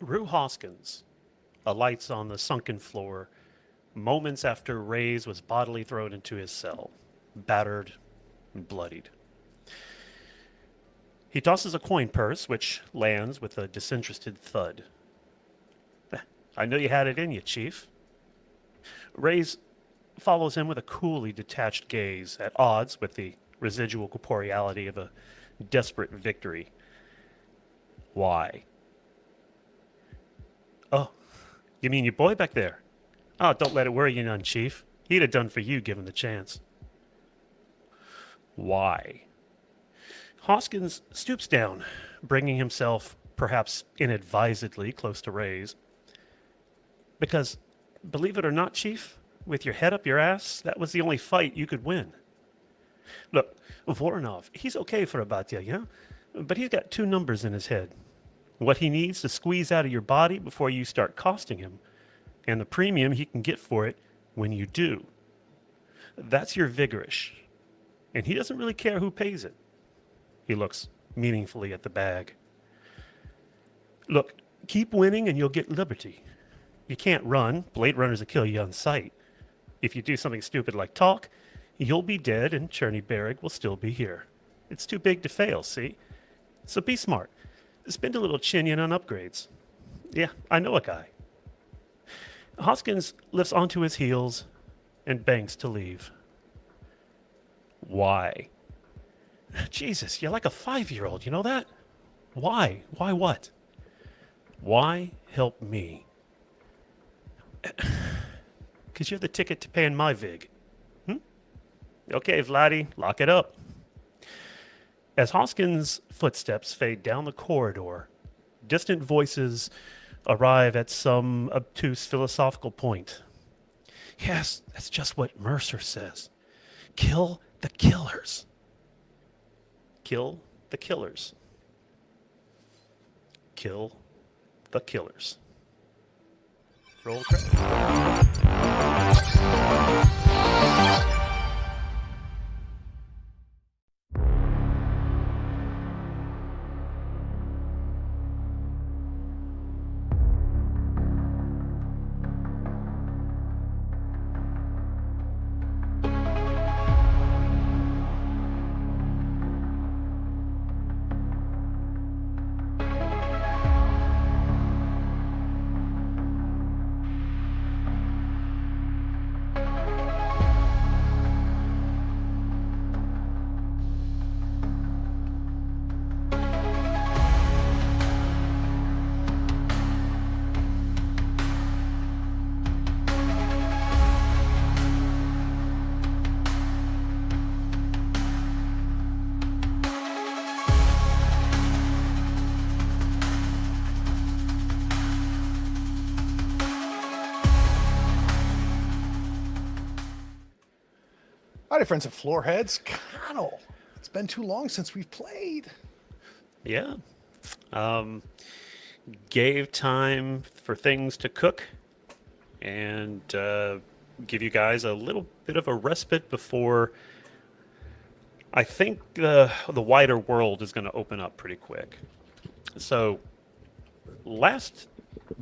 Rue Hoskins alights on the sunken floor moments after Reyes was bodily thrown into his cell, battered and bloodied. He tosses a coin purse, which lands with a disinterested thud. I know you had it in you, Chief. Reyes follows him with a coolly detached gaze, at odds with the residual corporeality of a desperate victory. Why? Oh, you mean your boy back there? Oh, don't let it worry you none, Chief. He'd have done for you given the chance. Why? Hoskins stoops down, bringing himself, perhaps inadvisedly, close to Reyes. Because, believe it or not, Chief, with your head up your ass, that was the only fight you could win. Look, Voronov, he's okay for Abatya, yeah? But he's got two numbers in his head. What he needs to squeeze out of your body before you start costing him, and the premium he can get for it when you do. That's your vigorish. And he doesn't really care who pays it. He looks meaningfully at the bag. Look, keep winning and you'll get liberty. You can't run. Blade Runners will kill you on sight. If you do something stupid like talk, you'll be dead and Cherny Berrig will still be here. It's too big to fail, see? So be smart. Spend a little chinion on upgrades. Yeah, I know a guy. Hoskins lifts onto his heels and bangs to leave. Why? Jesus, you're like a 5-year-old, you know that? Why? Why what? Why help me? Because you're the ticket to paying my vig. Okay, Vladdy, lock it up. As Hoskins' footsteps fade down the corridor, distant voices arrive at some obtuse philosophical point. Yes, that's just what Mercer says. Kill the killers. Kill the killers. Kill the killers. Roll credits. Howdy, friends of Floorheads. Connell, it's been too long since we've played. Yeah. Gave time for things to cook and give you guys a little bit of a respite before I think the wider world is going to open up pretty quick. So last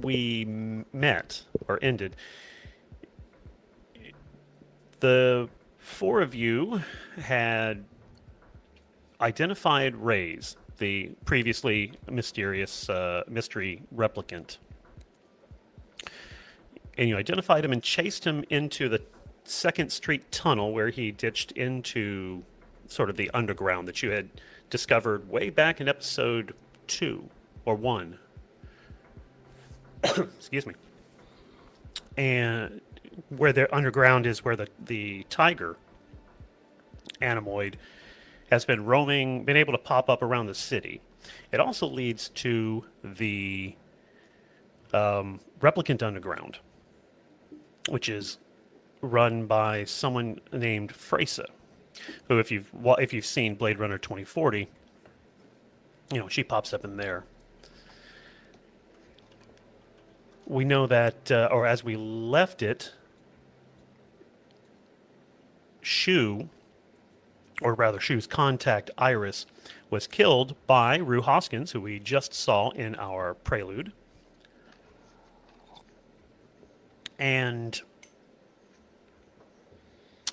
we met or ended, the four of you had identified Reyes, the previously mysterious mystery replicant. And you identified him and chased him into the 2nd Street tunnel where he ditched into sort of the underground that you had discovered way back in episode 2 or 1. Excuse me. And where the underground is where the tiger animoid has been roaming, been able to pop up around the city. It also leads to the replicant underground, which is run by someone named Freysa, who if you've seen Blade Runner 2040, she pops up in there. We know that, or as we left it, Shu's contact, Iris, was killed by Rue Hoskins, who we just saw in our prelude. And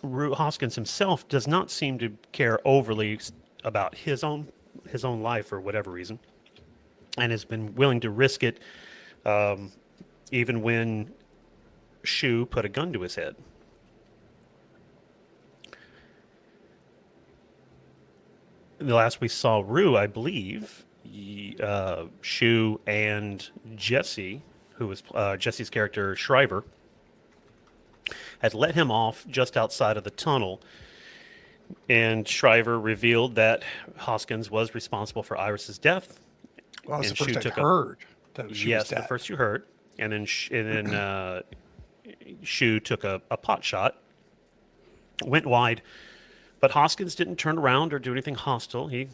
Hoskins himself does not seem to care overly about his own life for whatever reason, and has been willing to risk it, even when Shu put a gun to his head. The last we saw Rue, I believe, Shu and Jesse, who was Jesse's character Shriver, had let him off just outside of the tunnel, and Shriver revealed that Hoskins was responsible for Iris's death. Well, that's And the first Shu I'd took heard that she was the dead. first you heard, and then Shu took a pot shot, went wide, but Hoskins didn't turn around or do anything hostile. He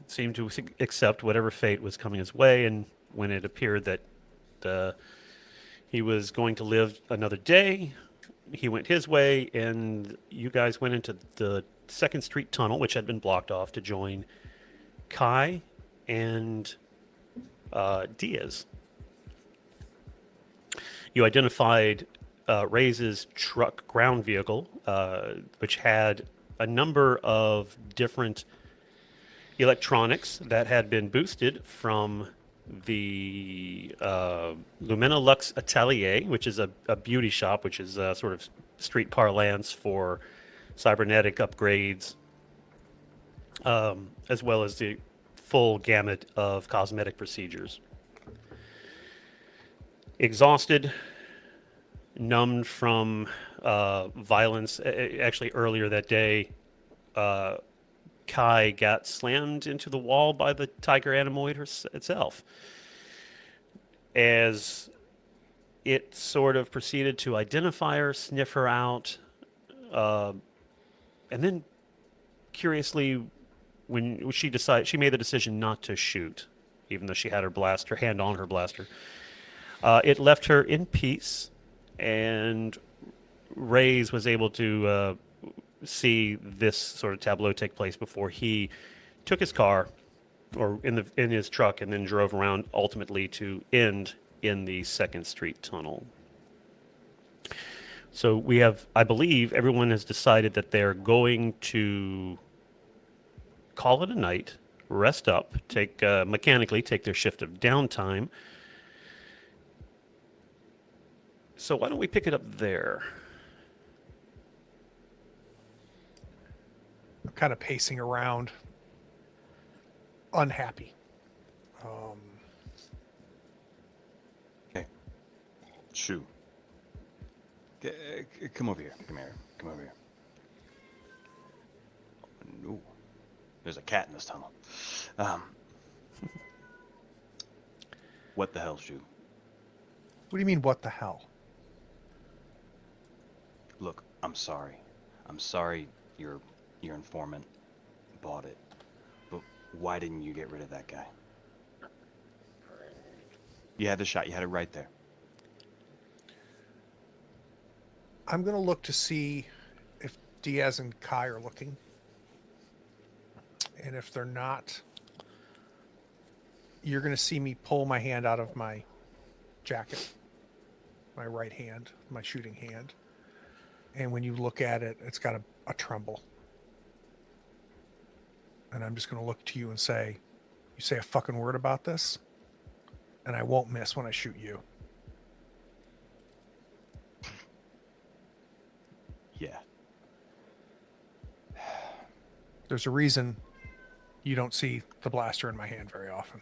seemed to accept whatever fate was coming his way, and when it appeared that he was going to live another day, he went his way, and you guys went into the Second Street tunnel, which had been blocked off, to join Kai and Diaz. You identified Reyes' truck ground vehicle, which had a number of different electronics that had been boosted from the Lumina Lux Atelier, which is a beauty shop, which is sort of street parlance for cybernetic upgrades, as well as the full gamut of cosmetic procedures. Exhausted, numbed from violence. Actually, earlier that day, Kai got slammed into the wall by the tiger animoid itself. As it sort of proceeded to identify her, sniff her out, and then, curiously, when she made the decision not to shoot, even though she had her hand on her blaster. It left her in peace, and Reyes was able to see this sort of tableau take place before he took his car, or in his truck, and then drove around, ultimately to end in the Second Street tunnel. So we have, I believe, everyone has decided that they're going to call it a night, rest up, mechanically take their shift of downtime. So why don't we pick it up there? I'm kind of pacing around, unhappy. Okay. Shu. Come over here. Come here. Come over here. No. There's a cat in this tunnel. What the hell, Shu? What do you mean, what the hell? Look, I'm sorry. I'm sorry your informant bought it. But why didn't you get rid of that guy? You had the shot. You had it right there. I'm going to look to see if Diaz and Kai are looking. And if they're not, you're going to see me pull my hand out of my jacket, my right hand, my shooting hand. And when you look at it, it's got a tremble. And I'm just going to look to you and say, you say a fucking word about this, and I won't miss when I shoot you. Yeah. There's a reason you don't see the blaster in my hand very often.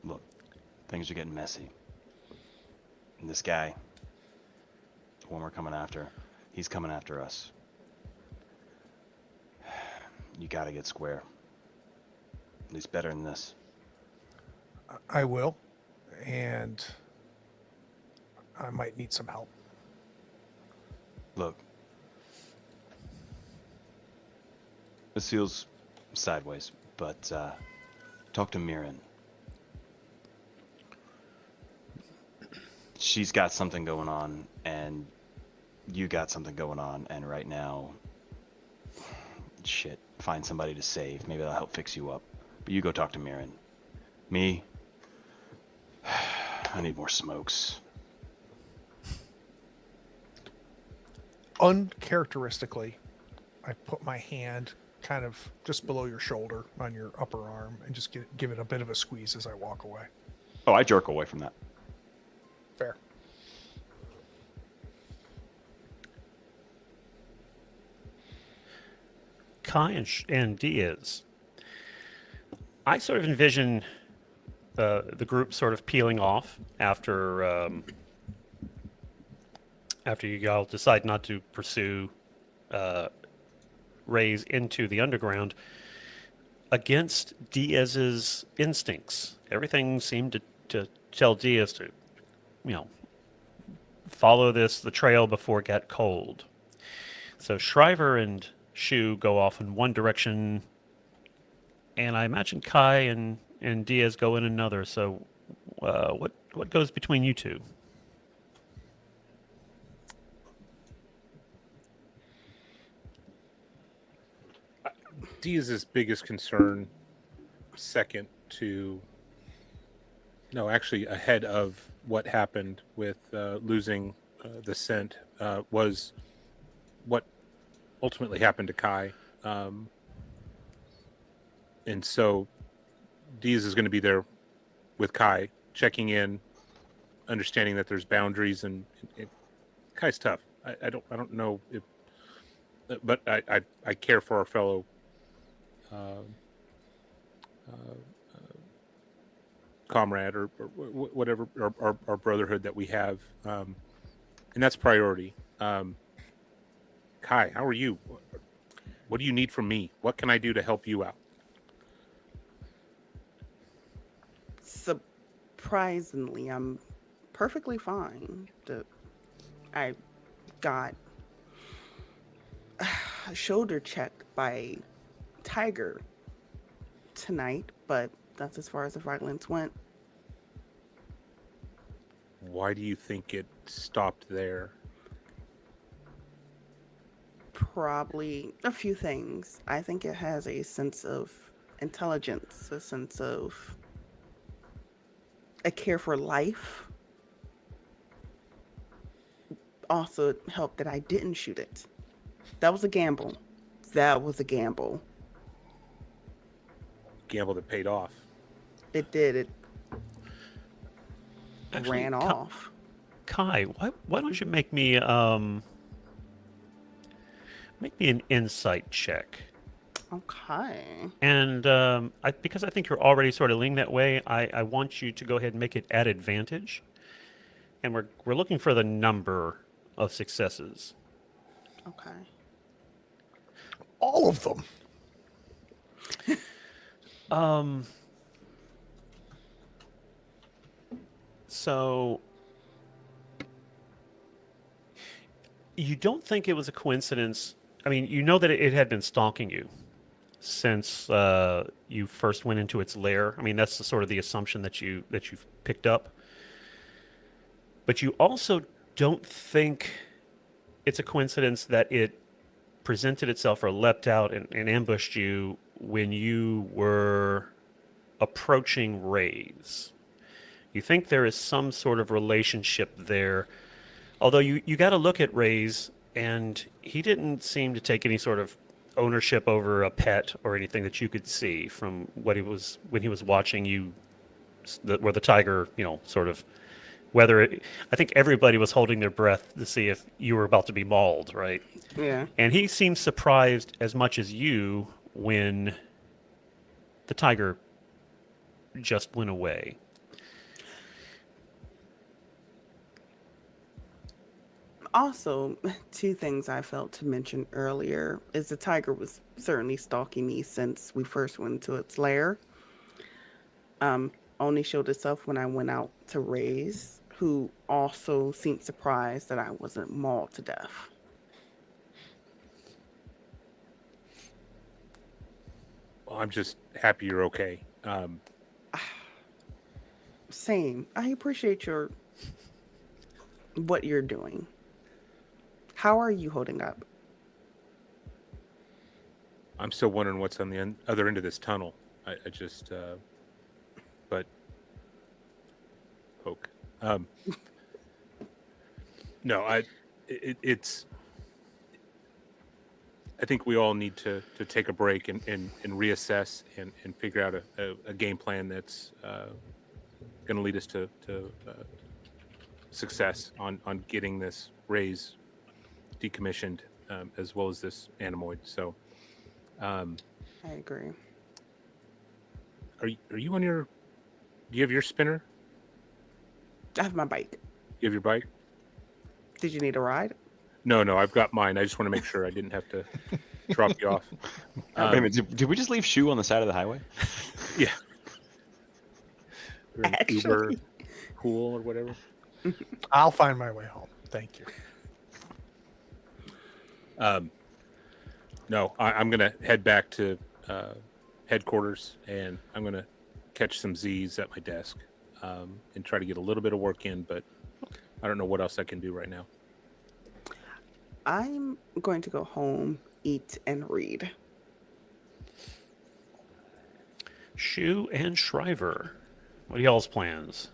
Look, things are getting messy. And this guy, the one we're coming after, he's coming after us. You gotta get square. At least better than this. I will, and I might need some help. Look. This feels sideways, but talk to Mirren. She's got something going on, and you got something going on, and right now, shit, find somebody to save. Maybe that'll help fix you up. But you go talk to Mirren. Me, I need more smokes. Uncharacteristically, I put my hand kind of just below your shoulder on your upper arm and just give it a bit of a squeeze as I walk away. Oh, I jerk away from that. Fair. Kai and Diaz. I sort of envision the group sort of peeling off after you all decide not to pursue Ray's into the underground against Diaz's instincts. Everything seemed to tell Diaz to, follow the trail before it got cold. So Shriver and Shu go off in one direction, and I imagine Kai and Diaz go in another. So, what goes between you two? Diaz's biggest concern, second to, no, actually ahead of what happened with losing the scent, was what ultimately happened to Kai. And so Diaz is going to be there with Kai, checking in, understanding that there's boundaries, and Kai's tough. I don't know if, but I care for our fellow comrade or whatever, our brotherhood that we have, and that's priority. Kai, how are you? What do you need from me? What can I do to help you out? Surprisingly, I'm perfectly fine. I got shoulder checked by Tiger tonight, but that's as far as the violence went. Why do you think it stopped there? Probably a few things. I think it has a sense of intelligence, a sense of a care for life. Also, it helped that I didn't shoot it. That was a gamble. That was a gamble. Gamble that paid off. It did. It Actually, ran off. Kai, why don't you make me an insight check? Okay. And because I think you're already sort of leaning that way, I want you to go ahead and make it at advantage. And we're looking for the number of successes. Okay. All of them. So you don't think it was a coincidence? I mean, you know that it had been stalking you since you first went into its lair. I mean, that's sort of the assumption that you've picked up. But you also don't think it's a coincidence that it presented itself or leapt out and ambushed you when you were approaching Ray's. You think there is some sort of relationship there, although you got to look at Ray's, and he didn't seem to take any sort of ownership over a pet or anything that you could see from what he was when he was watching you, where the tiger, sort of. I think everybody was holding their breath to see if you were about to be mauled, right? Yeah. And he seemed surprised as much as you when the tiger just went away. Also, two things I felt to mention earlier is the tiger was certainly stalking me since we first went into its lair. Only showed itself when I went out to Ray's, who also seemed surprised that I wasn't mauled to death. Well, I'm just happy you're okay. Same. I appreciate what you're doing. How are you holding up? I'm still wondering what's on the other end of this tunnel. I just, but poke. Um, no, it's. I think we all need to take a break and reassess and figure out a game plan that's going to lead us to success on getting this raise decommissioned, as well as this anemoid. So, um, I agree. are you on your? Do you have your spinner? I have my bike. You have your bike? Did you need a ride? No, I've got mine. I just want to make sure I didn't have to drop you off. Wait a minute, did we just leave Shu on the side of the highway? Yeah. Or an Uber Actually. pool or whatever. I'll find my way home. Thank you. No, I'm going to head back to headquarters, and I'm going to catch some Z's at my desk and try to get a little bit of work in, but I don't know what else I can do right now. I'm going to go home, eat, and read. Shu and Shriver, what are y'all's plans?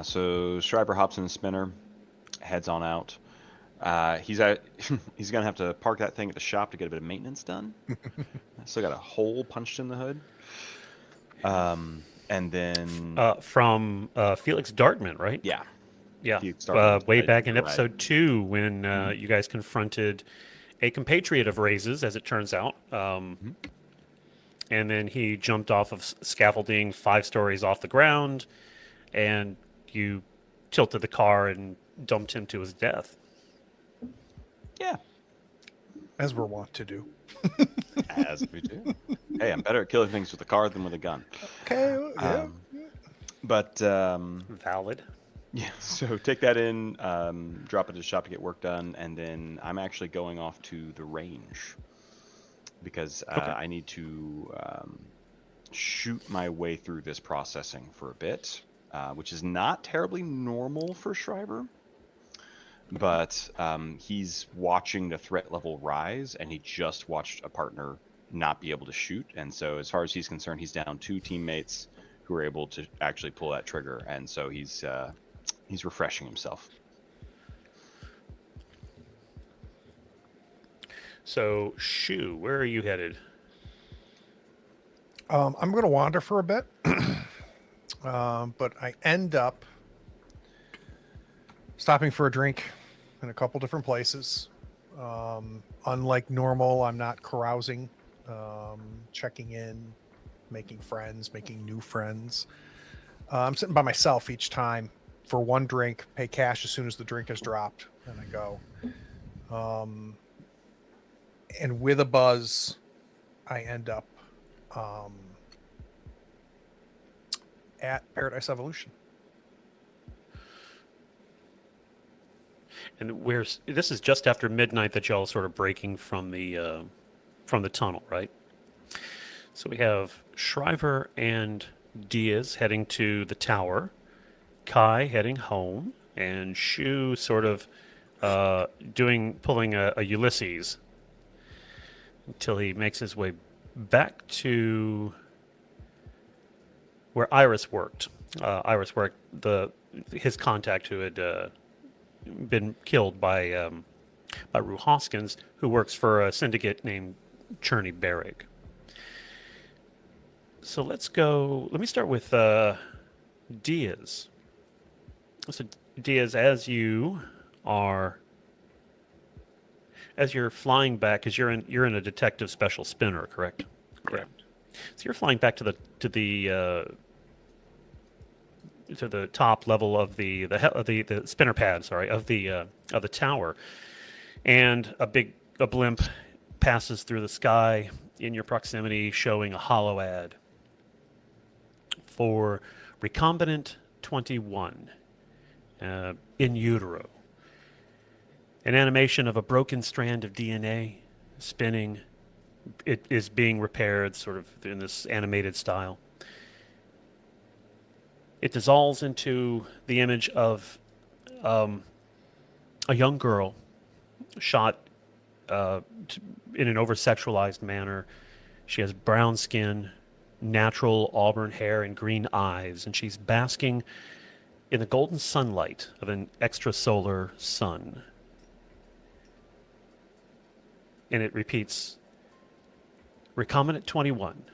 So Schreiber hops in the spinner, heads on out. He's gonna have to park that thing at the shop to get a bit of maintenance done. Still got a hole punched in the hood. And then From Felix Dartman, right? yeah, Yeah. Felix Dartman Way decided back to in ride. episode 2 when you guys confronted a compatriot of Raises, as it turns out. And then he jumped off of scaffolding 5 stories off the ground, and you tilted the car and dumped him to his death. yeah, As we're wont to do. as we do. Hey, I'm better at killing things with a car than with a gun. Okay. Yeah. But Valid. yeah, so take that in, drop it at the shop to get work done, and then I'm actually going off to the range because I need to shoot my way through this processing for a bit, which is not terribly normal for Shriver. But he's watching the threat level rise, and he just watched a partner not be able to shoot. And so as far as he's concerned, he's down 2 teammates who are able to actually pull that trigger. And so he's refreshing himself. So, Shu, where are you headed? I'm going to wander for a bit, but I end up stopping for a drink in a couple different places. Unlike normal, I'm not carousing, checking in, making friends, making new friends. I'm sitting by myself each time for one drink, pay cash as soon as the drink is dropped, and I go. And with a buzz, I end up at Paradise Evolution. And this is just after midnight that y'all sort of breaking from the tunnel, right? So we have Shriver and Diaz heading to the tower, Kai heading home, and Shu sort of pulling a Ulysses until he makes his way back to where Iris worked. Iris worked his contact who had been killed by Rue Hoskins, who works for a syndicate named Cherney Barrick. So let's go. Let me start with Diaz. So Diaz, as you're flying back, because you're in a detective special spinner, correct? Correct. Yeah. So you're flying back to the top level of the spinner pad, sorry, of the tower, and a blimp passes through the sky in your proximity, showing a holo ad for recombinant 21 in utero. An animation of a broken strand of DNA spinning. It is being repaired, sort of in this animated style. It dissolves into the image of a young girl shot in an over-sexualized manner. She has brown skin, natural auburn hair and green eyes, and she's basking in the golden sunlight of an extrasolar sun. And it repeats, recombinant 21.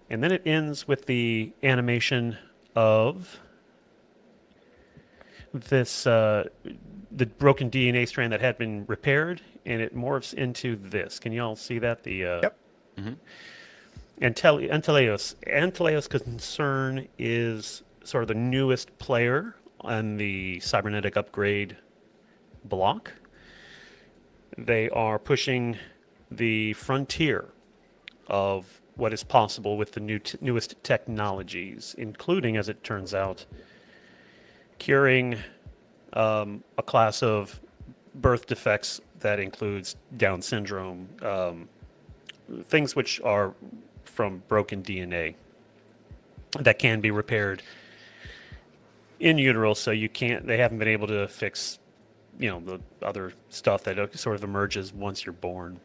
And then it ends with the animation of this, the broken DNA strand that had been repaired, and it morphs into this. Can you all see that? The Yep. Anteleos' concern is sort of the newest player on the cybernetic upgrade block. They are pushing the frontier of what is possible with the newest technologies, including, as it turns out, curing a class of birth defects that includes Down syndrome, things which are from broken DNA that can be repaired in utero. So they haven't been able to fix, the other stuff that sort of emerges once you're born.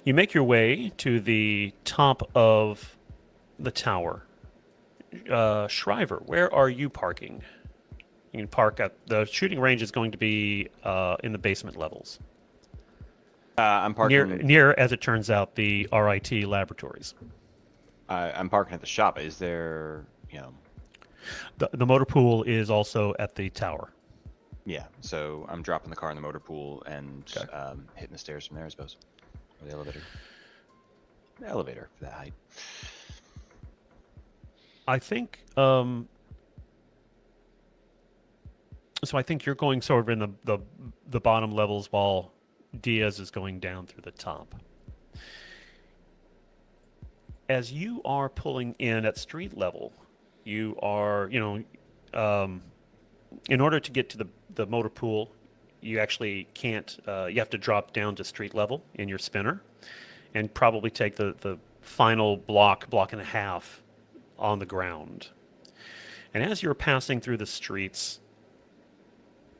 You make your way to the top of the tower. Shriver, where are you parking? You can park at the shooting range is going to be in the basement levels. I'm parking. Near, as it turns out, the RIT laboratories. I'm parking at the shop. Is there, The motor pool is also at the tower. Yeah. So I'm dropping the car in the motor pool and Okay. Hitting the stairs from there, I suppose, or the elevator. The elevator for that height. I think. So I think you're going sort of in the bottom levels while Diaz is going down through the top. As you are pulling in at street level, you are, in order to get to the motor pool, you actually can't, you have to drop down to street level in your spinner and probably take the final block and a half on the ground. And as you're passing through the streets,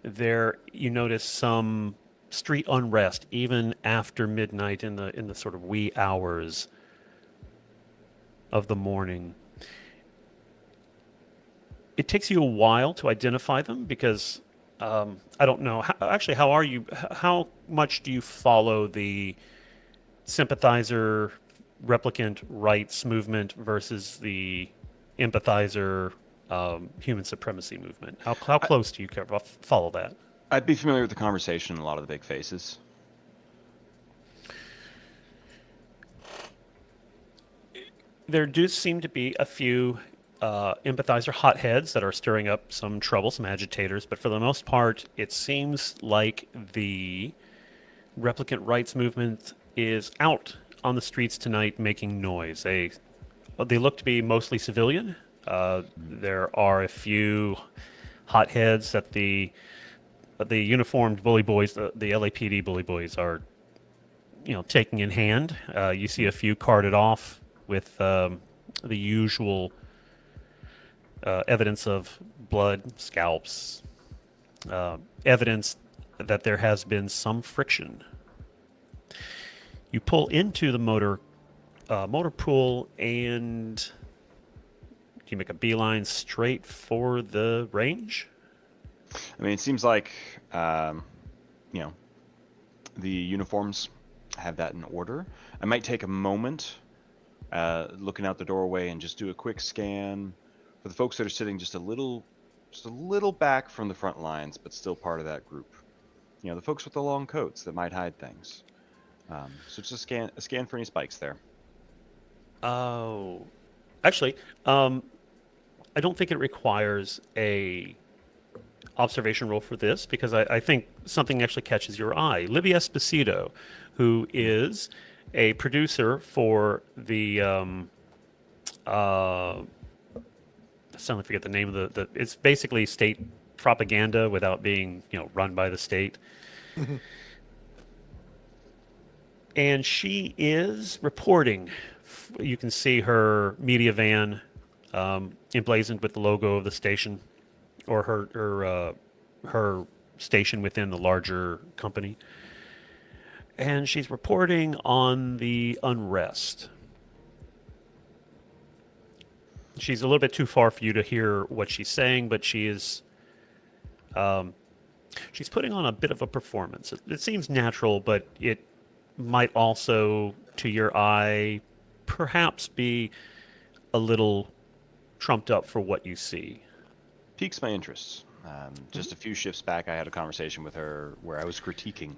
there you notice some street unrest even after midnight in the sort of wee hours of the morning. It takes you a while to identify them because I don't know. How much do you follow the sympathizer replicant rights movement versus the empathizer human supremacy movement? How close do you follow that? I'd be familiar with the conversation and a lot of the big faces. There do seem to be a few empathizer hotheads that are stirring up some trouble, some agitators, but for the most part, it seems like the replicant rights movement is out on the streets tonight making noise. They look to be mostly civilian. There are a few hotheads that the uniformed bully boys, the LAPD bully boys, are taking in hand. You see a few carted off with the usual evidence of blood, scalps, evidence that there has been some friction. You pull into the motor pool, and you make a beeline straight for the range. I mean, it seems like, the uniforms have that in order. I might take a moment looking out the doorway and just do a quick scan for the folks that are sitting just a little back from the front lines, but still part of that group. The folks with the long coats that might hide things. So just a scan for any spikes there. Oh, actually, I don't think it requires a observation roll for this because I think something actually catches your eye. Libby Esposito, who is a producer for the I suddenly forget the name of the it's basically state propaganda without being run by the state. And she is reporting. You can see her media van emblazoned with the logo of the station, or her station within the larger company. And she's reporting on the unrest. She's a little bit too far for you to hear what she's saying, but she is. She's putting on a bit of a performance. It seems natural, but it might also, to your eye, perhaps be a little trumped up for what you see. Piques my interests. Just a few shifts back, I had a conversation with her where I was critiquing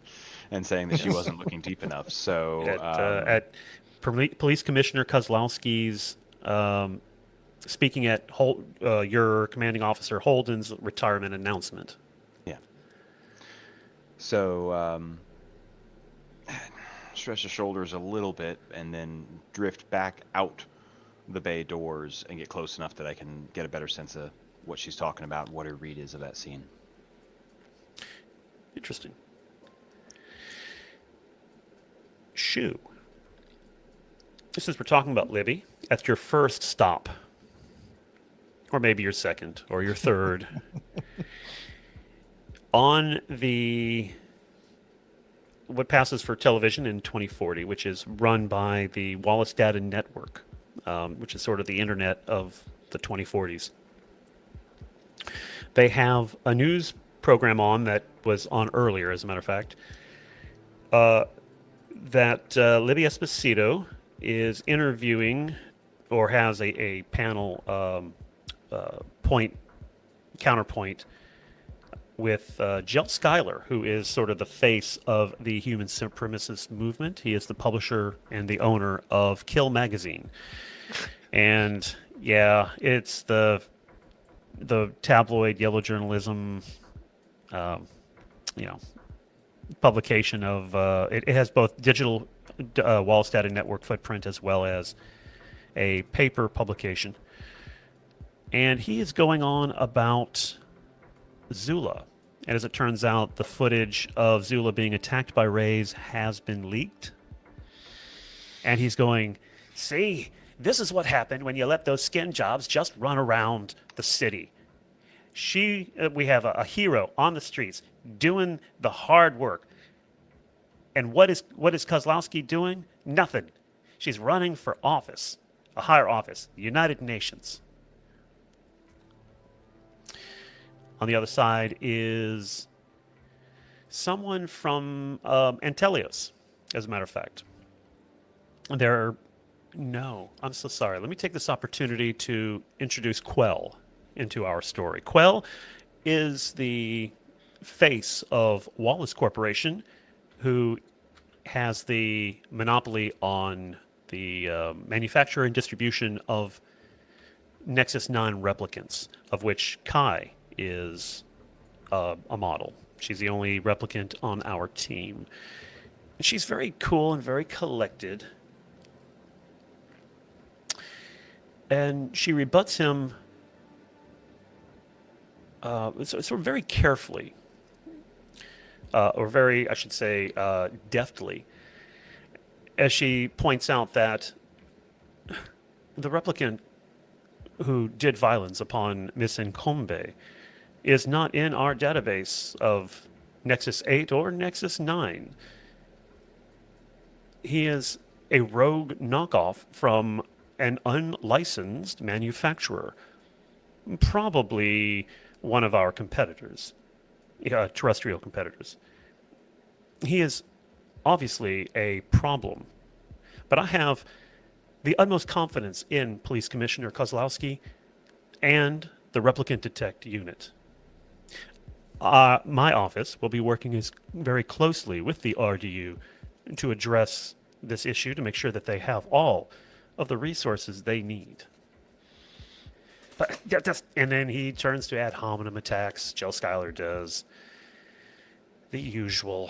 and saying that she wasn't looking deep enough. So At Police Commissioner Kozlowski's speaking at your commanding officer Holden's retirement announcement. yeah. So stretch the shoulders a little bit and then drift back out the bay doors and get close enough that I can get a better sense of what she's talking about and what her read is of that scene. Interesting. Shu. Since we're talking about Libby, at your first stop, or maybe your second, or your third, on what passes for television in 2040, which is run by the Wallace Data Network, which is sort of the internet of the 2040s. They have a news program on that was on earlier, as a matter of fact, that Libby Esposito is interviewing or has a panel counterpoint with Jill Schuyler, who is sort of the face of the human supremacist movement. He is the publisher and the owner of Kill Magazine. And yeah, it's the tabloid yellow journalism, publication of it has both digital Wallace Data Network footprint as well as a paper publication. And he is going on about Zula. And as it turns out, the footage of Zula being attacked by rays has been leaked. And he's going, see, this is what happened when you let those skin jobs just run around the city. We have a hero on the streets doing the hard work. And what is Kozlowski doing? Nothing. She's running for office, a higher office, the United Nations. On the other side is someone from Antelios, as a matter of fact. No, I'm so sorry. Let me take this opportunity to introduce Quell into our story. Quell is the face of Wallace Corporation, who has the monopoly on the manufacture and distribution of Nexus 9 replicants, of which Kai is a model. She's the only replicant on our team. She's very cool and very collected. And she rebuts him sort of very carefully, or very, I should say, deftly, as she points out that the replicant who did violence upon Miss Incombe is not in our database of Nexus 8 or Nexus 9. He is a rogue knockoff from an unlicensed manufacturer, probably one of our competitors, terrestrial competitors. He is obviously a problem, but I have the utmost confidence in Police Commissioner Kozlowski and the Replicant Detect Unit. My office will be working very closely with the RDU to address this issue, to make sure that they have all of the resources they need. But and then he turns to ad hominem attacks. Jill Schuyler does the usual.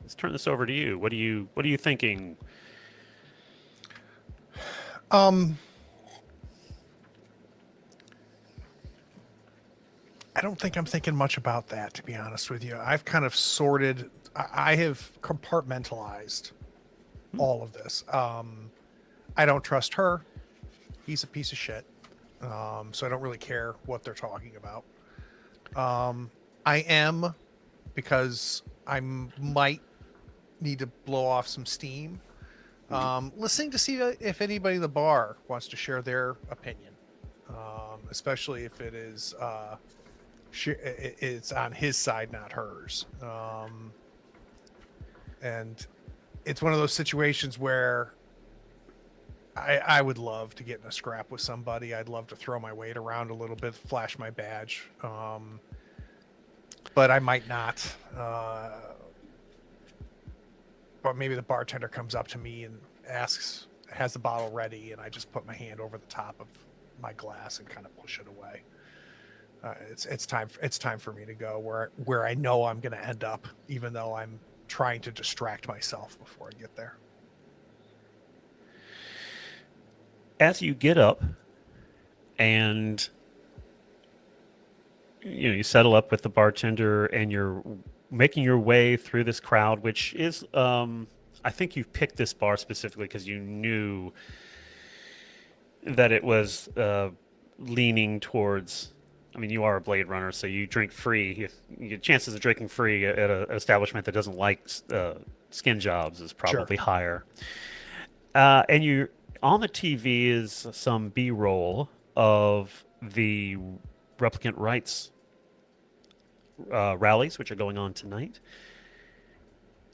Let's turn this over to you. What are you thinking? I don't think I'm thinking much about that, to be honest with you. I've kind of sorted, I have compartmentalized all of this. I don't trust her. He's a piece of shit. So I don't really care what they're talking about. I am because I might need to blow off some steam. Listening to see if anybody in the bar wants to share their opinion, especially if it is it's on his side, not hers. And it's one of those situations where I would love to get in a scrap with somebody. I'd love to throw my weight around a little bit, flash my badge. But I might not. But maybe the bartender comes up to me and has the bottle ready, and I just put my hand over the top of my glass and kind of push it away. It's time for me to go where I know I'm going to end up, even though I'm trying to distract myself before I get there. As you get up and you settle up with the bartender and you're making your way through this crowd, which is I think you picked this bar specifically because you knew that it was leaning towards, I mean, you are a Blade Runner, so you drink free. Your chances of drinking free at an establishment that doesn't like skin jobs is probably higher. And you on the TV is some B-roll of the replicant rights rallies, which are going on tonight.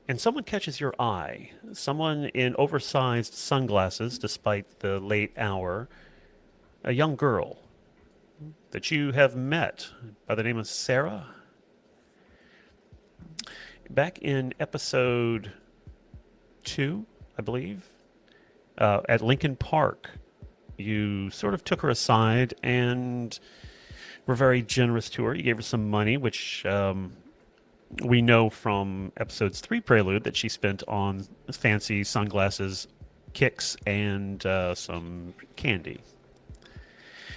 And someone catches your eye. Someone in oversized sunglasses, despite the late hour. A young girl that you have met by the name of Sarah. Back in episode 2, I believe, at Lincoln Park, you sort of took her aside and were very generous to her. You gave her some money, which we know from episodes 3 Prelude that she spent on fancy sunglasses, kicks, and some candy.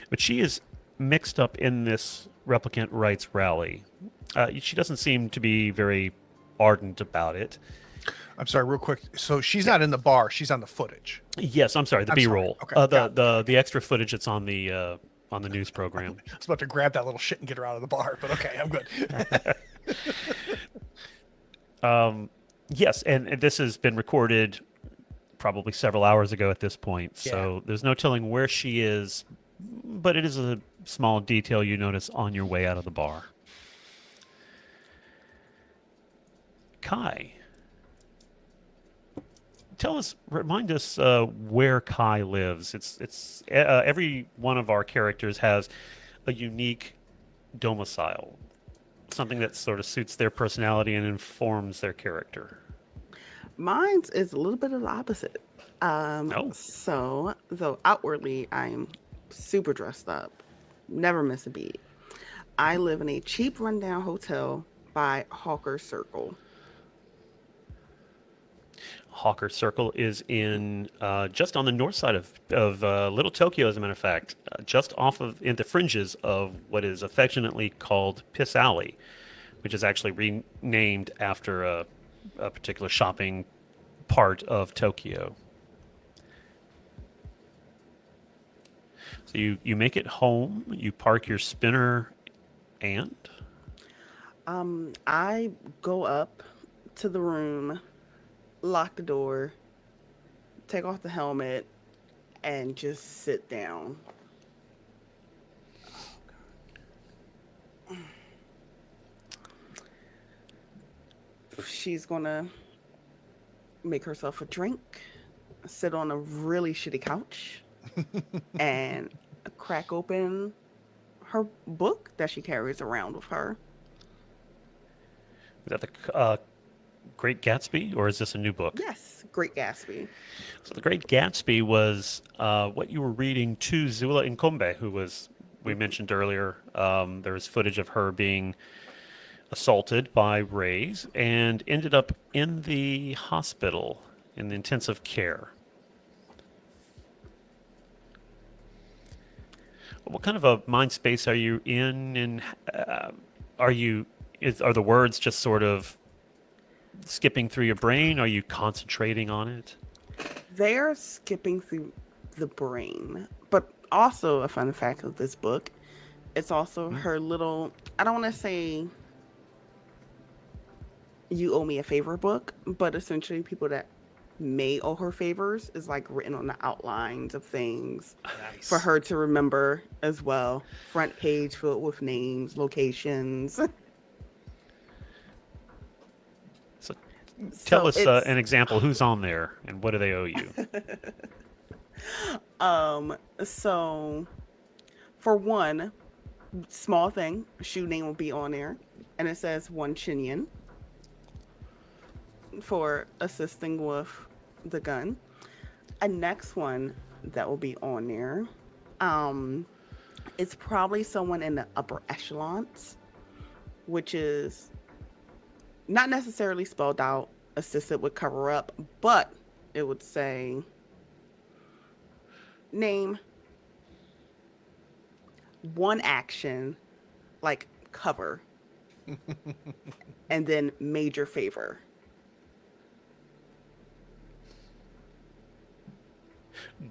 But she is mixed up in this replicant rights rally. She doesn't seem to be very ardent about it. I'm sorry, real quick. So she's not in the bar; she's on the footage. Yes, I'm sorry. The B-roll, Okay, the extra footage that's on the news program. I was about to grab that little shit and get her out of the bar, but okay, I'm good. Yes, and this has been recorded probably several hours ago at this point, so there's no telling where she is, but it is a small detail you notice on your way out of the bar. Kai, remind us where Kai lives. It's every one of our characters has a unique domicile, something that sort of suits their personality and informs their character. Mine's is a little bit of the opposite. So though outwardly I'm super dressed up, never miss a beat, I live in a cheap rundown hotel by Hawker Circle. Hawker Circle is in just on the north side of Little Tokyo, as a matter of fact, just off of in the fringes of what is affectionately called Piss Alley, which is actually renamed after a particular shopping part of Tokyo. So you make it home, you park your spinner, and I go up to the room, lock the door, take off the helmet, and just sit down. She's gonna make herself a drink, sit on a really shitty couch, and crack open her book that she carries around with her. is that the Great Gatsby, or is this a new book? Yes, Great Gatsby. So the Great Gatsby was what you were reading to Zula Nkombe, who was, we mentioned earlier, there was footage of her being assaulted by rays and ended up in the hospital in the intensive care. What kind of a mind space are you in, and are the words just sort of skipping through your brain? Are you concentrating on it? They're skipping through the brain. But also, a fun fact of this book, it's also her little, I don't want to say you owe me a favor book, but essentially people that may owe her favors is like written on the outlines of things for Nice. her to remember as well. Front page filled with names, locations. So tell So us it's an example. Who's on there and what do they owe you? so for one small thing, shoe name will be on there, and it says one Chinyan for assisting with the gun. A next one that will be on there, it's probably someone in the upper echelons, which is not necessarily spelled out, assisted with cover up, but it would say name, one action, like cover, and then major favor.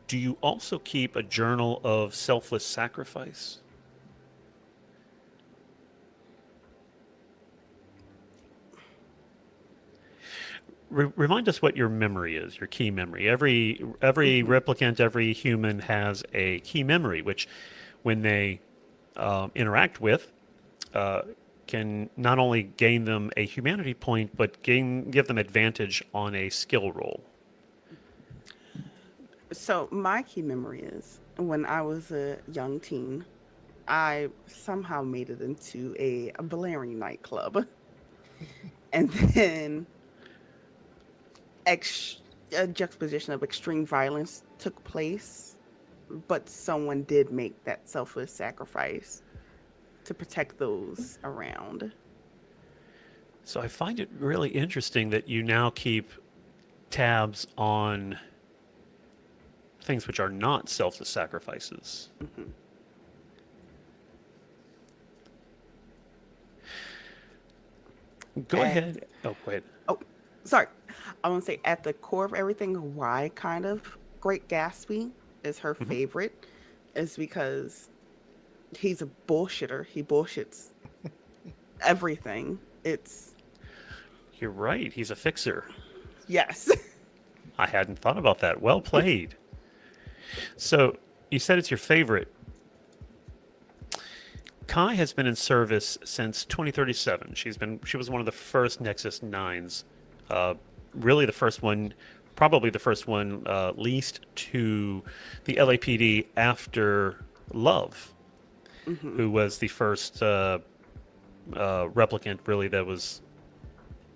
Do you also keep a journal of selfless sacrifice? Remind us what your memory is, your key memory. Every replicant, every human has a key memory, which, when they interact with, can not only gain them a humanity point, but give them advantage on a skill roll. So my key memory is when I was a young teen, I somehow made it into a blaring nightclub, and then a juxtaposition of extreme violence took place, but someone did make that selfless sacrifice to protect those around. So I find it really interesting that you now keep tabs on things which are not selfless sacrifices. Mm-hmm. Go ahead. Oh, go ahead. Oh, sorry. I want to say at the core of everything, why kind of Great Gatsby is her favorite is because he's a bullshitter. He bullshits everything. It's You're right. He's a fixer. yes. I hadn't thought about that. Well played. So you said it's your favorite. Kai has been in service since 2037. She was one of the first Nexus 9s. Really the first one, probably the first one leased to the LAPD after Love, who was the first replicant really that was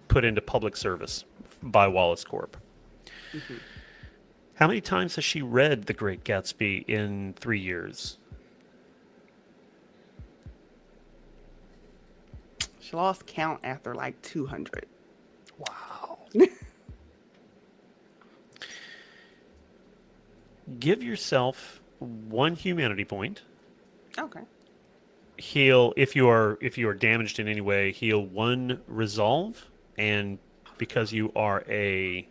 put into public service by Wallace Corp. How many times has she read The Great Gatsby in 3 years? She lost count after like 200. Wow. Give yourself one humanity point. Okay. Heal if you are damaged in any way. Heal one resolve, and because you are a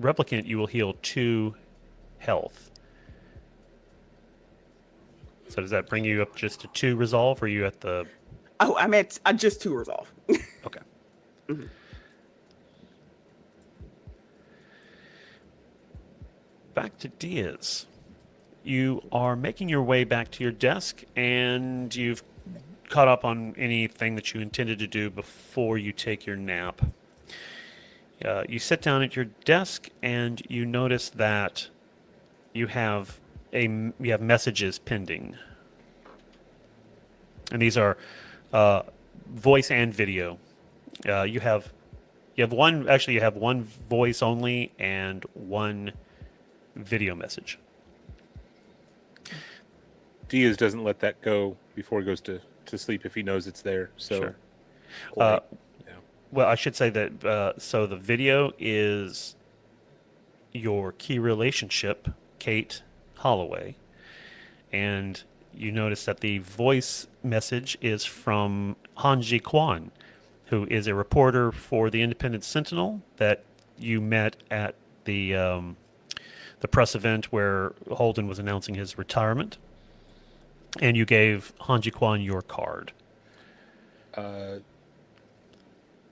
replicant, you will heal 2 health. So does that bring you up just to 2 resolve, or are you at the? Oh, I'm at just 2 resolve. Okay. Back to Diaz. You are making your way back to your desk, and you've caught up on anything that you intended to do before you take your nap. You sit down at your desk, and you notice that you have messages pending, and these are voice and video. You have one. Actually, you have one voice only and one video message. Diaz doesn't let that go before he goes to sleep if he knows it's there. So, Sure. yeah. Well, I should say that so the video is your key relationship, Kate Holloway, and you notice that the voice message is from Hanji Kwan, who is a reporter for the Independent Sentinel that you met at the press event where Holden was announcing his retirement, and you gave Hanji Kwan your card.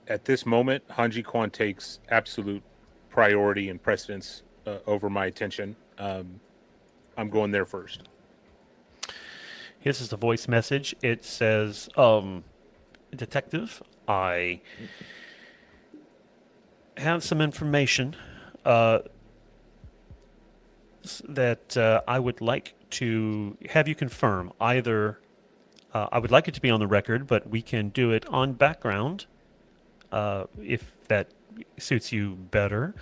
At this moment, Hanji Kwan takes absolute priority and precedence over my attention. I'm going there first. This is a voice message. It says, Detective, I have some information that I would like to have you confirm. Either I would like it to be on the record, but we can do it on background if that suits you better.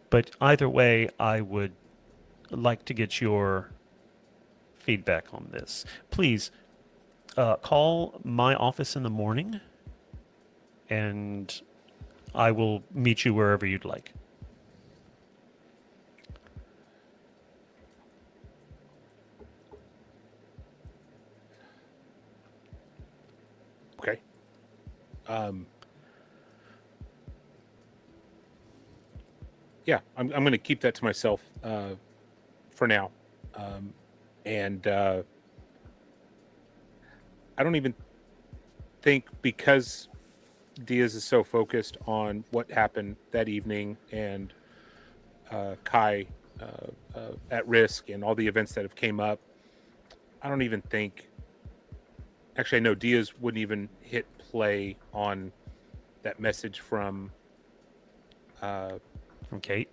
But either way, I would like to get your feedback on this. Please call my office in the morning, and I will meet you wherever you'd like. Okay. Yeah, I'm going to keep that to myself for now. And I don't even think, because Diaz is so focused on what happened that evening and Kai at risk and all the events that have came up, I don't even think, actually, I know Diaz wouldn't even hit play on that message from Kate.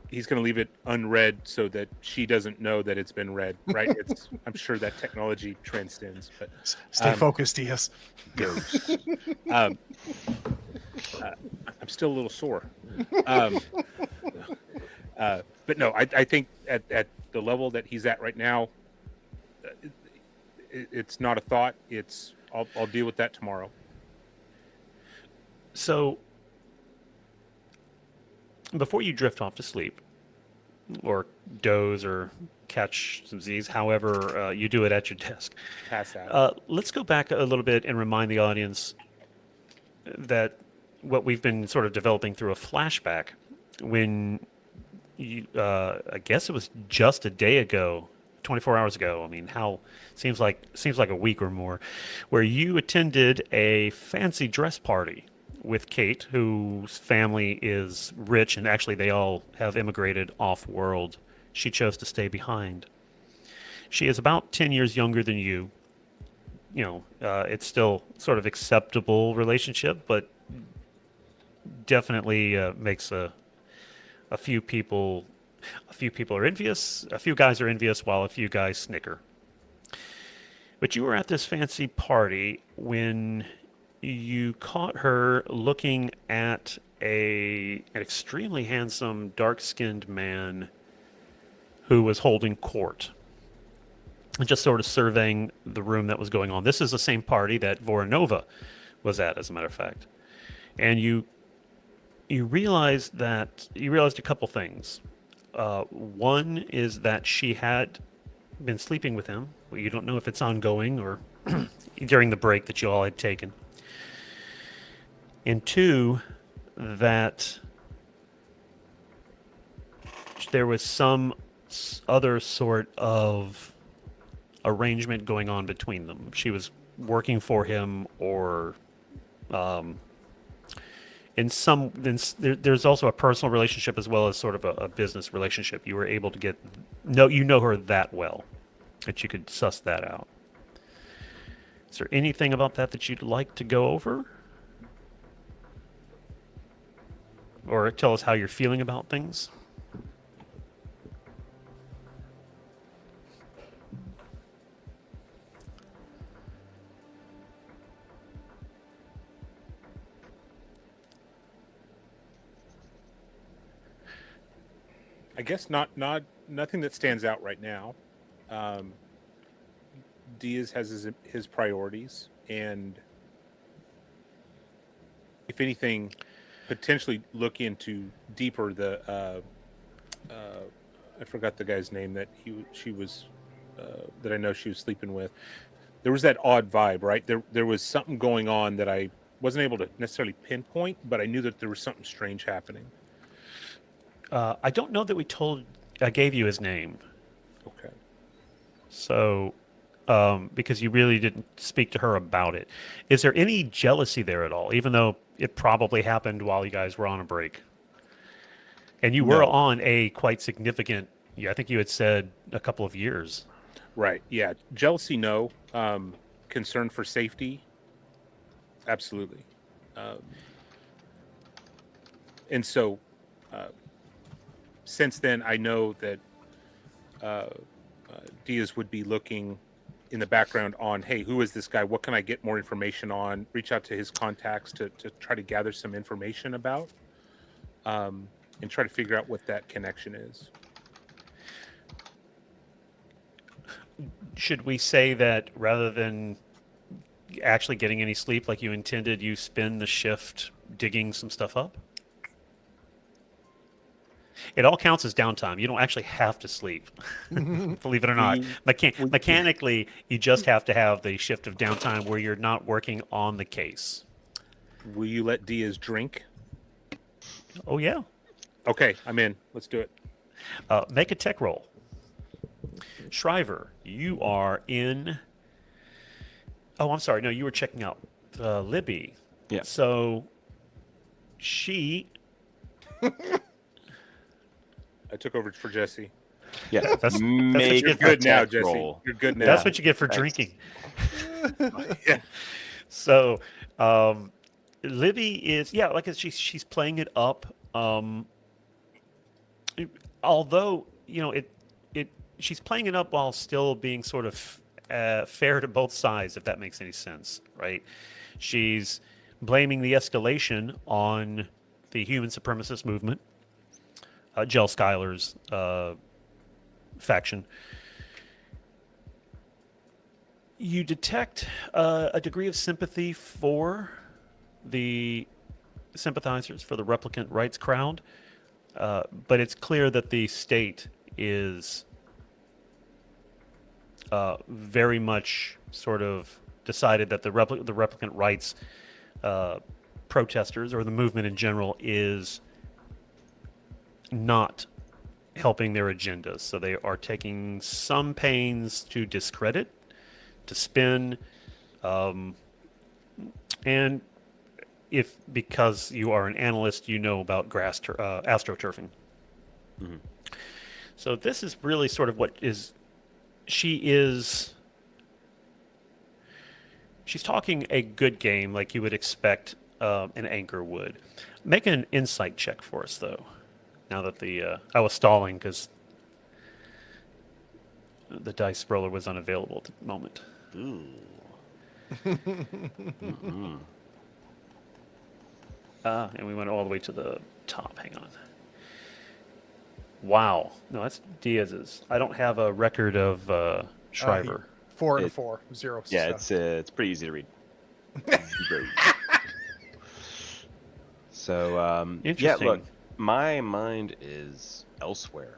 He's going to leave it unread so that she doesn't know that it's been read, right? I'm sure that technology transcends, but Stay focused, Diaz. goes. I'm still a little sore. But no, I think at the level that he's at right now, it's not a thought. I'll deal with that tomorrow. So, before you drift off to sleep, or doze, or catch some Z's, however you do it at your desk, Pass out. let's go back a little bit and remind the audience that what we've been sort of developing through a flashback when you, I guess it was just a day ago, 24 hours ago. I mean, seems like a week or more, where you attended a fancy dress party with Kate, whose family is rich, and actually they all have immigrated off-world. She chose to stay behind. She is about 10 years younger than you. It's still sort of acceptable relationship, but definitely makes a few people are envious. A few guys are envious, while a few guys snicker. But you were at this fancy party when you caught her looking at an extremely handsome, dark-skinned man who was holding court, and just sort of surveying the room that was going on. This is the same party that Voronova was at, as a matter of fact. And you realized a couple things. One is that she had been sleeping with him. Well, you don't know if it's ongoing or during the break that you all had taken. And two, that there was some other sort of arrangement going on between them. She was working for him, or there's also a personal relationship as well as sort of a business relationship. You were able to know her that well that you could suss that out. Is there anything about that you'd like to go over? Or tell us how you're feeling about things? I guess nothing that stands out right now. Diaz has his priorities, and if anything, potentially look into deeper the I forgot the guy's name that she was that I know she was sleeping with. There was that odd vibe, right? There was something going on that I wasn't able to necessarily pinpoint, but I knew that there was something strange happening. I don't know that I gave you his name. Okay. So because you really didn't speak to her about it. Is there any jealousy there at all, even though it probably happened while you guys were on a break? And you were No. on a quite significant, yeah, I think you had said a couple of years. Right. Yeah. Jealousy, no. Concern for safety, absolutely. And so, since then, I know that Diaz would be looking in the background on, hey, who is this guy? What can I get more information on? Reach out to his contacts to try to gather some information about, and try to figure out what that connection is. Should we say that rather than actually getting any sleep like you intended, you spend the shift digging some stuff up? It all counts as downtime. You don't actually have to sleep, believe it or not. Mechanically, you just have to have the shift of downtime where you're not working on the case. Will you let Diaz drink? Oh, yeah. Okay, I'm in. Let's do it. Make a tech roll. Shriver, you are in... Oh, I'm sorry. No, you were checking out Libby. Yeah. So she... I took over for Jesse. Yeah, That's what make you a get Good now, tech Jesse. roll. You're good now. That's what you get for Thanks. drinking. Yeah. So, Libby is, yeah, like she's playing it up. Although, you know, she's playing it up while still being sort of fair to both sides, if that makes any sense, right? She's blaming the escalation on the human supremacist movement, Jell Skylar's faction. You detect a degree of sympathy for the sympathizers, for the replicant rights crowd, but it's clear that the state is very much sort of decided that the replicant rights protesters, or the movement in general, is not helping their agendas. So they are taking some pains to discredit, to spin, and if, because you are an analyst, you know about astroturfing. Mhm. So this is really sort of what is, she's talking a good game like you would expect an anchor would. Make an insight check for us, though. Now that I was stalling because the dice roller was unavailable at the moment. Ooh. Mm-mm. And we went all the way to the top. Hang on. Wow. No, that's Diaz's. I don't have a record of Shriver. 4 and It- 4, 0 Yeah, success. it's pretty easy to read. Very easy. So yeah, Interesting. look, my mind is elsewhere.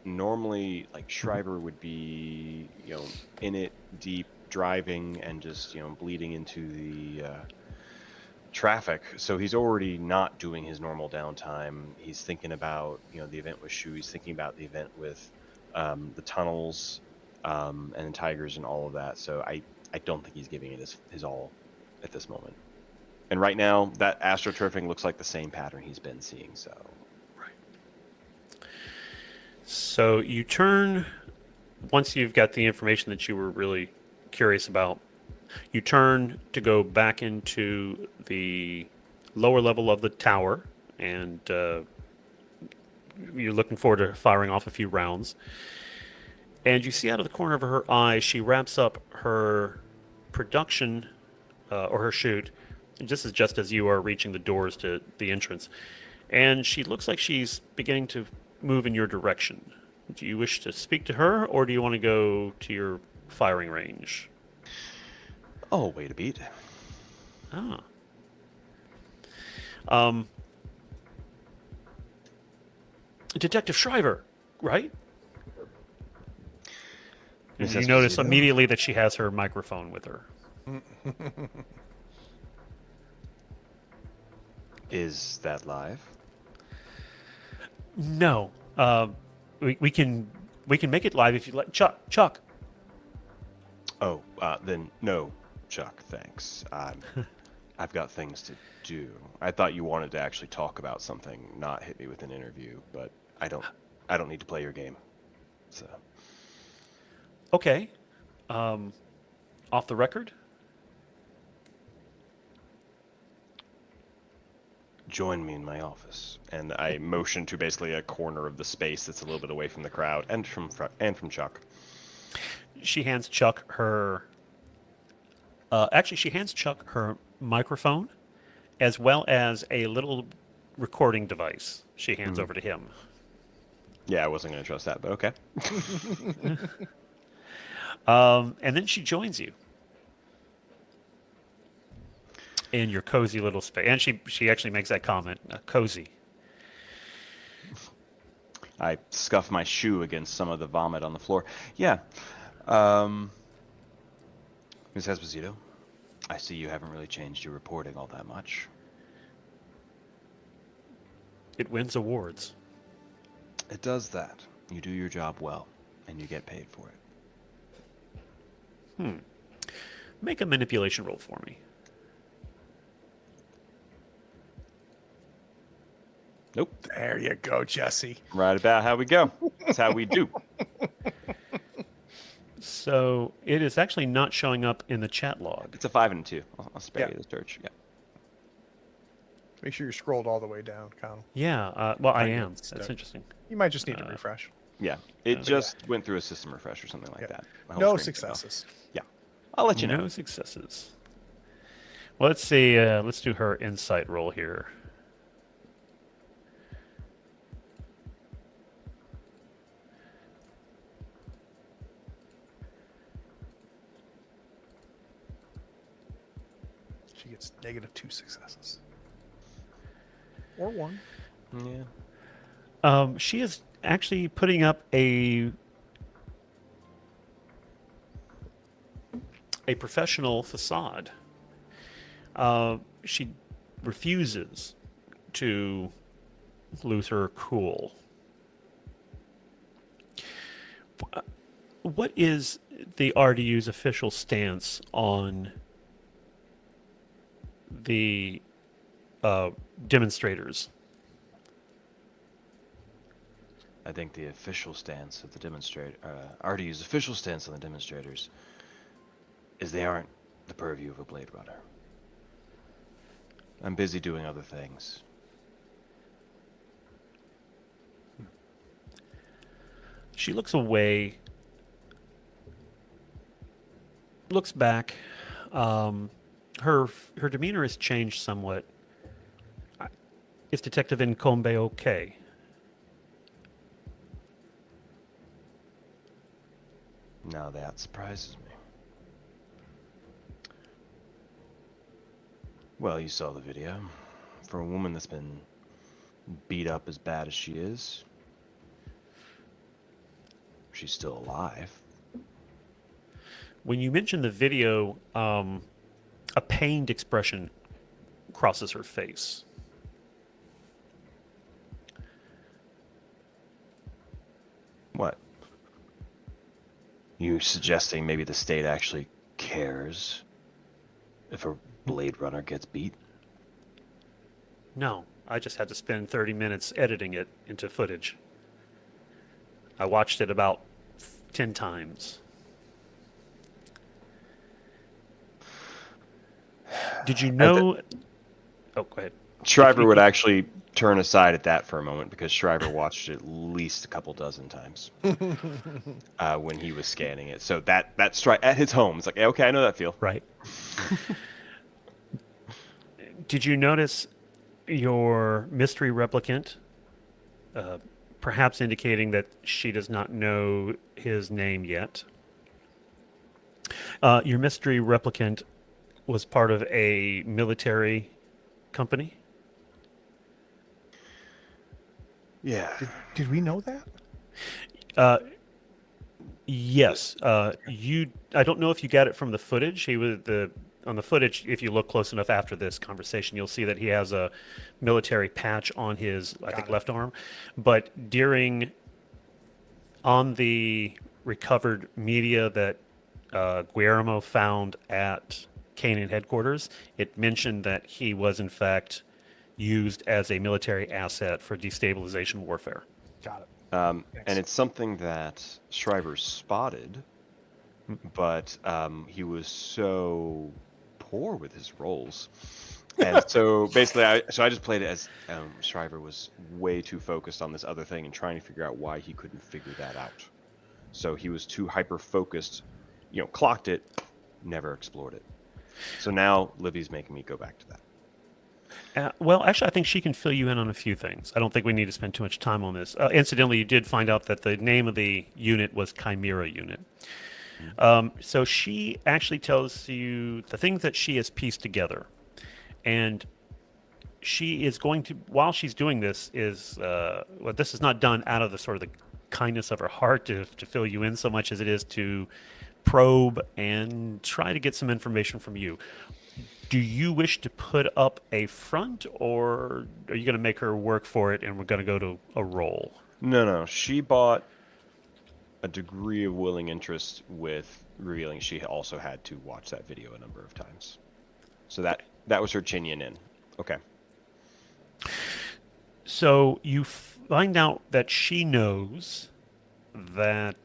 Normally, like Shriver would be, you know, in it deep, driving and just, you know, bleeding into the traffic. So he's already not doing his normal downtime. He's thinking about, you know, the event with Shu. He's thinking about the event with the tunnels and the tigers and all of that. So I don't think he's giving it his all at this moment. And right now, that astroturfing looks like the same pattern he's been seeing. So you turn, once you've got the information that you were really curious about, you turn to go back into the lower level of the tower, and you're looking forward to firing off a few rounds. And you see out of the corner of her eye, she wraps up her production or her shoot, just as you are reaching the doors to the entrance. And she looks like she's beginning to move in your direction. Do you wish to speak to her, or do you want to go to your firing range? Oh, wait a beat. Detective Shriver, right? Miss You notice Esposito? immediately that she has her microphone with her. Is that live? No, we can make it live if you like. Chuck. Oh, then no, Chuck, thanks. I've got things to do. I thought you wanted to actually talk about something, not hit me with an interview, but I don't need to play your game. So, Okay. Off the record? join me in my office. And I motion to basically a corner of the space that's a little bit away from the crowd and from Chuck. She hands Chuck her. Actually, she hands Chuck her microphone, as well as a little recording device. She hands over to him. Yeah, I wasn't going to trust that, but okay. And then she joins you in your cozy little space. And she actually makes that comment, cozy. I scuff my shoe against some of the vomit on the floor. Yeah. Ms. Esposito, I see you haven't really changed your reporting all that much. It wins awards. It does that. You do your job well, and you get paid for it. Make a manipulation roll for me. Nope. There you go, Jesse. Right about how we go. That's how we do. So it is actually not showing up in the chat log. It's a 5 and a 2. I'll spare Yeah. you the search. Yeah. Make sure you're scrolled all the way down, Connell. Yeah, well, I you am. go. That's interesting. You might just need to refresh. Yeah. It just went through a system refresh or something like Yeah. that. My whole No screen fell. successes. Yeah. I'll let you know. No successes. Well, let's see. Let's do her insight roll here. She gets -2 successes. Or 1. Yeah. She is actually putting up a professional facade. She refuses to lose her cool. What is the RDU's official stance on the demonstrators? I think the official stance of the RDU's official stance on the demonstrators is they aren't the purview of a Blade Runner. I'm busy doing other things. She looks away, looks back. Her demeanor has changed somewhat. Is Detective Incombe okay? Now that surprises me. Well, you saw the video. For a woman that's been beat up as bad as she is, she's still alive. When you mention the video, a pained expression crosses her face. What? You suggesting maybe the state actually cares if a Blade Runner gets beat? No, I just had to spend 30 minutes editing it into footage. I watched it about 10 times. Did you know... Oh, go ahead. Shriver would actually turn aside at that for a moment because Shriver watched it at least a couple dozen times when he was scanning it. So that strike at his home, it's like, okay, I know that feel. Right. Did you notice your mystery replicant, perhaps indicating that she does not know his name yet? Your mystery replicant was part of a military company? Yeah. Did we know that? Yes. I don't know if you got it from the footage. On the footage, if you look close enough after this conversation, you'll see that he has a military patch on his, I think, left arm. But on the recovered media that Guillermo found at Canaan headquarters, it mentioned that he was in fact used as a military asset for destabilization warfare. Got it. And Thanks. it's something that Shriver spotted, but he was so poor with his rolls. And so basically, I just played it as Shriver was way too focused on this other thing and trying to figure out why he couldn't figure that out. So he was too hyper focused, clocked it, never explored it. So now Libby's making me go back to that. Well, actually, I think she can fill you in on a few things. I don't think we need to spend too much time on this. Incidentally, you did find out that the name of the unit was Chimera Unit. So she actually tells you the things that she has pieced together. And she is going to, while she's doing this, this is not done out of the sort of the kindness of her heart to fill you in so much as it is to probe and try to get some information from you. Do you wish to put up a front, or are you going to make her work for it and we're going to go to a roll? No. She bought a degree of willing interest with revealing she also had to watch that video a number of times. So that was her chinian in. Okay. So you find out that she knows that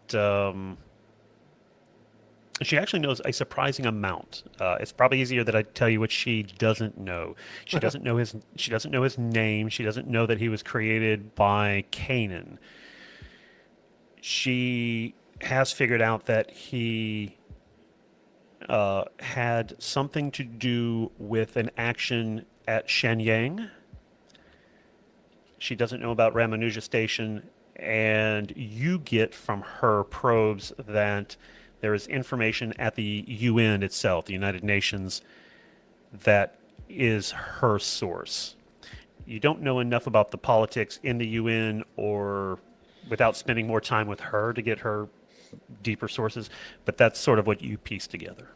she actually knows a surprising amount. It's probably easier that I tell you what she doesn't know. She doesn't know his. She doesn't know his name. She doesn't know that he was created by Canaan. She has figured out that he had something to do with an action at Shenyang. She doesn't know about Ramanuja Station, and you get from her probes that there is information at the UN itself, the United Nations, that is her source. You don't know enough about the politics in the UN or without spending more time with her to get her deeper sources, but that's sort of what you piece together.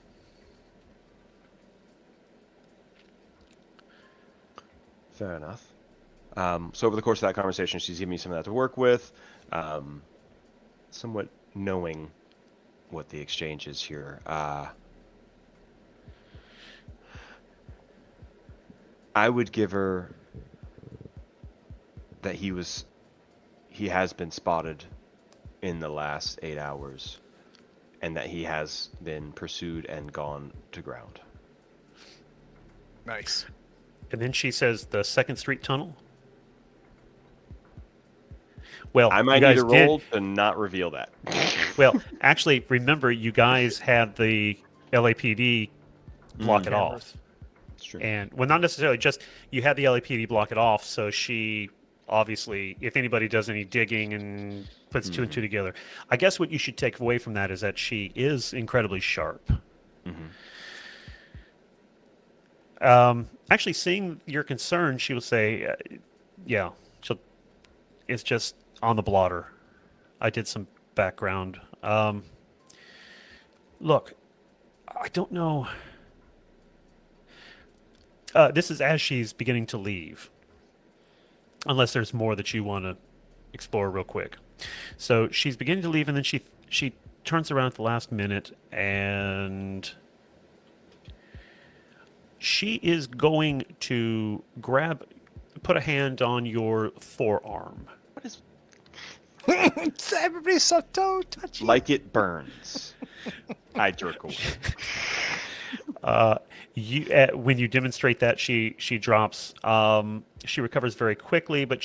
Fair enough. So over the course of that conversation, she's giving me some of that to work with, somewhat knowing what the exchange is here. I would give her that he has been spotted in the last 8 hours, and that he has been pursued and gone to ground. Nice. And then she says the 2nd Street Tunnel. Well, I might need a roll to not reveal that. Well, actually, remember, you guys had the LAPD block it off. That's true. And, well, not necessarily just, you had the LAPD block it off, so she obviously, if anybody does any digging and puts two and two together, I guess what you should take away from that is that she is incredibly sharp. Actually, seeing your concern, she will say, yeah, it's just on the blotter. I did some background. Look, I don't know. This is as she's beginning to leave. Unless there's more that you want to explore real quick. So she's beginning to leave, and then she turns around at the last minute, and she is going to put a hand on your forearm. What is Everybody's so touchy. like it burns? I jerk away. When you demonstrate that, she drops. She recovers very quickly, but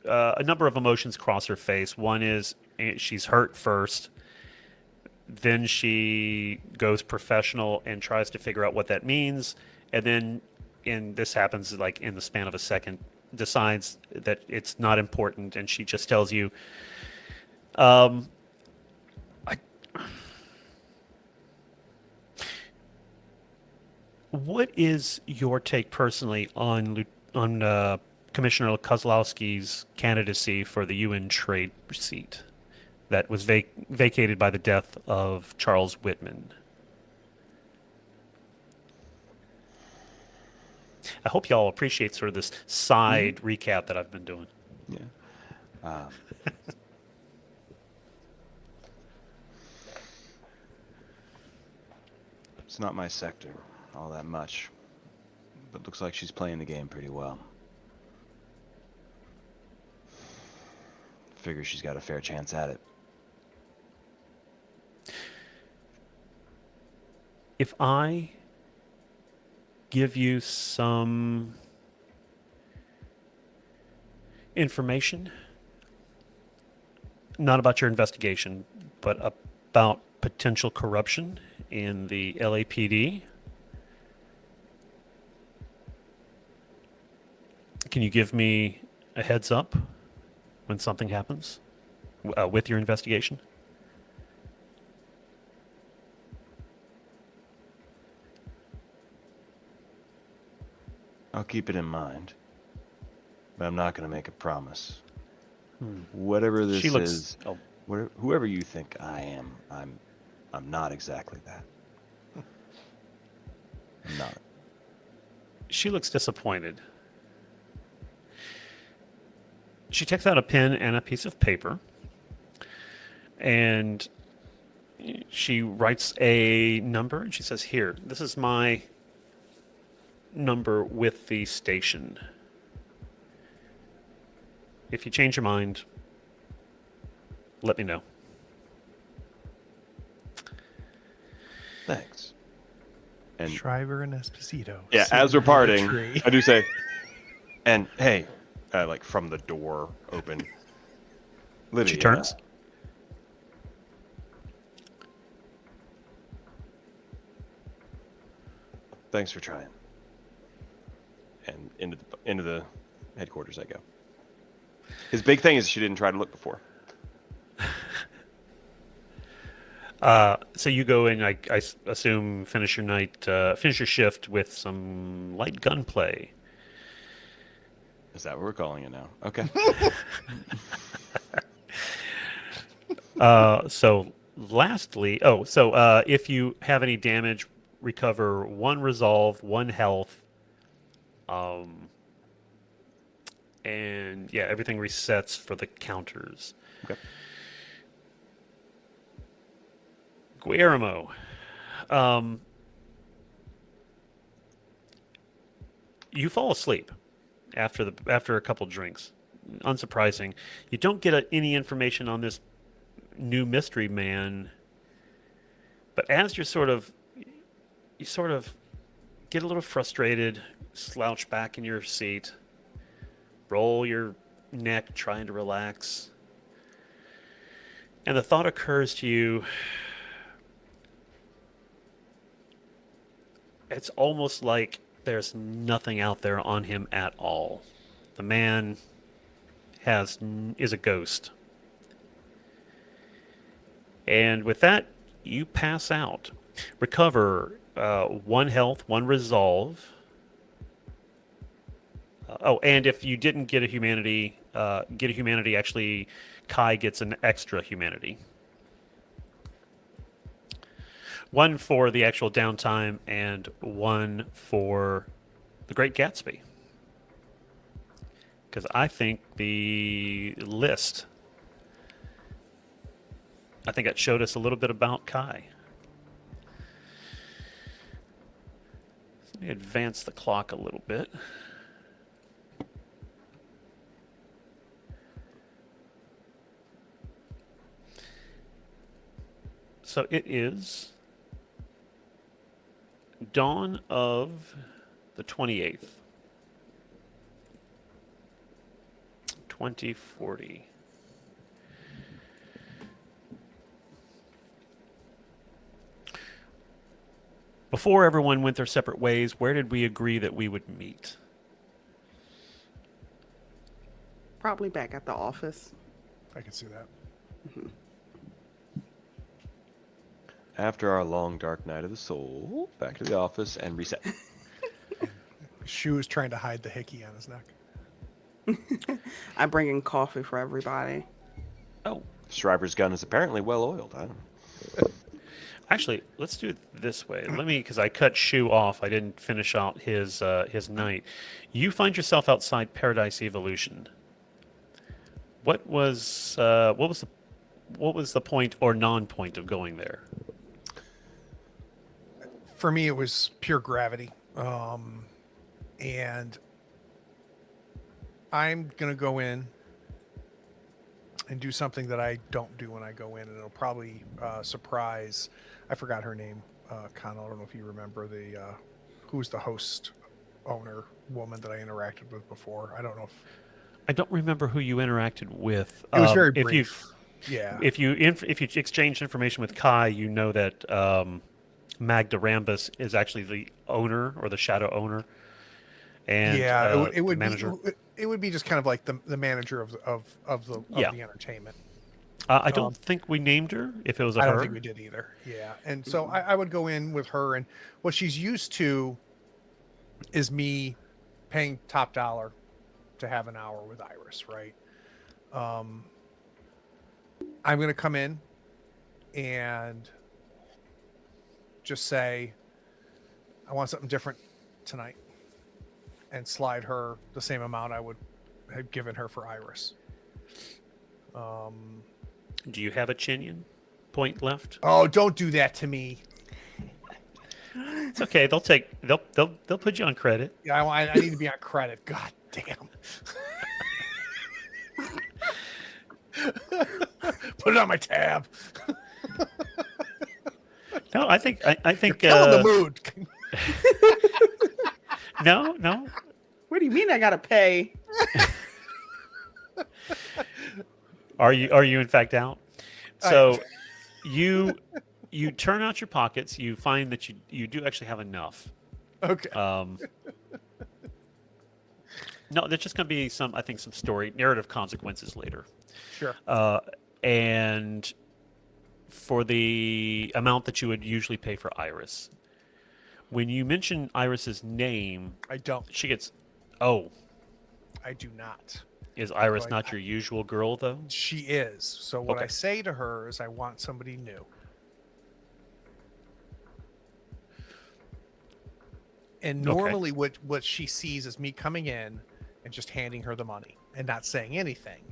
a number of emotions cross her face. One is she's hurt first. Then she goes professional and tries to figure out what that means. And then, this happens like in the span of a second, decides that it's not important, and she just tells you, what is your take personally on Commissioner Kozlowski's candidacy for the UN trade seat that was vacated by the death of Charles Whitman? I hope y'all appreciate sort of this side recap that I've been doing. Yeah. not my sector all that much, but looks like she's playing the game pretty well. Figure she's got a fair chance at it. If I give you some information, not about your investigation, but about potential corruption in the LAPD, can you give me a heads up when something happens with your investigation? I'll keep it in mind, but I'm not going to make a promise. Whatever this She looks- is, oh. whoever you think I am, I'm not exactly that. I'm not. She looks disappointed. She takes out a pen and a piece of paper, and she writes a number, and she says, "Here, this is my number with the station. If you change your mind, let me know." Thanks. And Shriver and Esposito. yeah, sitting as we're under a parting, tree. I do say, and hey, like from the door open. Lydia, She turns. Thanks for trying. And into the headquarters I go. His big thing is she didn't try to look before. So you go and I assume finish your night, finish your shift with some light gunplay. Is that what we're calling it now? Okay. So lastly, if you have any damage, recover 1 resolve, 1 health, and yeah, everything resets for the counters. Okay. Guillermo, you fall asleep after a couple drinks. Unsurprising. You don't get any information on this new mystery man, but as you sort of get a little frustrated, slouch back in your seat, roll your neck trying to relax, and the thought occurs to you, it's almost like there's nothing out there on him at all. The man is a ghost. And with that, you pass out. Recover 1 health, 1 resolve. And if you didn't get a humanity, actually, Kai gets an extra humanity. 1 for the actual downtime and 1 for the Great Gatsby. Because I think the list, it showed us a little bit about Kai. So let me advance the clock a little bit. So it is dawn of the 28th, 2040. Before everyone went their separate ways, where did we agree that we would meet? Probably back at the office. I can see that. After our long dark night of the soul, back to the office and reset. Shu is trying to hide the hickey on his neck. I bring in coffee for everybody. Oh, Shriver's gun is apparently well oiled. I don't know. actually, let's do it this way. Because I cut Shu off. I didn't finish out his night. You find yourself outside Paradise Evolution. What was the point or non-point of going there? for me, it was pure gravity. And I'm going to go in and do something that I don't do when I go in, and it'll probably surprise. I forgot her name, Connell. I don't know if you remember who's the host owner woman that I interacted with before. I don't know if I don't remember who you interacted with. it was very if brief. you Yeah. if you exchange information with Kai, you know that Magda Rambus is actually the owner or the shadow owner, and yeah, it the would manager. be it would be just kind of like the manager of the Yeah. the entertainment. I don't think we named her. If it was a I her, don't think we did either. Yeah, and so I would go in with her, and what she's used to is me paying top dollar to have an hour with Iris, right? I'm going to come in and just say, I want something different tonight, and slide her the same amount I would have given her for Iris. do you have a Chinian point left? Oh, don't do that to me. It's okay. They'll put you on credit. Yeah, I need to be on credit. God damn. Put it on my tab. No, I think Killing the mood. no. What do you mean I gotta pay? Are you in fact out? So you turn out your pockets. You find that you do actually have enough. Okay. No, there's just going to be some story narrative consequences later. Sure. And for the amount that you would usually pay for Iris, when you mention Iris's name, I don't. she gets, oh, I do not. is Iris Like, not your usual girl though? She is. So what Okay. I say to her is I want somebody new. And Okay. normally what she sees is me coming in and just handing her the money and not saying anything,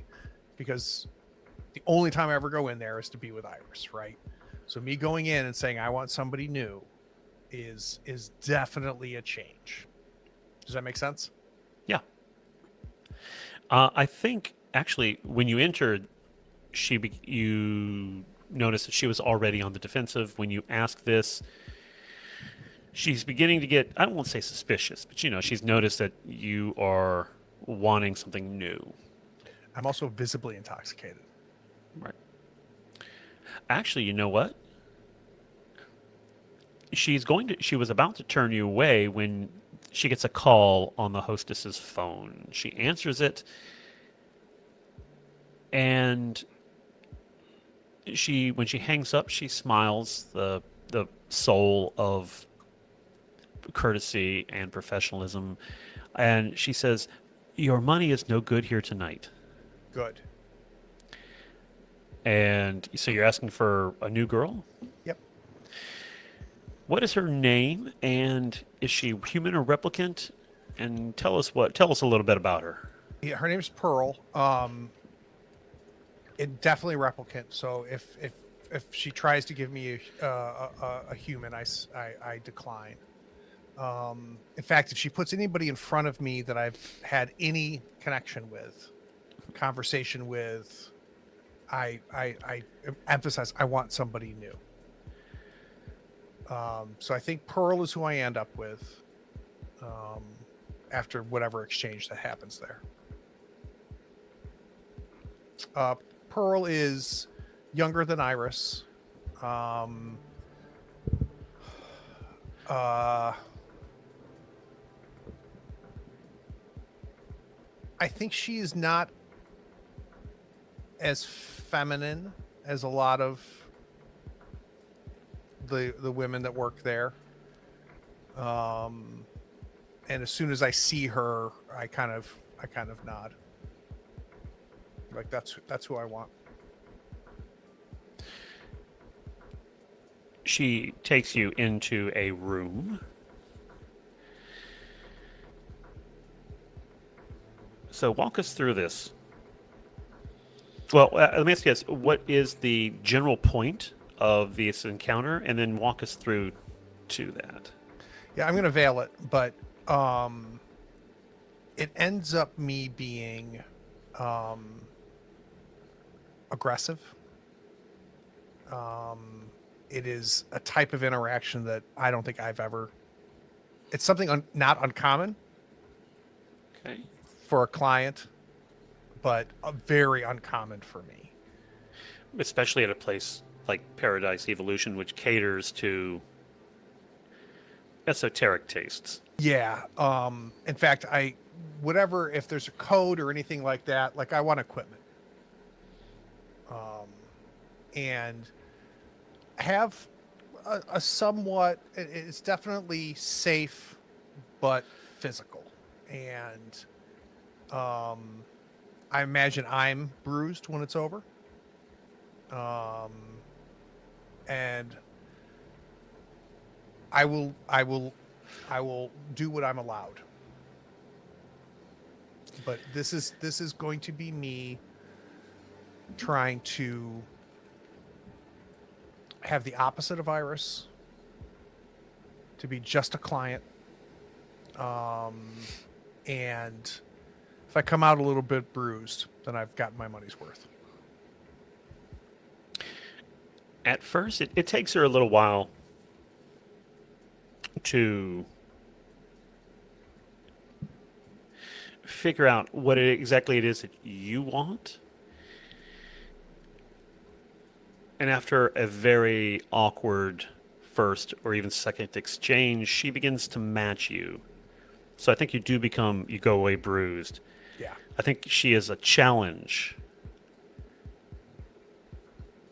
because the only time I ever go in there is to be with Iris, right? So me going in and saying I want somebody new is definitely a change. Does that make sense? Yeah. I think actually when you entered, you noticed that she was already on the defensive. When you ask this, she's beginning to get, I don't want to say suspicious, but she's noticed that you are wanting something new. I'm also visibly intoxicated. Right. Actually, you know what? She was about to turn you away when she gets a call on the hostess's phone. She answers it, and when she hangs up, she smiles, the soul of courtesy and professionalism, and she says, "Your money is no good here tonight." Good. And so you're asking for a new girl? Yep. What is her name, and is she human or replicant? And tell us a little bit about her. Yeah, her name's Pearl. It definitely replicant. So if she tries to give me a human, I decline. In fact, if she puts anybody in front of me that I've had any connection with, conversation with, I emphasize I want somebody new. So I think Pearl is who I end up with after whatever exchange that happens there. Pearl is younger than Iris. I think she's not as feminine as a lot of the women that work there. And as soon as I see her, I kind of nod. Like that's who I want. She takes you into a room. So walk us through this. Well, let me ask you this. What is the general point of this encounter? And then walk us through to that. Yeah, I'm going to veil it, but it ends up me being aggressive. It is a type of interaction that I don't think I've ever. It's something not uncommon Okay. for a client, but very uncommon for me. Especially at a place like Paradise Evolution, which caters to esoteric tastes. Yeah. In fact, if there's a code or anything like that, like I want equipment. And have a somewhat, it's definitely safe, but physical. And I imagine I'm bruised when it's over. And I will do what I'm allowed. But this is going to be me trying to have the opposite of Iris, to be just a client. And if I come out a little bit bruised, then I've gotten my money's worth. At first, it takes her a little while to figure out what exactly it is that you want. And after a very awkward first or even second exchange, she begins to match you. So I think you go away bruised. Yeah. I think she is a challenge.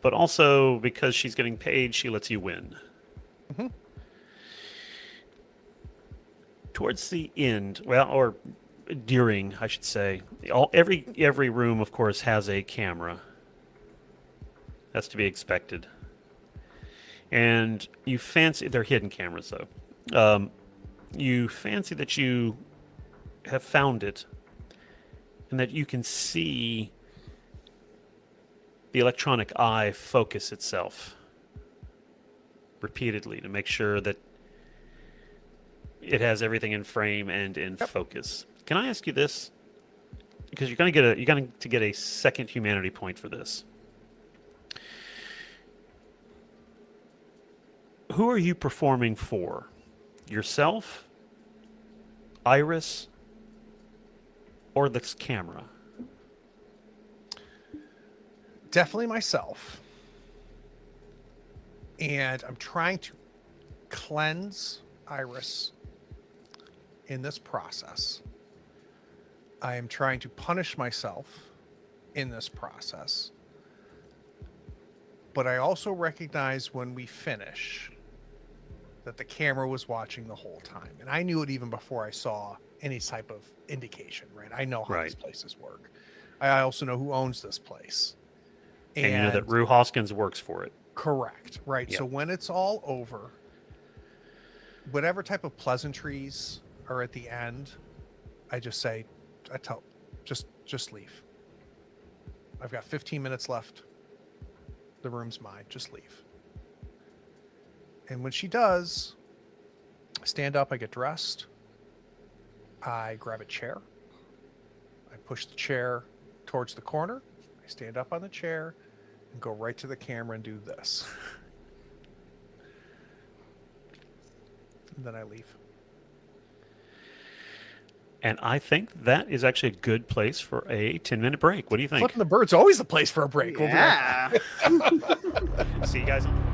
But also, because she's getting paid, she lets you win. Mm-hmm. Towards the end, or during, I should say, every room, of course, has a camera. That's to be expected. And you fancy, they're hidden cameras though. You fancy that you have found it and that you can see the electronic eye focus itself repeatedly to make sure that it has everything in frame and in focus. Can I ask you this? Because you're going to get a second humanity point for this. Who are you performing for? Yourself, Iris, or this camera? Definitely myself. And I'm trying to cleanse Iris in this process. I am trying to punish myself in this process. But I also recognize when we finish that the camera was watching the whole time. And I knew it even before I saw any type of indication, right? I know how these places work. I also know who owns this place. And you know that Rue Hoskins works for it. Correct, right? Yep. So when it's all over, whatever type of pleasantries are at the end, I tell, just leave. I've got 15 minutes left. The room's mine. Just leave. And when she does, I stand up, I get dressed. I grab a chair. I push the chair towards the corner. I stand up on the chair and go right to the camera and do this. And then I leave. And I think that is actually a good place for a 10-minute break. What do you think? Flipping the bird's always the place for a break. Yeah. See you guys on the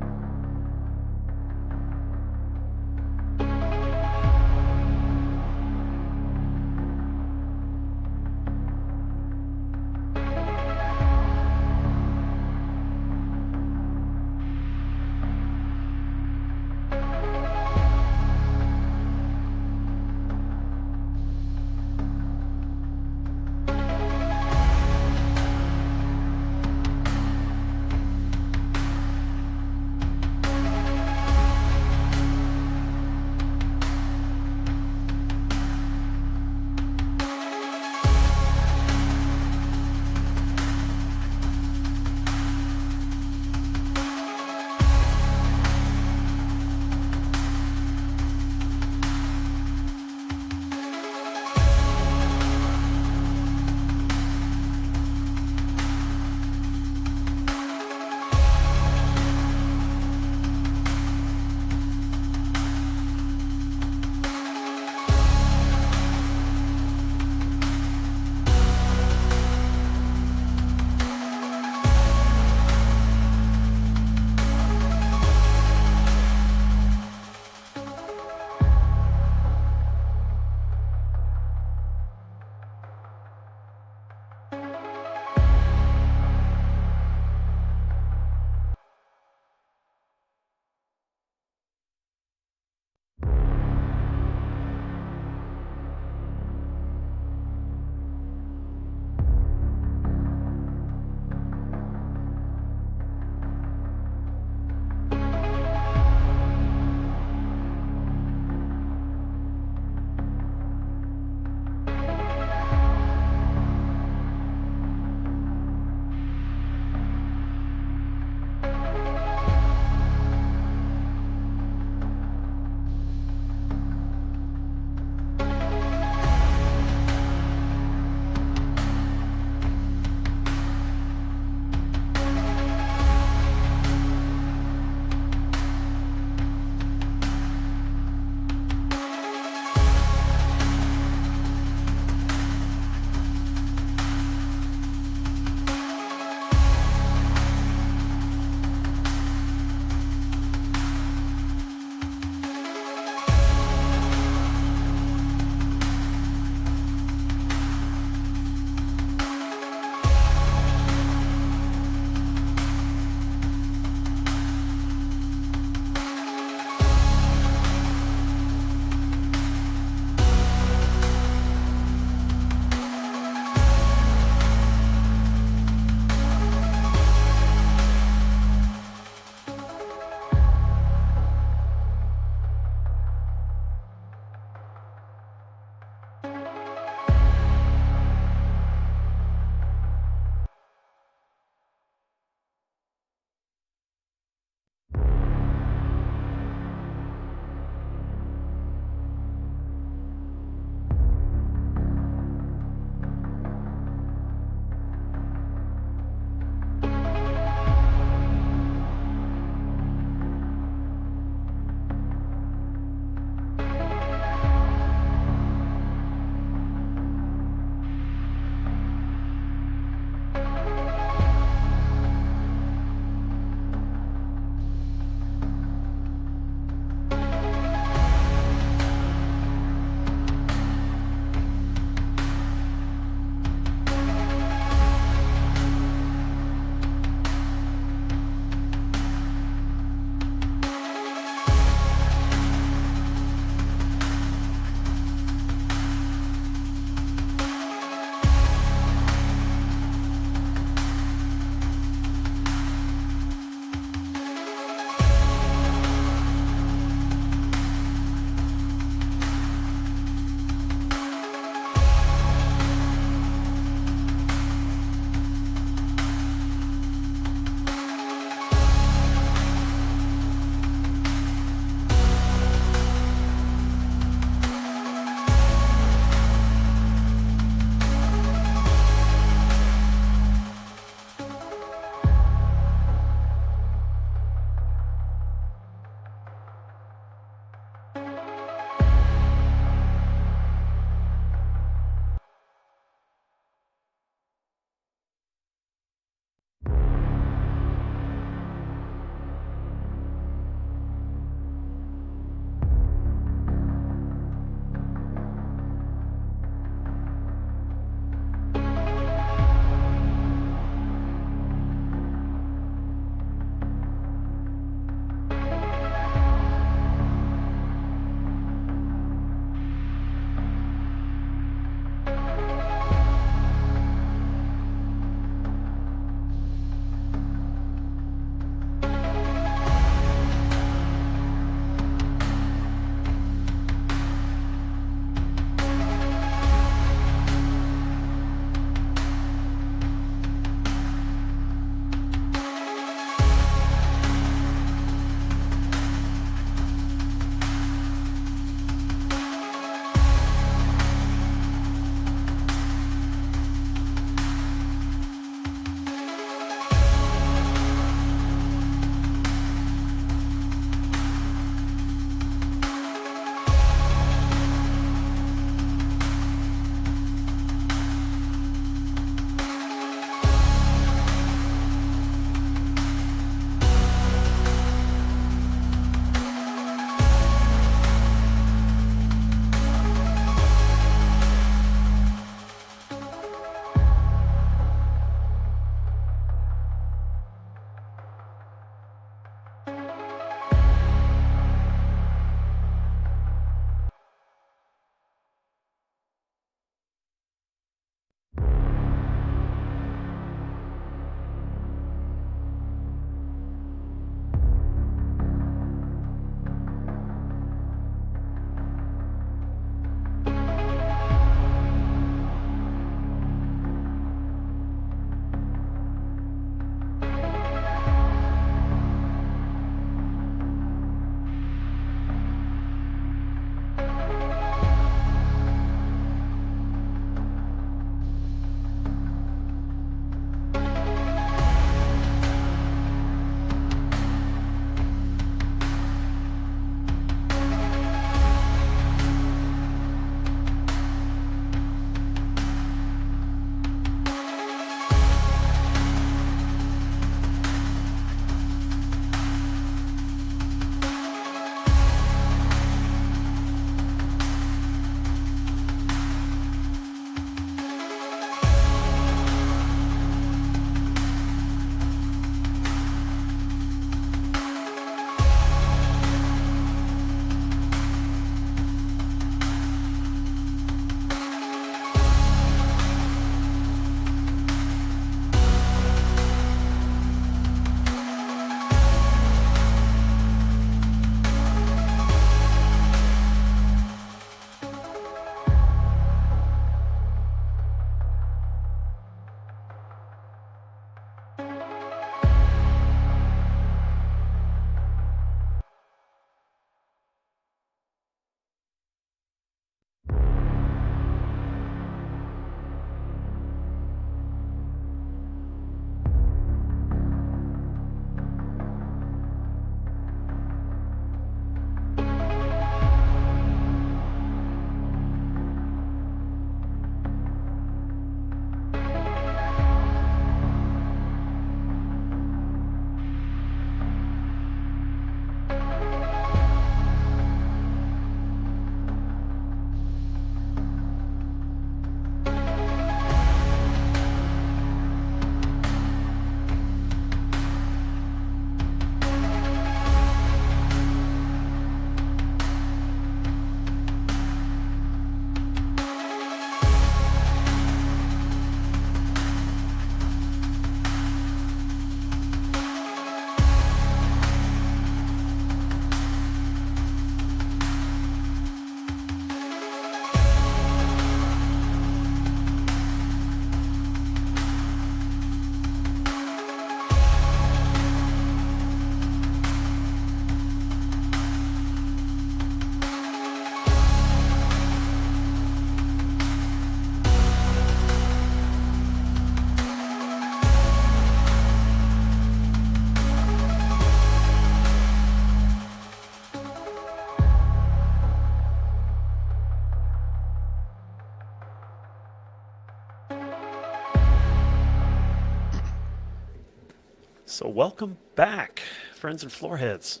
So, welcome back, friends and floorheads.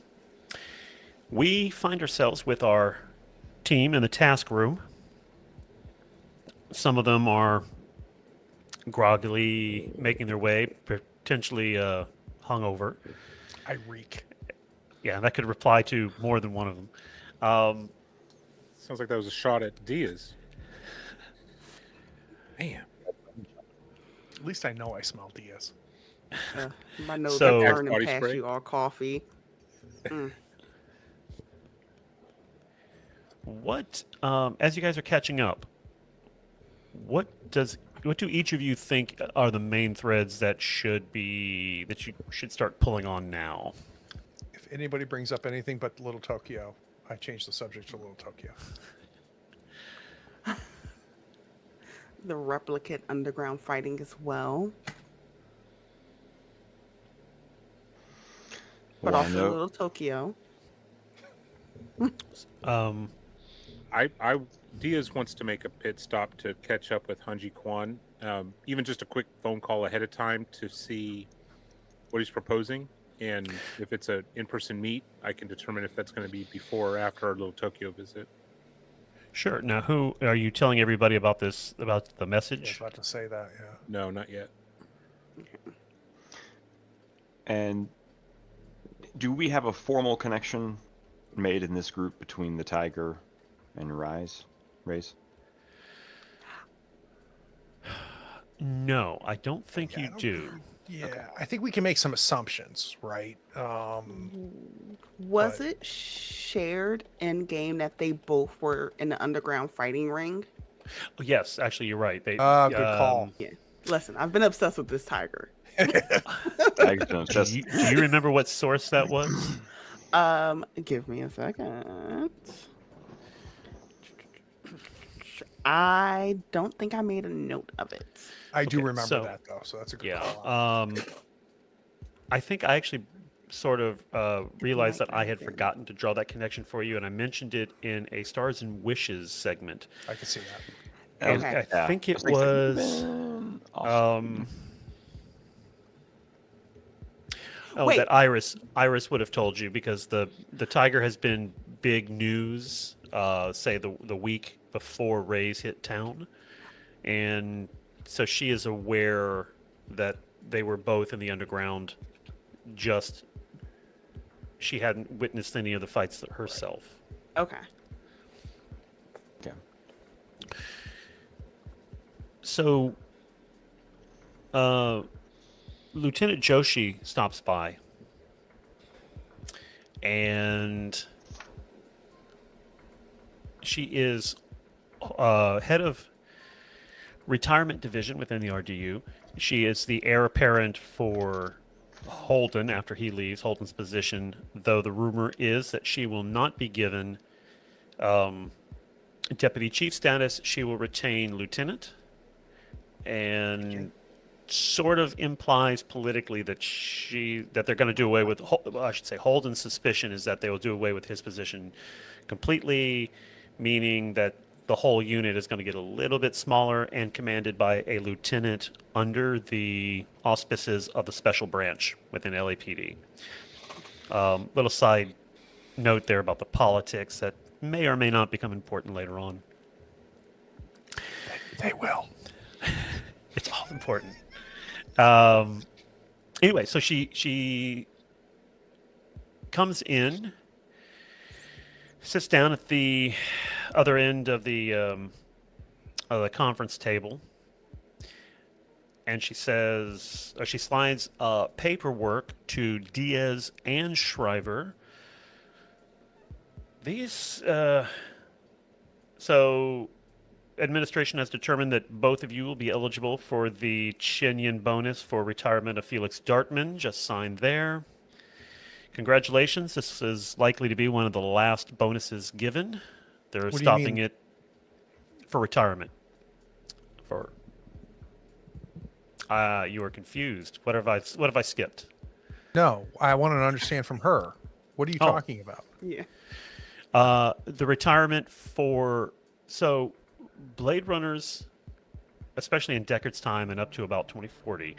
We find ourselves with our team in the task room. Some of them are groggily making their way, potentially hungover. I reek. Yeah, that could reply to more than one of them. Sounds like that was a shot at Diaz. Man. At least I know I smell Diaz. My nose So- is turning Body past spray? you all coffee. What, as you guys are catching up, what do each of you think are the main threads that you should start pulling on now? If anybody brings up anything but Little Tokyo, I change the subject to Little Tokyo. The replicant underground fighting as well. But Well, I also know- Little Tokyo. Diaz wants to make a pit stop to catch up with Hanji Kwan. Even just a quick phone call ahead of time to see what he's proposing, and if it's an in-person meet, I can determine if that's going to be before or after our Little Tokyo visit. Sure. Now, who are you telling everybody about this? About the I was message? about to say that, yeah. No, not yet. And do we have a formal connection made in this group between the Tiger and Rays? No, I don't think Yeah, I you don't- do. Yeah, I think we can make some assumptions, right? Was But- it shared in game that they both were in the underground fighting ring? Oh, yes, actually, you're right. They. Good call. Yeah. Listen, I've been obsessed with this tiger. Tiger's been obsessed. Do you remember what source that was? Give me a second. I don't think I made a note of it. I do Okay, remember so- that, though, so that's a good Yeah. call. I think I actually sort of realized Might that I had have been. forgotten to draw that connection for you, and I mentioned it in a Stars and Wishes segment. I can see that. And Okay. I think it like, was. man, awesome. Wait. That Iris would have told you, because the tiger has been big news. Say the week before Rays hit town, and so she is aware that they were both in the underground. Just she hadn't witnessed any of the fights herself. Okay. Okay. So, Lieutenant Joshi stops by, and she is head of retirement division within the RDU. She is the heir apparent for Holden after he leaves Holden's position, though the rumor is that she will not be given deputy chief status. She will retain lieutenant, and sort of implies politically that they're going to do away with. I should say Holden's suspicion is that they will do away with his position completely, meaning that the whole unit is going to get a little bit smaller and commanded by a lieutenant under the auspices of the special branch within LAPD. Little side note there about the politics that may or may not become important later on. They will. It's all important. Anyway, so she comes in, sits down at the other end of the conference table, and she says, or she slides paperwork to Diaz and Shriver. These, so administration has determined that both of you will be eligible for the Chinyan bonus for retirement of Felix Dartman, just signed there. Congratulations. This is likely to be one of the last bonuses given. They're What do you stopping mean? it for retirement. You are confused. What have I skipped? No, I want to understand from her. What are you Oh. talking about? Yeah. The retirement for Blade Runners, especially in Deckard's time and up to about 2040,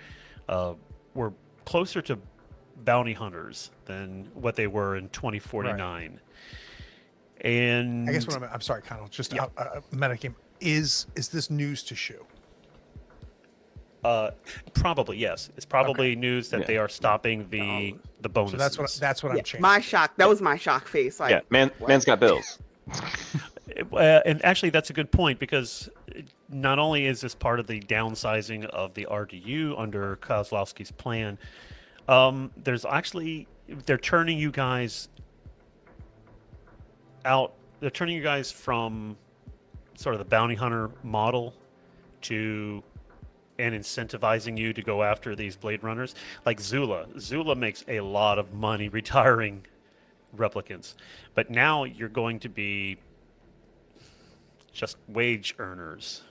were closer to bounty hunters than what they were in 2049. And I guess what I'm sorry, Connell. Just Yeah. metagame. Is this news to Shu? probably yes, it's probably news that Yeah. they are stopping the bonuses. So that's what I'm Yeah, changing. my shock. That was my shock face. Like, Yeah, man's got bills. And actually, that's a good point because not only is this part of the downsizing of the RDU under Kozlowski's plan, there's actually they're turning you guys out. They're turning you guys from sort of the bounty hunter model to and incentivizing you to go after these Blade Runners. Like Zula. Zula makes a lot of money retiring replicants, but now you're going to be just wage earners.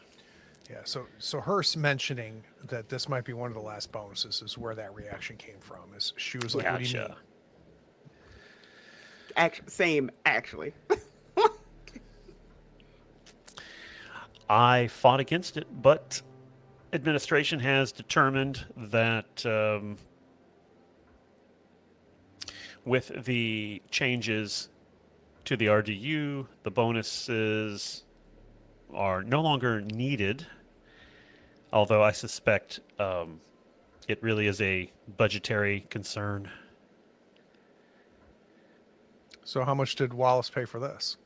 Yeah. So her mentioning that this might be one of the last bonuses is where that reaction came from. Is she was like, "What do you mean?" same, actually. I fought against it, but administration has determined that with the changes to the RDU, the bonuses are no longer needed, although I suspect it really is a budgetary concern. So how much did Wallace pay for this?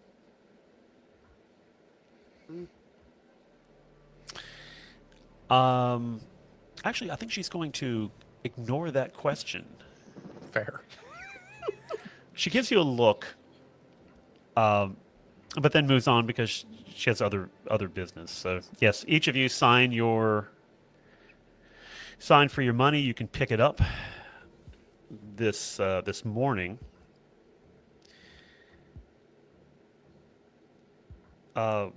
Actually, I think she's going to ignore that question. Fair. She gives you a look, but then moves on because she has other business. So yes, each of you sign for your money. You can pick it up this morning.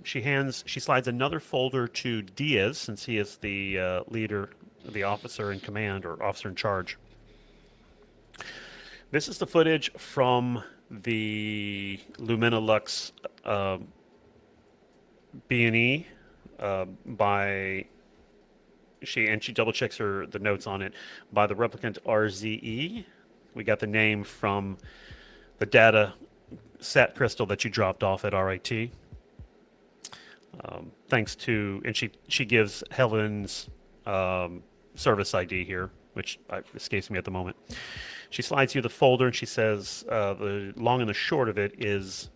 She slides another folder to Diaz since he is the leader, the officer in command or officer in charge. This is the footage from the Lumina Lux B&E by she double checks the notes on it by the replicant RZE. We got the name from the data sat crystal that you dropped off at RIT. Thanks to, and she gives Helen's service ID here, which escapes me at the moment. She slides you the folder and she says the long and the short of it is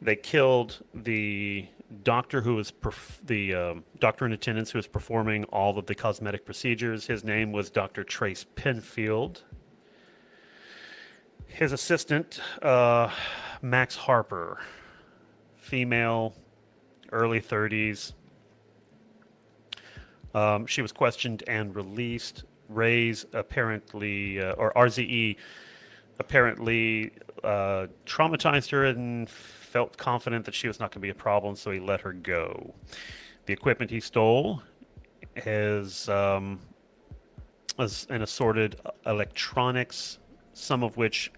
they killed the doctor who was the doctor in attendance who was performing all of the cosmetic procedures. His name was Dr. Trace Penfield. His assistant, Max Harper, female, early 30s. She was questioned and released. Ray's apparently, or RZE apparently traumatized her and felt confident that she was not going to be a problem, so he let her go. The equipment he stole was an assorted electronics, some of which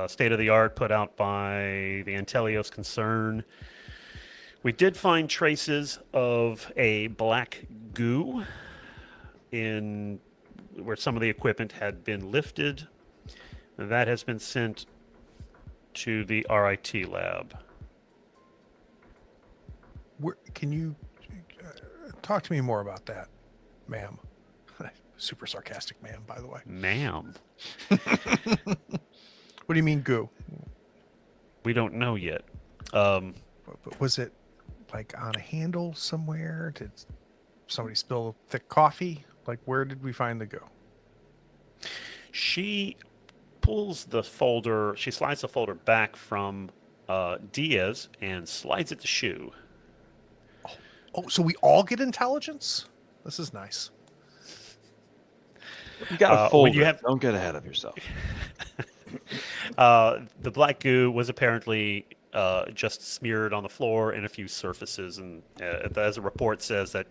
state-of-the-art put out by the Antelios concern. We did find traces of a black goo in where some of the equipment had been lifted. And that has been sent to the RIT lab. Can you talk to me more about that, ma'am? Super sarcastic, ma'am, by the way. Ma'am. What do you mean goo? We don't know yet. Was it like on a handle somewhere? Did somebody spill thick coffee? Like, where did we find the goo? She pulls the folder, she slides the folder back from Diaz and slides it to Shu. Oh, so we all get intelligence? This is nice. You got a folder. you have- Don't get ahead of yourself. The black goo was apparently just smeared on the floor and a few surfaces, and as the report says that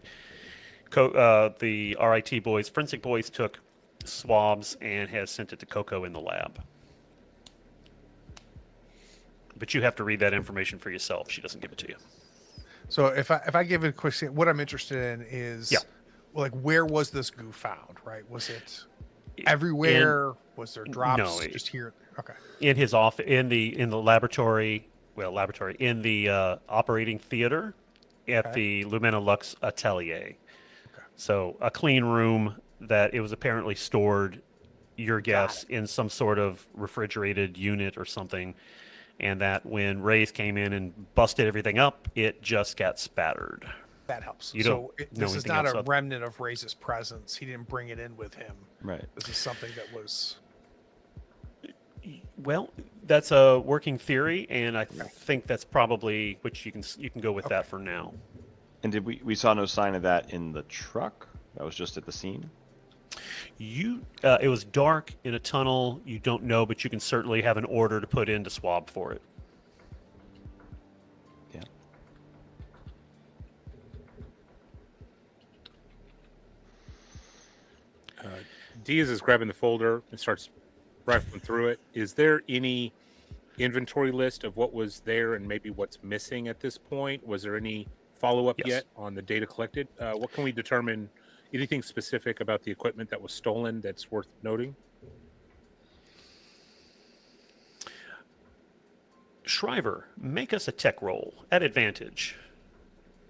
the RIT boys, forensic boys, took swabs and has sent it to Coco in the lab. But you have to read that information for yourself. She doesn't give it to you. So if I give it a quick, what I'm interested in is, Yeah. like, where was this goo found? Right? Was it everywhere? Was there drops no, just here? Okay. in his off in the laboratory, in the operating theater at Okay. the Lumena Lux Atelier. Okay. So a clean room that it was apparently stored, your Got guess, in some sort of refrigerated unit or something, and that when Rays came in and busted everything up, it just got spattered. That helps. You So don't know this is anything not else a other- remnant of Ray's presence. He didn't bring it in with him. Right. This is something that was. Well, that's a working theory, and I think that's probably which you can go with that for now. And did we saw no sign of that in the truck? That was just at the scene. It was dark in a tunnel. You don't know, but you can certainly have an order to put in to swab for it. Yeah. Diaz is grabbing the folder and starts rifling through it. Is there any inventory list of what was there and maybe what's missing at this point? Was there any follow-up Yes. yet on the data collected? What can we determine? Anything specific about the equipment that was stolen that's worth noting? Shriver, make us a tech roll at advantage.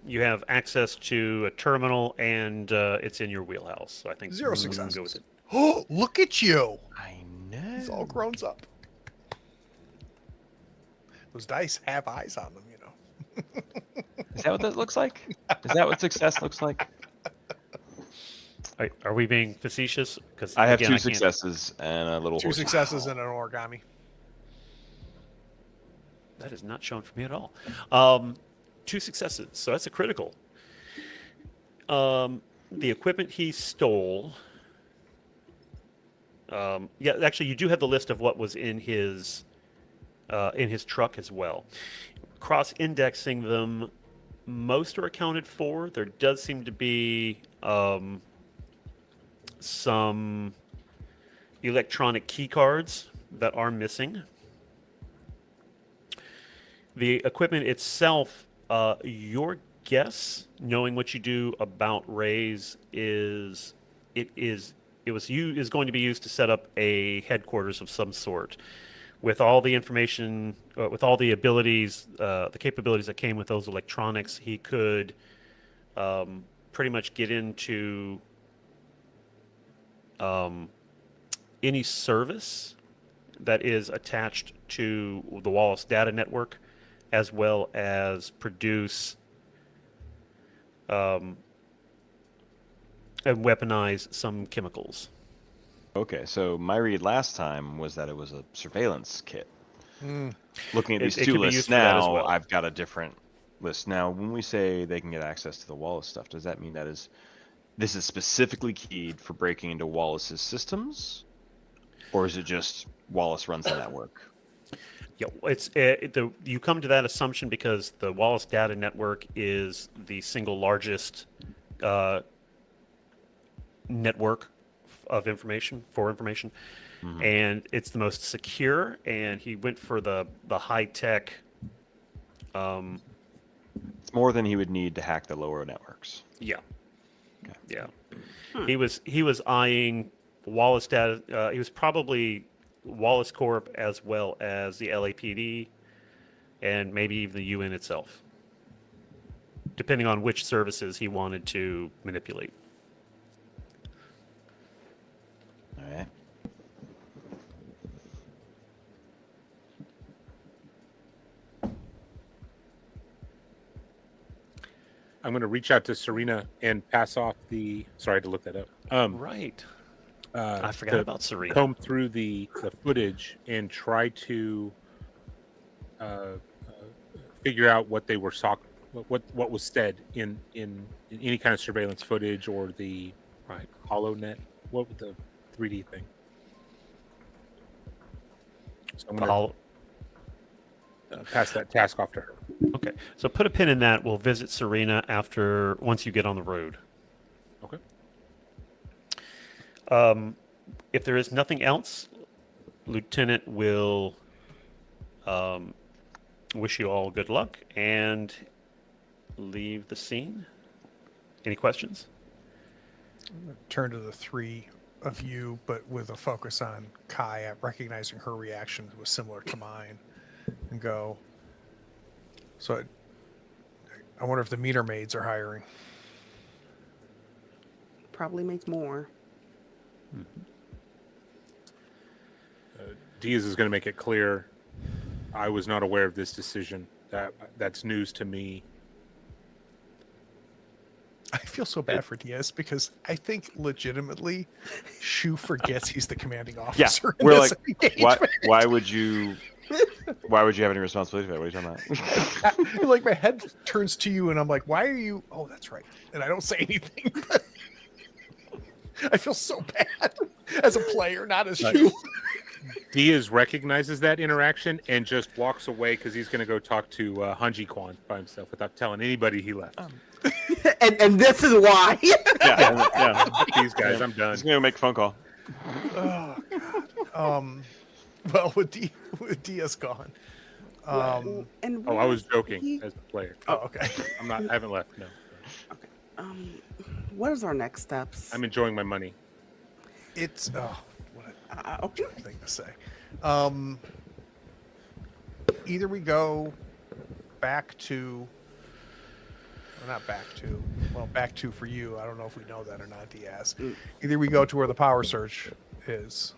You have access to a terminal, and it's in your wheelhouse. So I think 0 we can go with successes. it. Oh, look at you! I know. He's all grown up. Those dice have eyes on them, you know. Is that what that looks like? Is that what success looks like? Are we being facetious? Because I have 2 successes and a little 2 horse. successes and an origami. That is not shown for me at all. 2 successes, so that's a critical. The equipment he stole. Yeah, actually, you do have the list of what was in his truck as well. Cross-indexing them, most are accounted for. There does seem to be some electronic key cards that are missing. The equipment itself, your guess, knowing what you do about Rays, is going to be used to set up a headquarters of some sort, with all the information, with all the abilities, the capabilities that came with those electronics. He could pretty much get into any service that is attached to the Wallace data network, as well as produce and weaponize some chemicals. Okay, so my read last time was that it was a surveillance kit. Looking at these It 2 could be lists used for that as now, well. I've got a different list. Now, when we say they can get access to the Wallace stuff, does that mean this is specifically keyed for breaking into Wallace's systems? Or is it just Wallace runs the network? Yeah, you come to that assumption because the Wallace data network is the single largest network of information, and it's the most secure. And he went for the high tech. It's more than he would need to hack the lower networks. Yeah, Okay. yeah. He was eyeing Wallace data. He was probably Wallace Corp as well as the LAPD, and maybe even the UN itself, depending on which services he wanted to manipulate. All right. I'm going to reach out to Serena and pass off the. Sorry, I had to look that up. Right. I forgot about Serena. Comb through the footage and try to figure out what they were what was said in any kind of surveillance footage or the HoloNet. What was the 3D thing? So I'm going to pass that task off to her. Okay, so put a pin in that. We'll visit Serena once you get on the road. Okay. If there is nothing else, Lieutenant will wish you all good luck and leave the scene. Any questions? Turn to the 3 of you, but with a focus on Kai, at recognizing her reaction was similar to mine, and go. So, I wonder if the meter maids are hiring. Probably makes more. Diaz is going to make it clear. I was not aware of this decision. That's news to me. I feel so bad for Diaz because I think legitimately Shu forgets he's the commanding officer. in We're this like, engagement. why would you have any responsibility for that? What are you talking about? Like my head turns to you and I'm like, why are you? Oh, that's right. And I don't say anything. But I feel so bad as a player, not as Shu. Diaz recognizes that interaction and just walks away because he's going to go talk to Hanji Kwan by himself without telling anybody he left. and this is why. yeah. These guys, I'm done. He's gonna make a phone call. Oh God. Well, with Diaz gone. And I was joking as a player. Oh, okay. I haven't left. No. What is our next steps? I'm enjoying my money. It's what a thing to say. Either we go back to, or not back to, well, back to for you. I don't know if we know that or not, Diaz. Either we go to where the power surge is,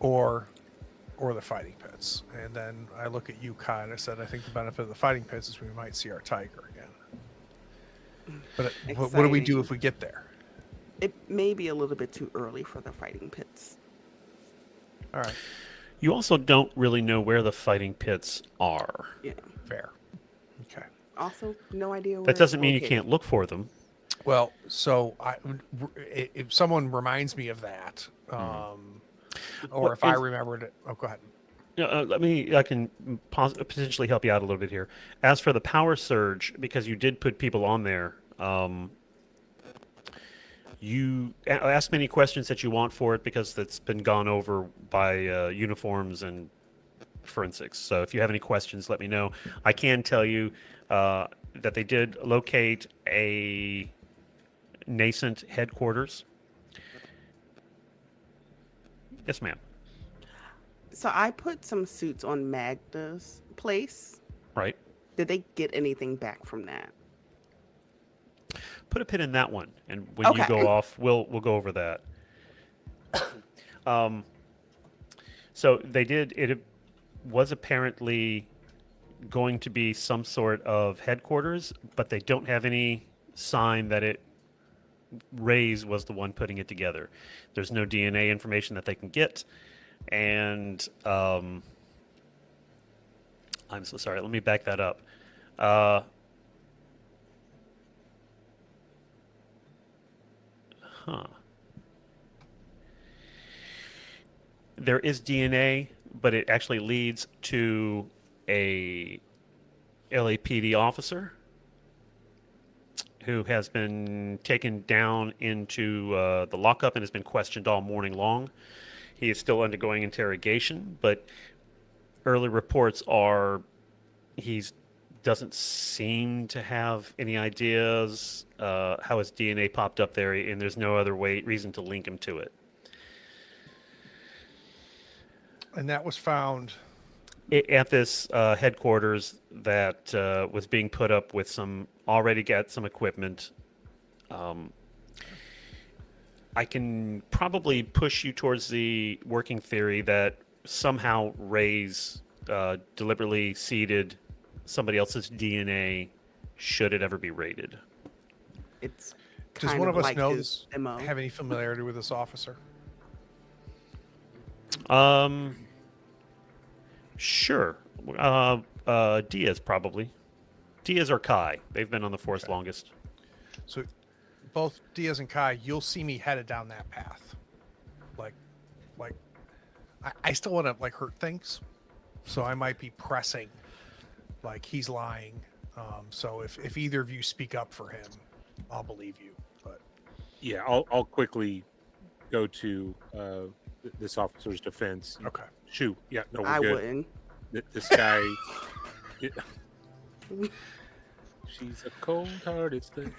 or the fighting pits. And then I look at you, Kai, and I said, I think the benefit of the fighting pits is we might see our tiger again. But what do we do if we get there? It may be a little bit too early for the fighting pits. All right. You also don't really know where the fighting pits are. Yeah. Fair. Okay. Also, no idea where That doesn't it's mean you located. can't look for them. Well, so if someone reminds me of that, or if I remembered it, go ahead. I can potentially help you out a little bit here. As for the power surge, because you did put people on there, you ask many questions that you want for it because that's been gone over by uniforms and forensics. So if you have any questions, let me know. I can tell you that they did locate a nascent headquarters. Yes, ma'am. So I put some suits on Magda's place. Right. Did they get anything back from that? Put a pin in that one, and when you go off, we'll go over that. So they did. It was apparently going to be some sort of headquarters, but they don't have any sign that Ray's was the one putting it together. There's no DNA information that they can get, and I'm so sorry. Let me back that up. There is DNA, but it actually leads to a LAPD officer who has been taken down into the lockup and has been questioned all morning long. He is still undergoing interrogation, but early reports are he doesn't seem to have any ideas how his DNA popped up there, and there's no other reason to link him to it. And that was found At this headquarters that was being put up with already got some equipment. I can probably push you towards the working theory that somehow Ray's deliberately seeded somebody else's DNA should it ever be raided. It's Does kind one of us like know his MO. have any familiarity with this officer? Sure. Diaz probably. Diaz or Kai. They've been on the force longest. So both Diaz and Kai, you'll see me headed down that path. Like I still want to hurt things. So I might be pressing like he's lying. So if either of you speak up for him, I'll believe you. But Yeah, I'll quickly go to this officer's defense. okay. Shoot, yeah, no, we're I good. wouldn't. This guy, she's a cold-hearted thing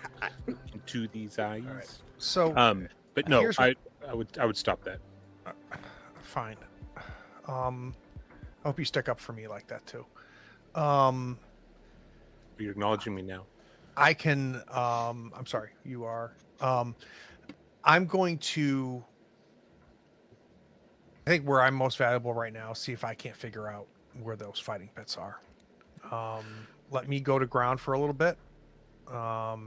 into these eyes. All right. So But no, Here's I would stop that. Fine. I hope you stick up for me like that too. You're acknowledging me now. I can. I'm sorry. You are. I'm going to. I think where I'm most valuable right now. See if I can't figure out where those fighting pits are. Let me go to ground for a little bit. I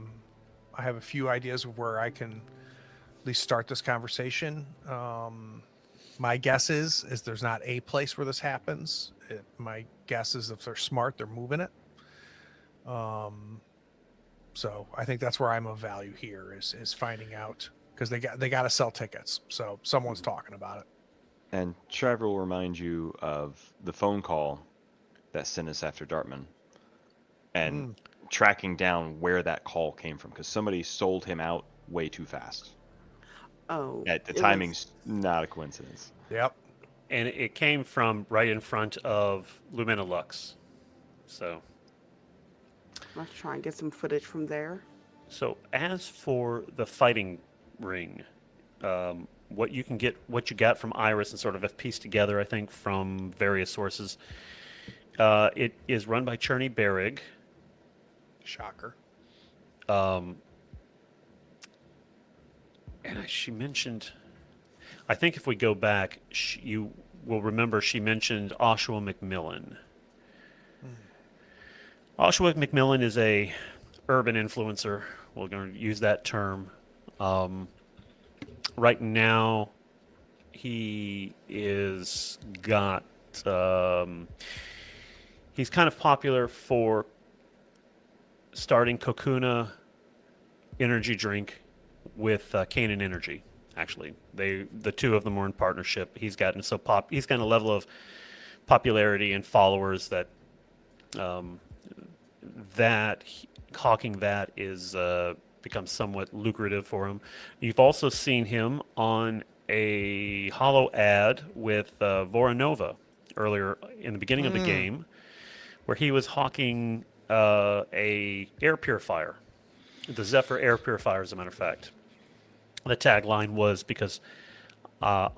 have a few ideas of where I can at least start this conversation. My guess is there's not a place where this happens. My guess is if they're smart, they're moving it. So I think that's where I'm of value here is finding out, because they got to sell tickets. So someone's talking about it. And Shriver will remind you of the phone call that sent us after Dartman, and tracking down where that call came from, because somebody sold him out way too fast. Oh, The timing's not a coincidence. Yep. And it came from right in front of Lumina Lux. So Let's try and get some footage from there. So as for the fighting ring, what you got from Iris and sort of have pieced together, I think, from various sources, it is run by Cherny Berrig. Shocker. And she mentioned, I think if we go back, you will remember she mentioned Oshawa McMillan. Oshawa McMillan is a urban influencer. We're going to use that term. Right now, he is got. He's kind of popular for starting Kokuna energy drink with Kanan Energy. Actually, the two of them are in partnership. He's gotten he's gotten a level of popularity and followers that hawking that is become somewhat lucrative for him. You've also seen him on a holo ad with Voronova earlier in the beginning of the game, where he was hawking a air purifier, the Zephyr air purifier, as a matter of fact. The tagline was, because the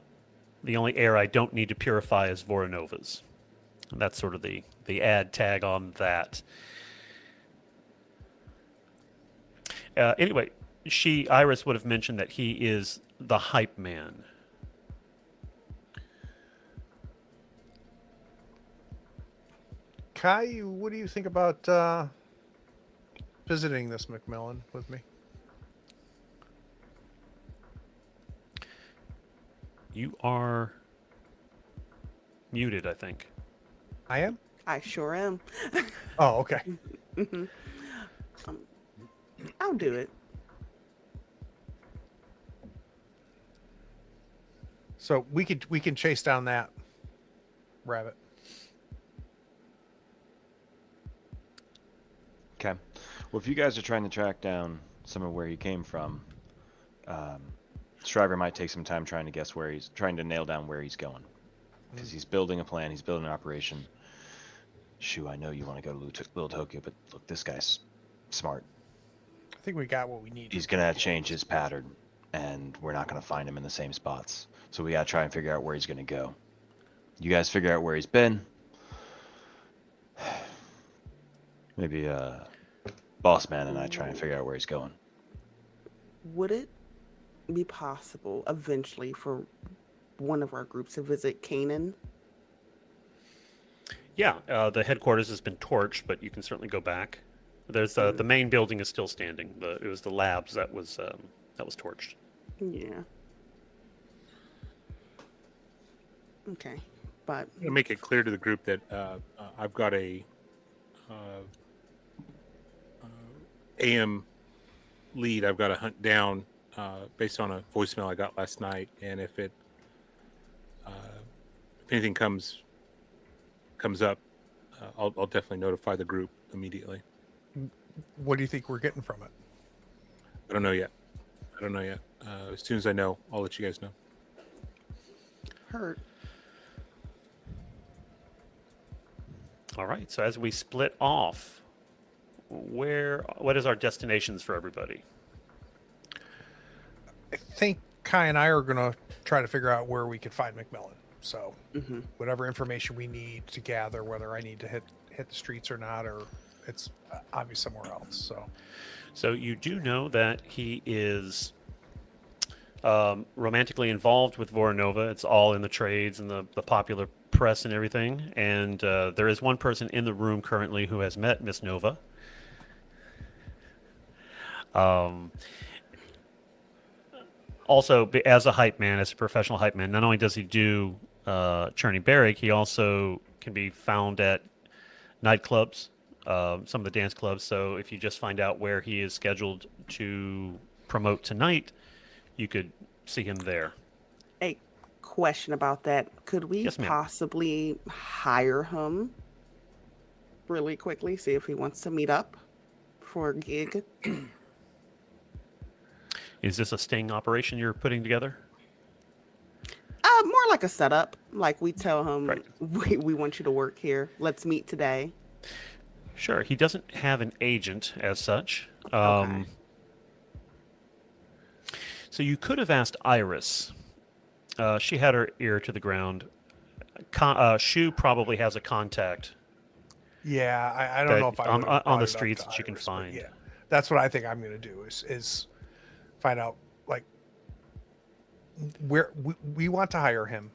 only air I don't need to purify is Voronova's. And that's sort of the ad tag on that. Anyway, Iris would have mentioned that he is the hype man. Kai, what do you think about visiting this McMillan with me? You are muted, I think. I am? I sure am. Oh, okay. I'll do it. So we can chase down that rabbit. Okay. Well, if you guys are trying to track down some of where he came from, Shriver might take some time trying to nail down where he's going, because he's building a plan, he's building an operation. Shoo, I know you want to go to Little Tokyo, but look, this guy's smart. I think we got what we need. He's gonna change his pattern, and we're not gonna find him in the same spots. So we gotta try and figure out where he's gonna go. You guys figure out where he's been. Maybe Boss Man and I try and figure out where he's going. Would it be possible eventually for one of our groups to visit Canaan? Yeah, the headquarters has been torched, but you can certainly go back. There's the main building is still standing. It was the labs that was torched. Yeah. Okay, but To make it clear to the group that I've got a AM lead I've got to hunt down based on a voicemail I got last night, and if anything comes up, I'll definitely notify the group immediately. What do you think we're getting from it? I don't know yet. As soon as I know, I'll let you guys know. hurt. All right. So as we split off, what is our destinations for everybody? I think Kai and I are going to try to figure out where we could find McMillan. So Mhm. whatever information we need to gather, whether I need to hit the streets or not, or it's obvious somewhere else. So you do know that he is romantically involved with Voronova. It's all in the trades and the popular press and everything. And there is one person in the room currently who has met Miss Nova. Also, as a hype man, as a professional hype man, not only does he do Churning Barrack, he also can be found at nightclubs, some of the dance clubs. So if you just find out where he is scheduled to promote tonight, you could see him there. A question about that. Could we Yes, ma'am. possibly hire him really quickly, see if he wants to meet up for a gig? Is this a sting operation you're putting together? More like a setup. Like we tell him, Right. we want you to work here. Let's meet today. Sure. He doesn't have an agent as such. Okay. So you could have asked Iris. She had her ear to the ground. Shu probably has a contact. Yeah, I don't That- know if I on- would've on the brought it up streets to that you can Iris, but find. Yeah, that's what I think I'm going to do is find out like where we want to hire him.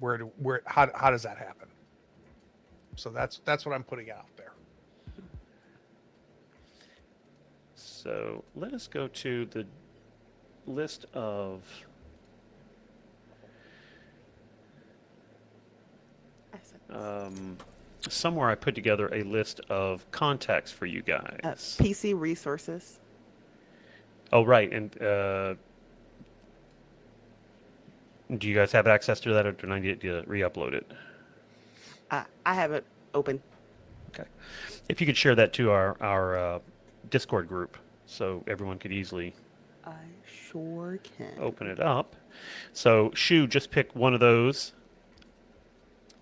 How does that happen? So that's what I'm putting out there. So let us go to the list of. Somewhere I put together a list of contacts for you guys. PC resources. Oh, right. And do you guys have access to that, or do I need to re-upload it? I have it open. Okay. If you could share that to our Discord group, so everyone could easily I sure can. open it up. So, Shu, just pick one of those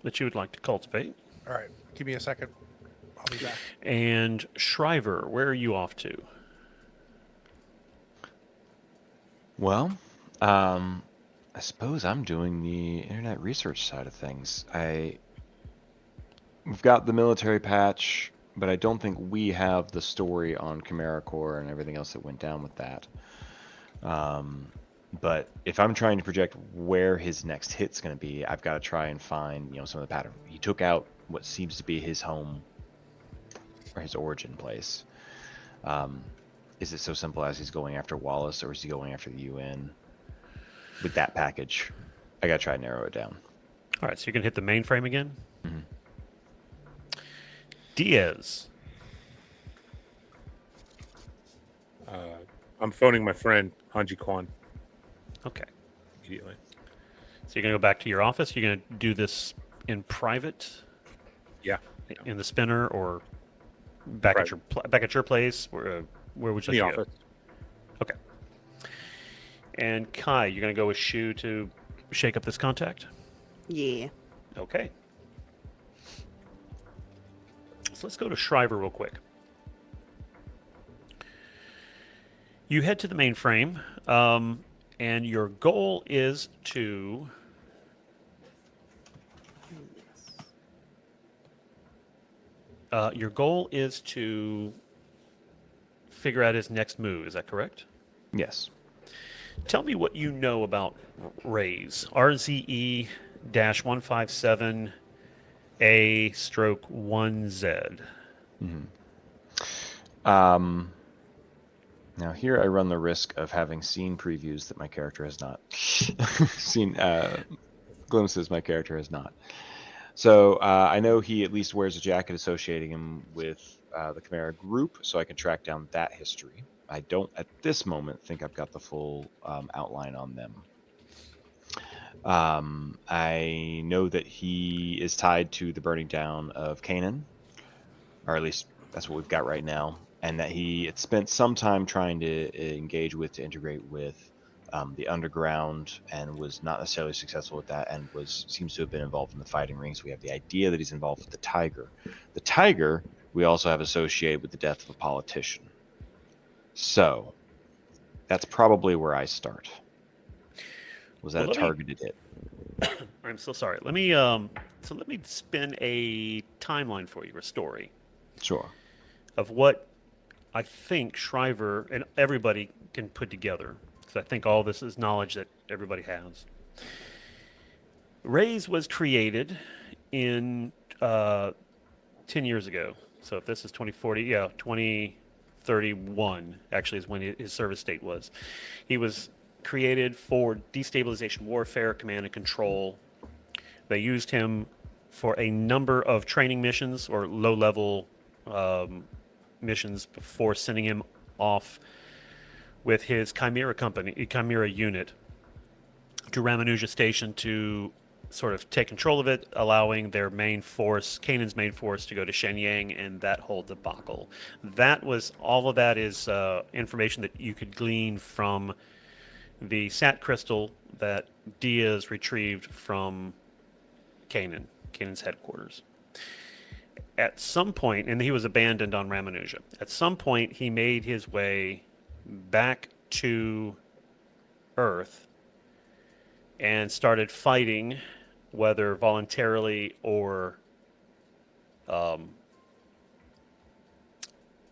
that you would like to cultivate. All right, give me a second. I'll be back. And Shriver, where are you off to? Well, I suppose I'm doing the internet research side of things. We've got the military patch, but I don't think we have the story on Chimera Core and everything else that went down with that. But if I'm trying to project where his next hit's going to be, I've got to try and find, some of the pattern. He took out what seems to be his home or his origin place. Is it so simple as he's going after Wallace, or is he going after the UN? With that package, I got to try and narrow it down. All right, so you can hit the mainframe again. Mhm. Diaz. I'm phoning my friend Hanji Kwan Okay. immediately. So you're going to go back to your office? You're going to do this in private? Yeah. In the spinner, or back at your place? Where would you In the like to office. go? Okay. And Kai, you're going to go with Shu to shake up this contact? Yeah. Okay. So let's go to Shriver real quick. You head to the mainframe, and your goal is to figure out his next move. Is that correct? Yes. Tell me what you know about Rays. RZE-157A/1Z. Now here I run the risk of having seen previews that my character has not seen, glimpses my character has not. So I know he at least wears a jacket associating him with the Chimera group, so I can track down that history. I don't at this moment think I've got the full outline on them. I know that he is tied to the burning down of Canaan, or at least that's what we've got right now, and that he had spent some time trying to engage with, to integrate with the underground, and was not necessarily successful with that, and seems to have been involved in the fighting rings. We have the idea that he's involved with the Tiger. The Tiger we also have associated with the death of a politician. So that's probably where I start. Was that Well, a targeted hit? I'm so sorry. Let me spin a timeline for you, a story Sure. of what I think Shriver and everybody can put together, because I think all this is knowledge that everybody has. Raise was created in 10 years ago. So if this is 2040, yeah, 2031 actually is when his service date was. He was created for destabilization warfare, command and control. They used him for a number of training missions or low-level missions before sending him off with his Chimera unit to Ramanuja Station to sort of take control of it, allowing their main force, Kanan's main force, to go to Shenyang and that whole debacle. All of that is information that you could glean from the Sat crystal that Diaz retrieved from Kanan's headquarters. At some point, and he was abandoned on Ramanuja, at some point he made his way back to Earth and started fighting, whether voluntarily or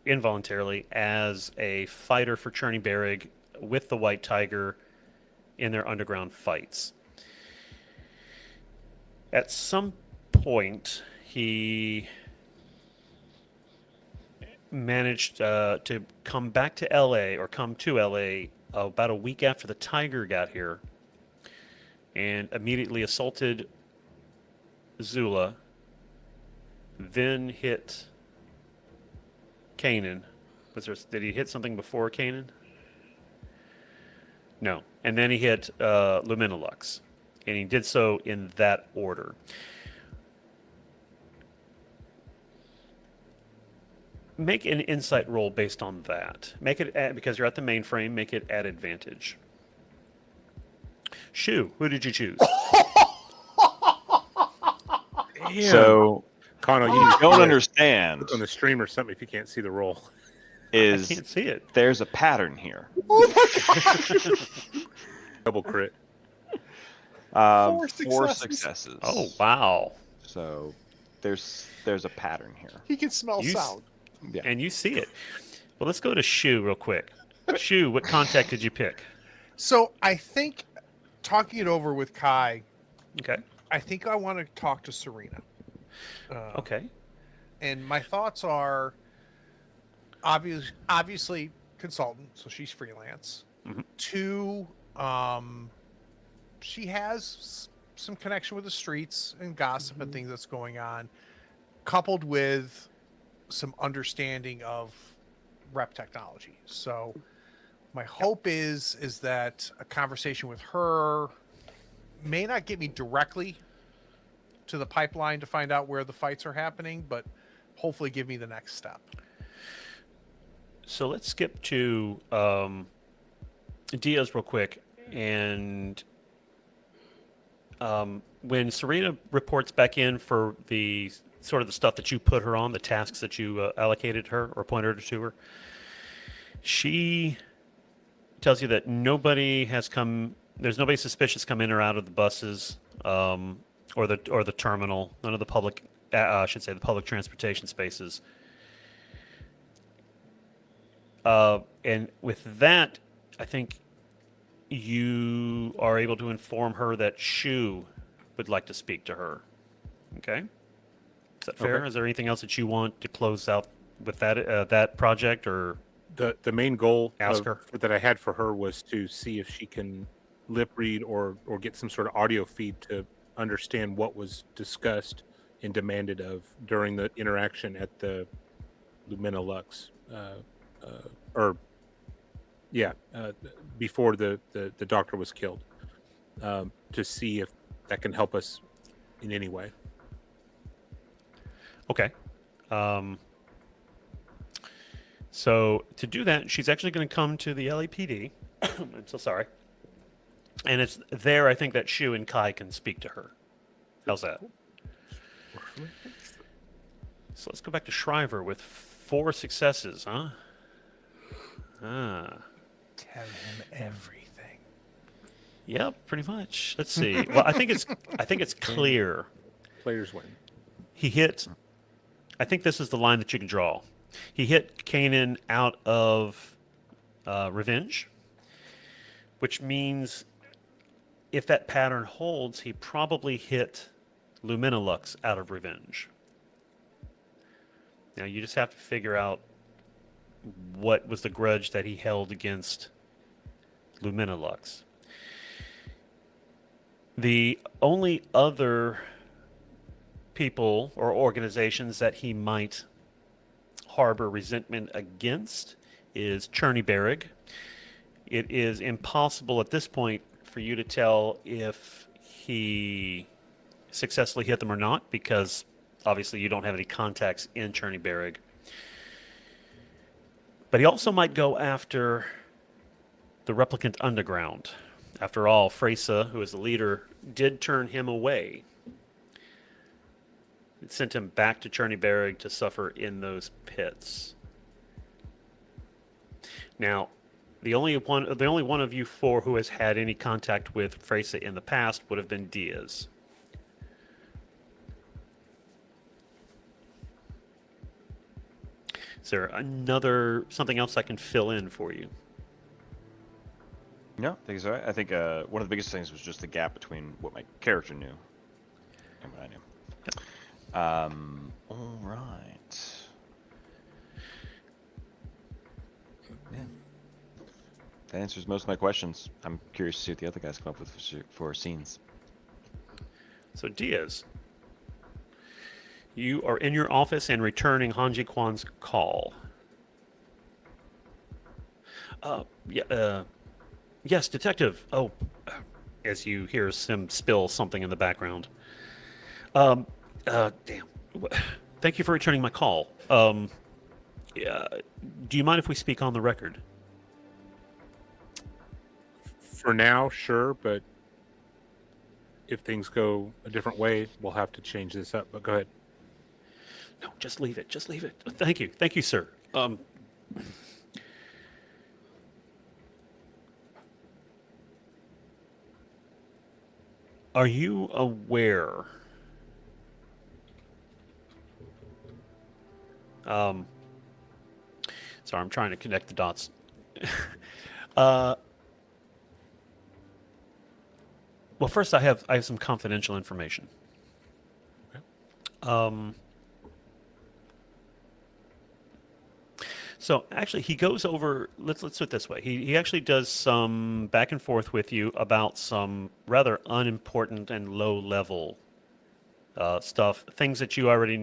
involuntarily, as a fighter for Cherny Berrig with the White Tiger in their underground fights. At some point, he managed to come back to LA, or come to LA about a week after the Tiger got here, and immediately assaulted Zula, then hit Kanan. Did he hit something before Kanan? No. And then he hit Luminolux, and he did so in that order. Make an insight roll based on that. Make it because you're at the mainframe. Make it at advantage. Shu, who did you choose? Damn. So, Connell, what you you don't understand look on the stream or something if you can't see the roll. I is can't see it. there's a pattern here. Double crit. Four successes. successes. Oh, wow. So there's a pattern here. He can smell You s- sound. Yeah. And you see it. Well, let's go to Shu real quick. Shu, what contact did you pick? So I think, talking it over with Kai, Okay. I think I want to talk to Serena. Okay. And my thoughts are obviously consultant, so she's freelance. Mhm. Two, she has some connection with the streets and gossip and things that's going on, coupled with some understanding of rep technology. So my hope is that a conversation with her may not get me directly to the pipeline to find out where the fights are happening, but hopefully give me the next step. So let's skip to Diaz real quick. And when Serena reports back in for the sort of the stuff that you put her on, the tasks that you allocated her or pointed to her, she tells you that there's nobody suspicious come in or out of the buses or the terminal, none of the public, I should say the public transportation spaces. And with that, I think you are able to inform her that Shu would like to speak to her. Okay? Is that fair? Okay. Is there anything else that you want to close out with that project, or The main goal Ask her. that I had for her was to see if she can lip read or get some sort of audio feed to understand what was discussed and demanded of during the interaction at the Luminolux, before the doctor was killed, to see if that can help us in any way. okay? So to do that, she's actually going to come to the LAPD. I'm so sorry. And it's there, I think, that Shu and Kai can speak to her. How's that? So let's go back to Shriver with 4 successes, huh? Tell him everything. Yeah, pretty much. Let's see. Well, I think it's clear. Players win. He hit. I think this is the line that you can draw. He hit Kanan out of revenge, which means if that pattern holds, he probably hit Luminolux out of revenge. Now you just have to figure out what was the grudge that he held against Luminolux. The only other people or organizations that he might harbor resentment against is Cherneyberg. It is impossible at this point for you to tell if he successfully hit them or not, because obviously you don't have any contacts in Cherneyberg. But he also might go after the replicant underground. After all, Freysa, who is the leader, did turn him away. It sent him back to Cherneyberg to suffer in those pits. Now, the only one of you four who has had any contact with Freysa in the past would have been Diaz. Is there something else I can fill in for you? No, I think so. I think one of the biggest things was just the gap between what my character knew and what I knew. All right. Yeah. That answers most of my questions. I'm curious to see what the other guys come up with for scenes. So Diaz, you are in your office and returning Hanji Kwan's call. Yes, detective. Oh, as you hear him spill something in the background. Damn. Thank you for returning my call. Do you mind if we speak on the record? For now, sure, but if things go a different way, we'll have to change this up. But go ahead. No, just leave it. Just leave it. Thank you, sir. Are you aware? Sorry, I'm trying to connect the dots. Well, first I have some confidential information. So actually, he goes over. Let's do it this way. He actually does some back and forth with you about some rather unimportant and low level stuff, things that you already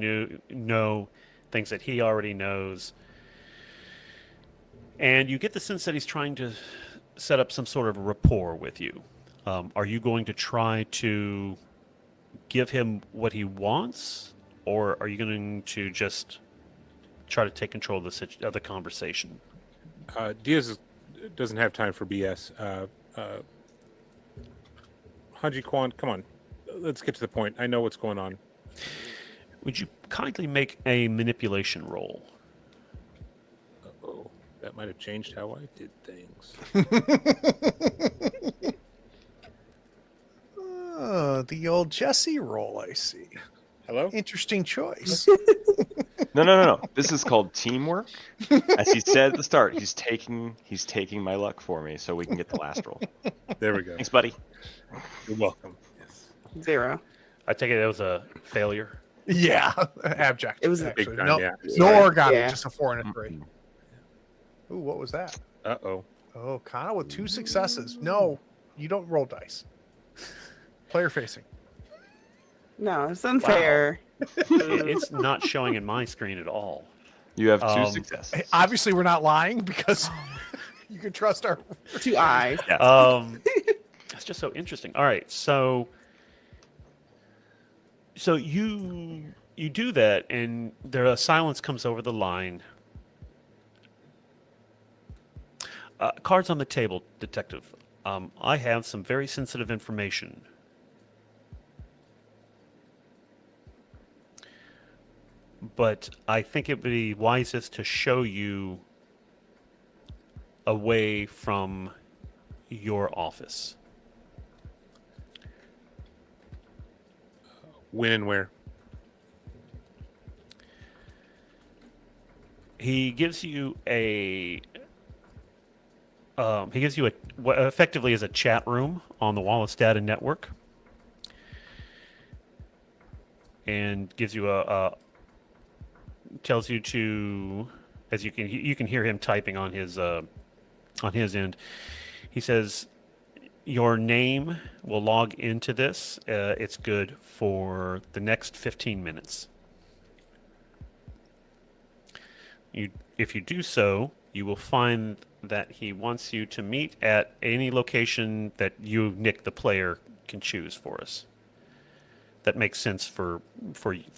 know, things that he already knows, and you get the sense that he's trying to set up some sort of rapport with you. Are you going to try to give him what he wants, or are you going to just try to take control of the conversation? Diaz doesn't have time for BS. Hanji Kwan, come on. Let's get to the point. I know what's going on. Would you kindly make a manipulation roll? Uh-oh. That might have changed how I did things. The old Jesse roll, I see. Hello? Interesting choice. No. This is called teamwork. As he said at the start, he's taking my luck for me so we can get the last roll. There we go. Thanks, buddy. You're welcome. Yes. 0. I take it was a failure. Yeah, abject. It was a actually. big time, no, yeah. no organic, Yeah. just a 4 and a 3. Ooh, what was that? Uh-oh. Oh, Kana with 2 successes. No, you don't roll dice. Player facing. No, it's unfair. It's not showing in my screen at all. You have 2 Hey, successes. obviously, we're not lying because you can trust our. 2 eyes. That's just so interesting. All right, so you do that, and a silence comes over the line. Cards on the table, detective. I have some very sensitive information. But I think it would be wisest to show you away from your office. When and where? He gives you what effectively is a chat room on the Wallace Data Network, and gives you tells you to, as you can hear him typing on his end. He says your name will log into this. It's good for the next 15 minutes. If you do so, you will find that he wants you to meet at any location that you, Nick, the player, can choose for us. That makes sense for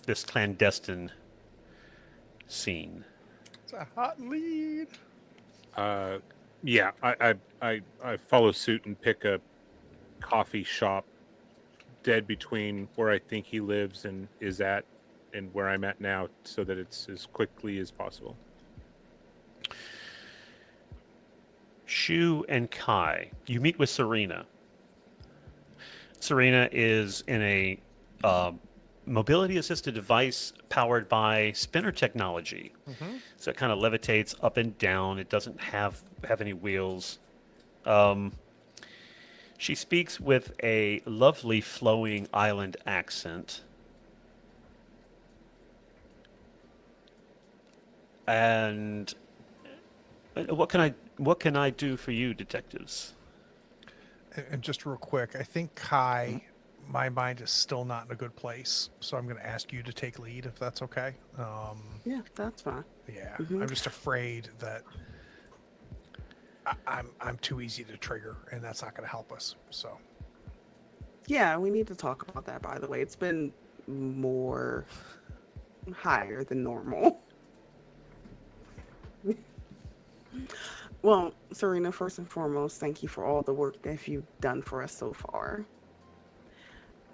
this clandestine scene. It's a hot lead. Yeah, I follow suit and pick a coffee shop dead between where I think he lives and is at and where I'm at now, so that it's as quickly as possible. Shu and Kai, you meet with Serena. Serena is in a mobility-assisted device powered by spinner technology. Mm-hmm. So it kind of levitates up and down. It doesn't have any wheels. She speaks with a lovely flowing island accent. And what can I do for you, detectives? And just real quick, I think Kai, my mind is still not in a good place, so I'm going to ask you to take lead if that's okay. Yeah, that's fine. Yeah, Mhm. I'm just afraid that I'm too easy to trigger, and that's not going to help us. So Yeah, we need to talk about that, by the way. It's been more higher than normal. Well, Serena, first and foremost, thank you for all the work that you've done for us so far.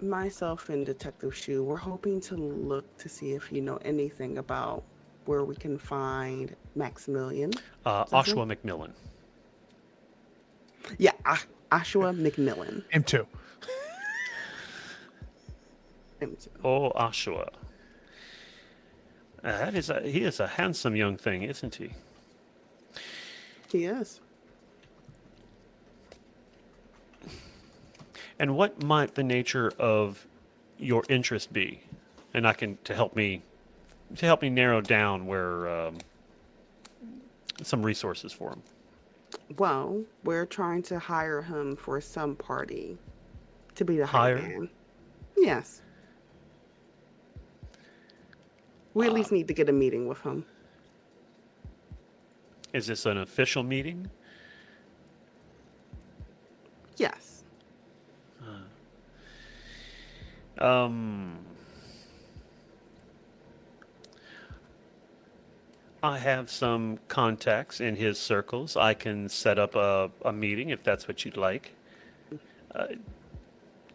Myself and Detective Shu, we're hoping to look to see if you know anything about where we can find Maximilian. Oshua McMillan. Yeah, Ashua McMillan. him too. Him too. Oh, Oshua. He is a handsome young thing, isn't he? He is. And what might the nature of your interest be? And I can to help me narrow down where some resources for him. Well, we're trying to hire him for some party to be the Hire? hype man. Yes. We at least need to get a meeting with him. Is this an official meeting? Yes. I have some contacts in his circles. I can set up a meeting if that's what you'd like.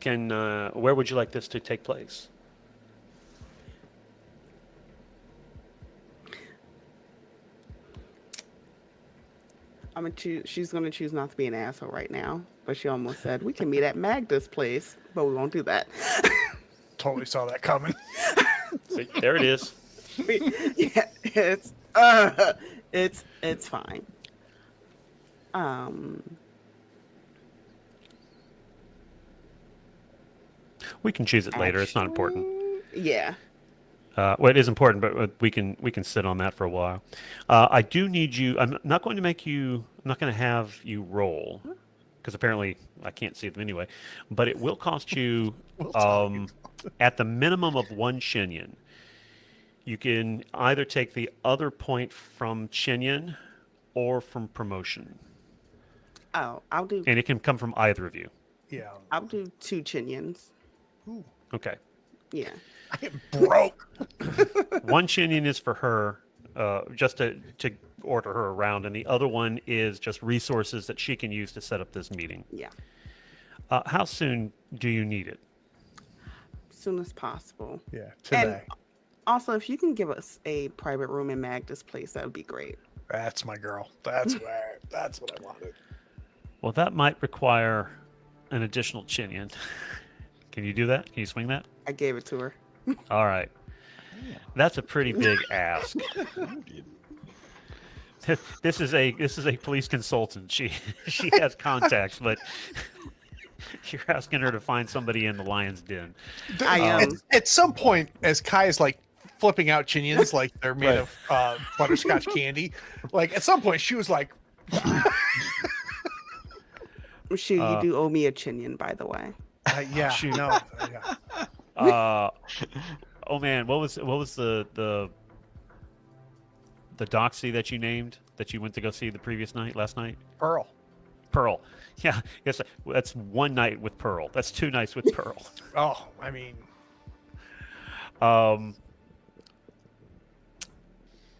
Where would you like this to take place? She's gonna choose not to be an asshole right now, but she almost said we can meet at Magda's place, but we won't do that. Totally saw that coming. See, there it is. Yeah, it's fine. We can choose it later. It's not important. Yeah. Well, it is important, but we can sit on that for a while. I do need you. I'm not going to have you roll because apparently I can't see them anyway. But it will cost you at the minimum of 1 Shinyan. You can either take the other point from Shinyan or from promotion, Oh, and it can come from either of you. Yeah. I'll do 2 Chinyans. Ooh, Okay. Yeah. I am broke. 1 Shinyan is for her, just to order her around, and the other one is just resources that she can use to set up this meeting. Yeah. How soon do you need it? As soon as possible. Yeah, today. And also, if you can give us a private room in Magda's place, that would be great. That's my girl. That's what I wanted. Well, that might require an additional Chinyan. Can you do that? Can you swing that? I gave it to her. All right. That's a pretty big ask. This is a police consultant. She has contacts, but you're asking her to find somebody in the lion's den. I am. At some point, as Kai is like flipping out chinions like they're made of butterscotch candy, like at some point she was like, Shu, you do owe me a chinion, by the way. yeah, Shoot. no, yeah. Oh man, what was the doxy that you named that you went to go see last night? Pearl. Pearl. Yeah, yes, that's one night with Pearl. That's 2 nights with Pearl. Oh, I mean,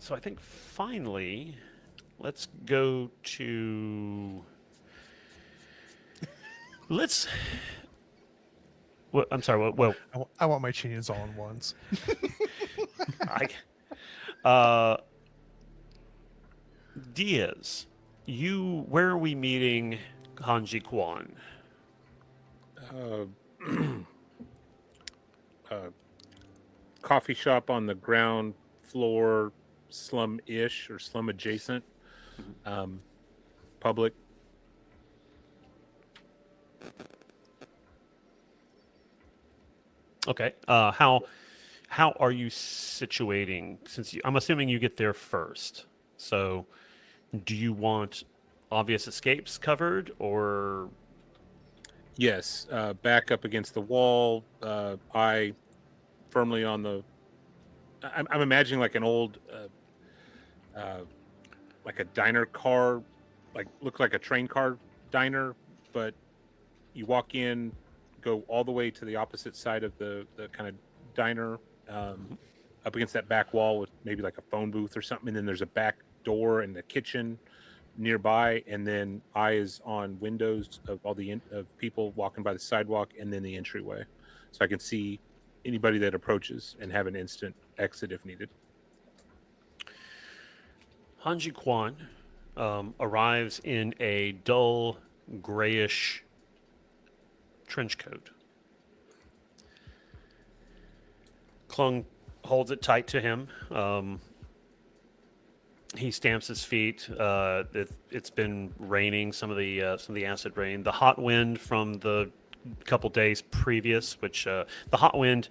So I think finally, let's go to. Let's. What, I'm sorry. What? I want my chinions all in ones. Diaz, where are we meeting Hanji Kwan? Coffee shop on the ground floor, slum-ish or slum adjacent, public. Okay. How are you situating? I'm assuming you get there first. So, do you want obvious escapes covered, or? Yes, back up against the wall, eye firmly on the. I'm imagining like an old, like a diner car, look like a train car diner, but you walk in, go all the way to the opposite side of the kind of diner, up against that back wall with maybe like a phone booth or something, and then there's a back door and the kitchen nearby, and then eye is on windows of all the of people walking by the sidewalk, and then the entryway, so I can see anybody that approaches and have an instant exit if needed. Hanji Kwan arrives in a dull grayish trench coat. Klung holds it tight to him. He stamps his feet. It's been raining, some of the acid rain. The hot wind from the couple days previous, which the hot wind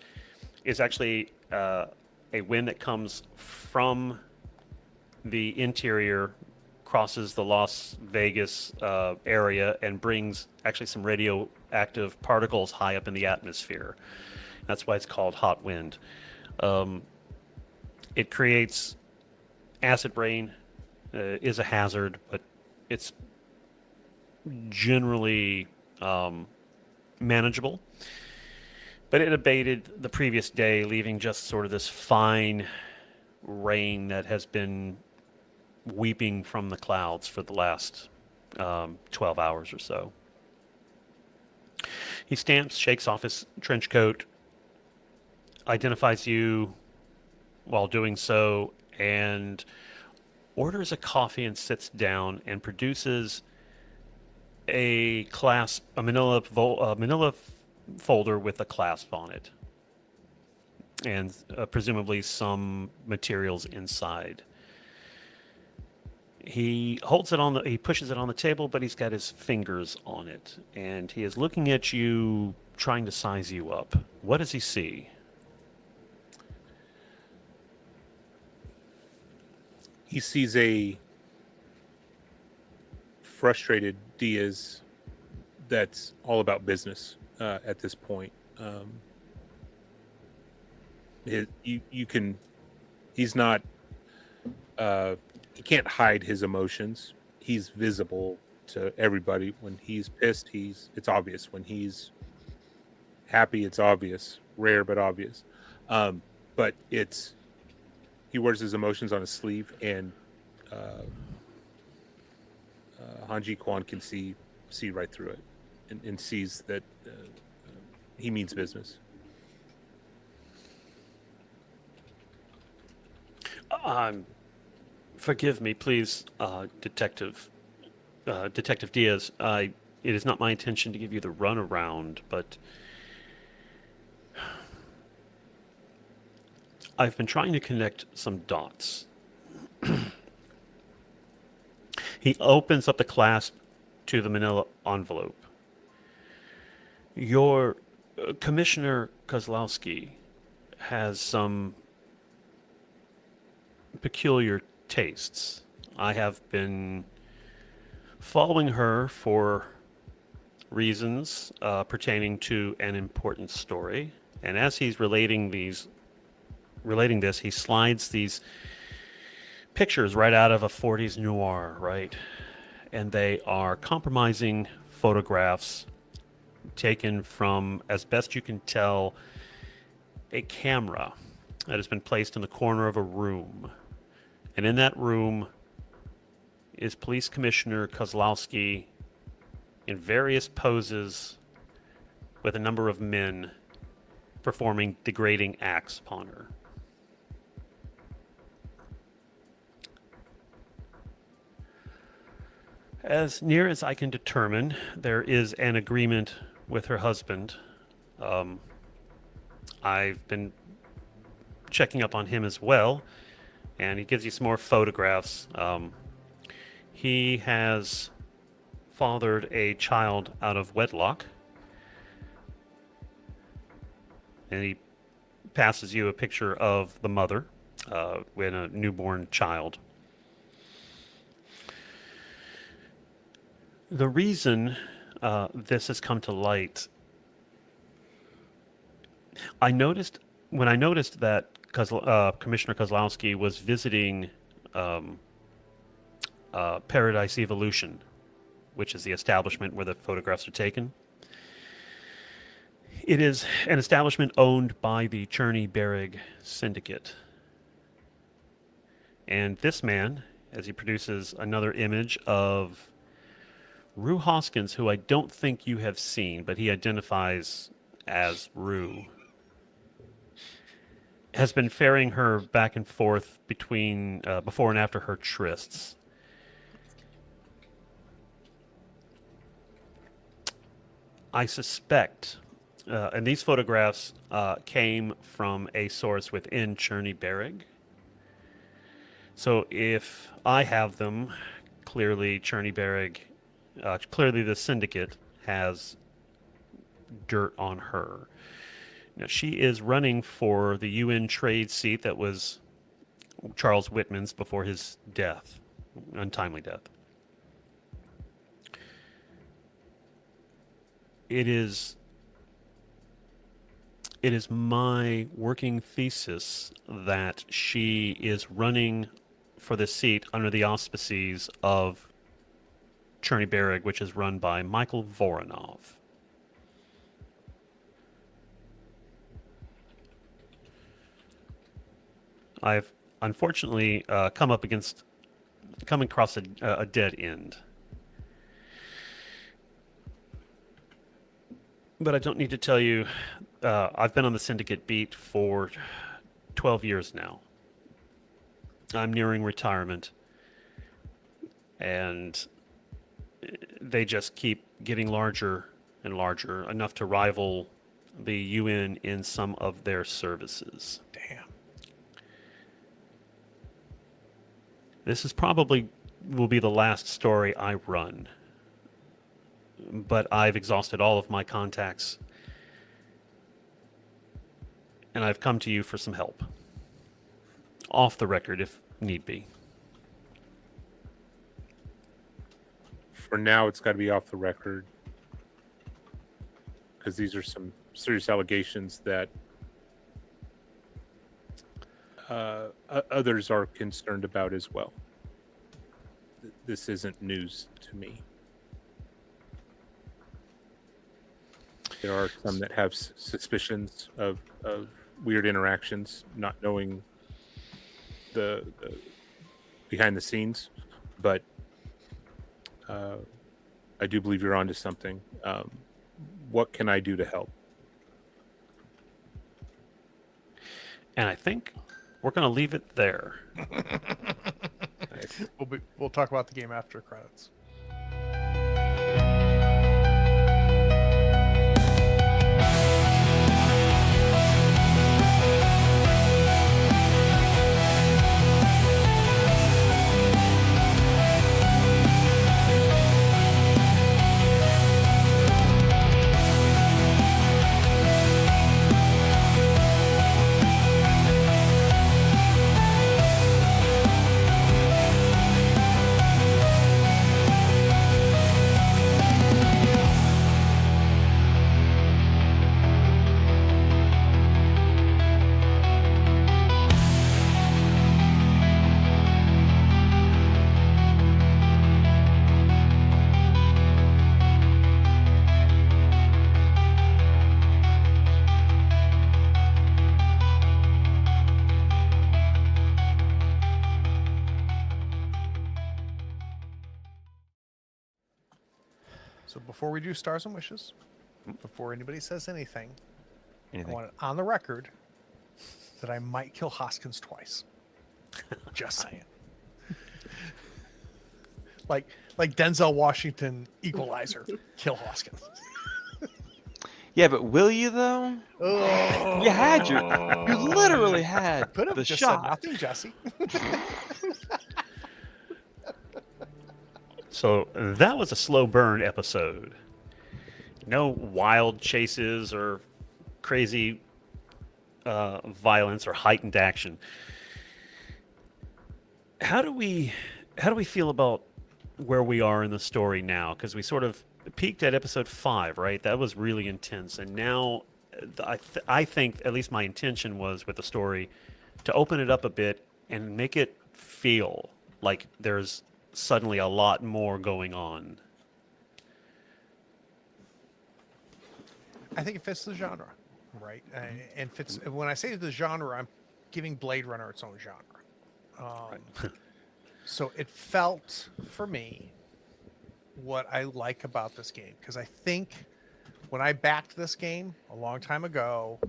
is actually a wind that comes from the interior, crosses the Las Vegas area, and brings actually some radioactive particles high up in the atmosphere. That's why it's called hot wind. It creates acid rain, is a hazard, but it's generally manageable. But it abated the previous day, leaving just sort of this fine rain that has been weeping from the clouds for the last 12 hours or so. He stamps, shakes off his trench coat, identifies you while doing so, and orders a coffee and sits down and produces a manila folder with a clasp on it, and presumably some materials inside. He pushes it on the table, but he's got his fingers on it, and he is looking at you, trying to size you up. What does he see? He sees a frustrated Diaz that's all about business at this point. He's not, he can't hide his emotions. He's visible to everybody. When he's pissed, it's obvious. When he's happy, it's obvious. Rare, but obvious. But he wears his emotions on his sleeve, and Hanji Kwan can see right through it, and sees that he means business. Forgive me, please, Detective Diaz. It is not my intention to give you the runaround, but I've been trying to connect some dots. He opens up the clasp to the manila envelope. Your Commissioner Kozlowski has some peculiar tastes. I have been following her for reasons pertaining to an important story, and as he's relating this, he slides these pictures right out of a 40s noir, right? And they are compromising photographs taken from, as best you can tell, a camera that has been placed in the corner of a room. And in that room is Police Commissioner Kozlowski in various poses with a number of men performing degrading acts upon her. As near as I can determine, there is an agreement with her husband. I've been checking up on him as well, and he gives you some more photographs. He has fathered a child out of wedlock, and he passes you a picture of the mother with a newborn child. The reason this has come to light, when I noticed that Commissioner Kozlowski was visiting Paradise Evolution, which is the establishment where the photographs are taken. It is an establishment owned by the Cherny-Berrig Syndicate. And this man, as he produces another image of Rue Hoskins, who I don't think you have seen, but he identifies as Rue, has been ferrying her back and forth between before and after her trysts. I suspect, and these photographs came from a source within Cherny-Berrig. So if I have them, clearly Cherny-Berrig, clearly the syndicate has dirt on her. Now, she is running for the UN trade seat that was Charles Whitman's before his death, untimely death. It is my working thesis that she is running for the seat under the auspices of Cherny-Berrig, which is run by Michael Voronov. I've unfortunately come across a dead end. But I don't need to tell you, I've been on the syndicate beat for 12 years now. I'm nearing retirement, and they just keep getting larger and larger, enough to rival the UN in some of their services. Damn. This is probably will be the last story I run, but I've exhausted all of my contacts, and I've come to you for some help. Off the record, if need be. For now, it's got to be off the record, because these are some serious allegations that others are concerned about as well. This isn't news to me. There are some that have suspicions of weird interactions, not knowing the behind the scenes, but I do believe you're onto something. What can I do to help? And I think we're going to leave it there. Nice. We'll talk about the game after credits. So before we do stars and wishes, before anybody says anything, I Anything? want it on the record that I might kill Hoskins twice. Just saying. like Denzel Washington Equalizer, kill Hoskins. Yeah, but will you though? Oh, You had your, you literally had could have the just shot. said nothing, Jesse. So that was a slow burn episode. No wild chases or crazy violence or heightened action. How do we feel about where we are in the story now? Because we sort of peaked at episode 5, right? That was really intense, and now I think at least my intention was with the story to open it up a bit and make it feel like there's suddenly a lot more going on. I think it fits the genre, right? And fits. When I say the genre, I'm giving Blade Runner its own genre. So it felt for me what I like about this game, because I think when I backed this game a long time ago,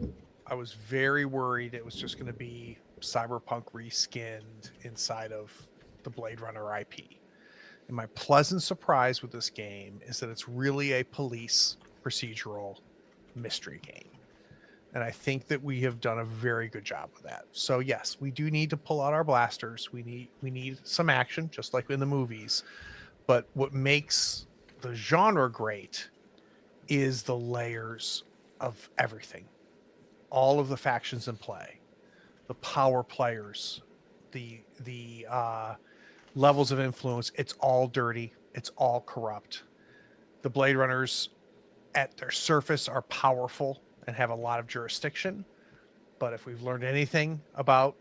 I was very worried it was just going to be cyberpunk reskinned inside of the Blade Runner IP. And my pleasant surprise with this game is that it's really a police procedural mystery game. And I think that we have done a very good job with that. So yes, we do need to pull out our blasters. We need some action, just like in the movies. But what makes the genre great is the layers of everything. All of the factions in play, the power players, the levels of influence. It's all dirty. It's all corrupt. The Blade Runners at their surface are powerful and have a lot of jurisdiction. But if we've learned anything about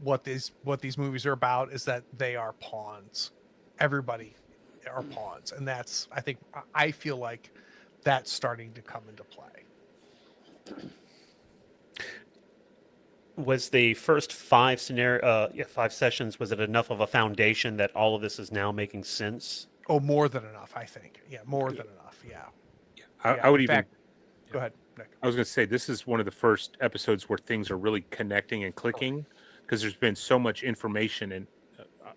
what these movies are about, is that they are pawns. Everybody are pawns. And that's, I feel like that's starting to come into play. Was the first 5 sessions, was it enough of a foundation that all of this is now making sense? Oh, more than enough, I think. Yeah, more than enough. Yeah. I would in even. fact, go ahead, Nick. I was going to say this is one of the first episodes where things are really connecting and clicking, because there's been so much information. And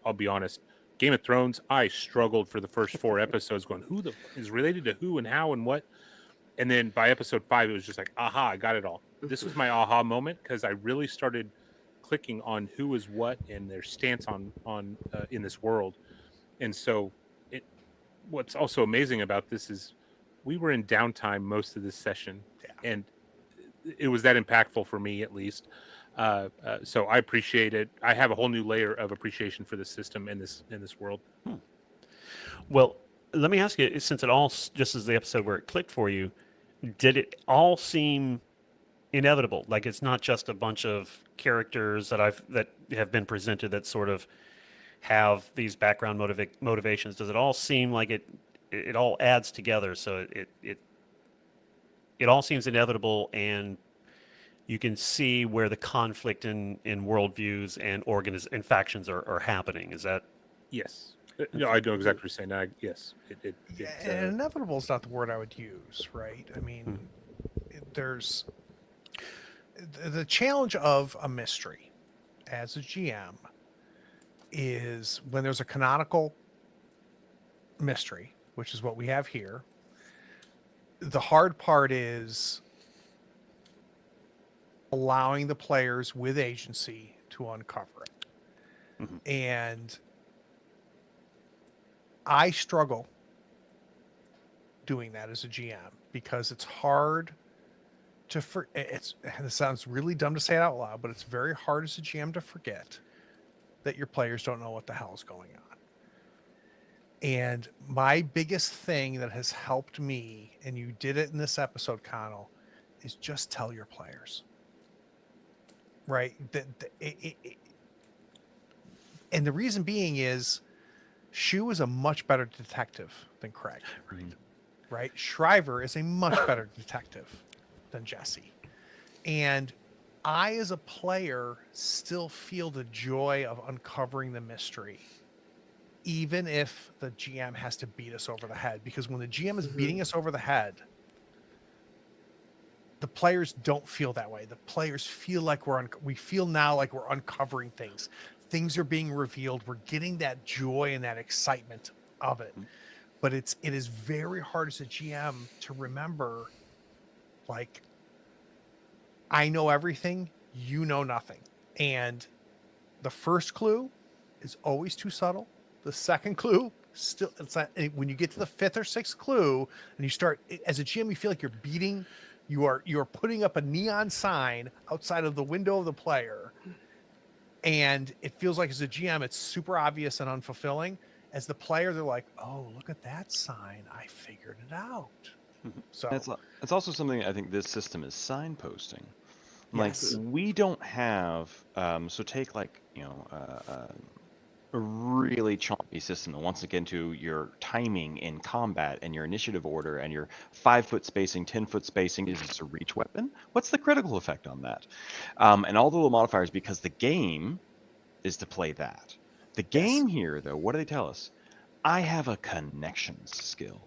I'll be honest, Game of Thrones, I struggled for the first 4 episodes, going who the is related to who and how and what. And then by episode 5, it was just like, aha, I got it all. This was my aha moment, because I really started clicking on who is what and their stance on in this world. And so, what's also amazing about this is we were in downtime most of this session, and it was that impactful for me, at least. So I appreciate it. I have a whole new layer of appreciation for the system in this world. Well, let me ask you, since it all just as the episode where it clicked for you, did it all seem inevitable? Like it's not just a bunch of characters that have been presented that sort of have these background motivations. Does it all seem like it all adds together? So it all seems inevitable, and you can see where the conflict in worldviews and factions are happening. Is that? Yes. No, I know exactly what you're saying. Yes. And inevitable is not the word I would use, right? I mean, there's the challenge of a mystery as a GM is when there's a canonical mystery, which is what we have here. The hard part is allowing the players with agency to uncover it. Mm-hmm. And I struggle doing that as a GM because it's hard to and it sounds really dumb to say it out loud, but it's very hard as a GM to forget that your players don't know what the hell is going on. And my biggest thing that has helped me, and you did it in this episode, Connell, is just tell your players. Right? And the reason being is Shu is a much better detective than Craig. Right? Shriver is a much better detective than Jesse. And I, as a player, still feel the joy of uncovering the mystery even if the GM has to beat us over the head, because when the GM is beating us over the head, the players don't feel that way. The players feel like we feel now like we're uncovering things. Things are being revealed. We're getting that joy and that excitement of it. But it is very hard as a GM to remember, like, I know everything, you know nothing. And the first clue is always too subtle. The second clue, still, it's not. When you get to the fifth or sixth clue and you start, as a GM, you feel like you are putting up a neon sign outside of the window of the player. And it feels like as a GM, it's super obvious and unfulfilling. As the player, they're like, oh, look at that sign. I figured it out. So it's also something I think this system is signposting. Like, yes. we don't have, so take like, a really choppy system that wants to get into your timing in combat and your initiative order and your 5-foot spacing, 10-foot spacing. Is this a reach weapon? What's the critical effect on that? And all the little modifiers, because the game is to play that. The game here, though, what do they tell us? I have a connections skill.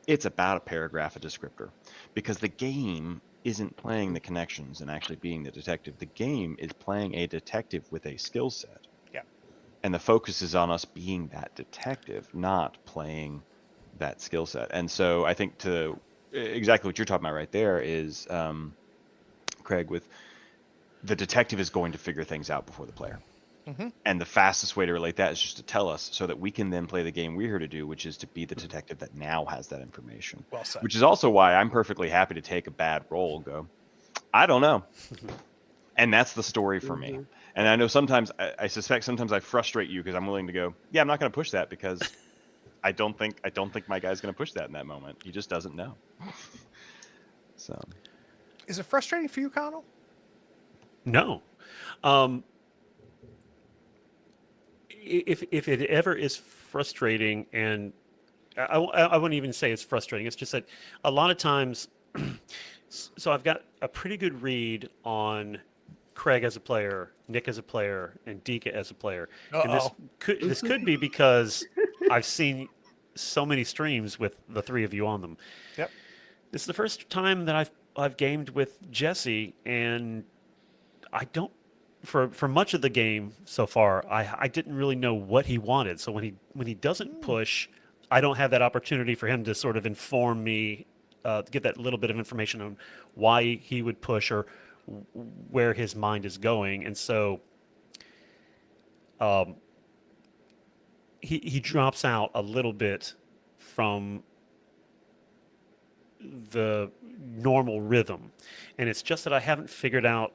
It's about a paragraph, a descriptor, because the game isn't playing the connections and actually being the detective. The game is playing a detective with a skill set. Yeah. And the focus is on us being that detective, not playing that skill set. And so I think to exactly what you're talking about right there is, Craig, with the detective is going to figure things out before the player. Mm-hmm. And the fastest way to relate that is just to tell us so that we can then play the game we're here to do, which is to be the detective that now has that information. Well said. Which is also why I'm perfectly happy to take a bad roll and go, I don't know. And that's the story for me. And I know sometimes, I suspect sometimes I frustrate you because I'm willing to go, yeah, I'm not going to push that because I don't think my guy's going to push that in that moment. He just doesn't know. So, is it frustrating for you, Connell? No. If it ever is frustrating, and I wouldn't even say it's frustrating. It's just that a lot of times, so I've got a pretty good read on Craig as a player, Nick as a player, and Dika as a player. And this could be because I've seen so many streams with the three of you on them. Yep. This is the first time that I've gamed with Jesse, and I don't. For much of the game so far, I didn't really know what he wanted. So when he doesn't push, I don't have that opportunity for him to sort of inform me, get that little bit of information on why he would push or where his mind is going. And so he drops out a little bit from the normal rhythm. And it's just that I hadn't figured out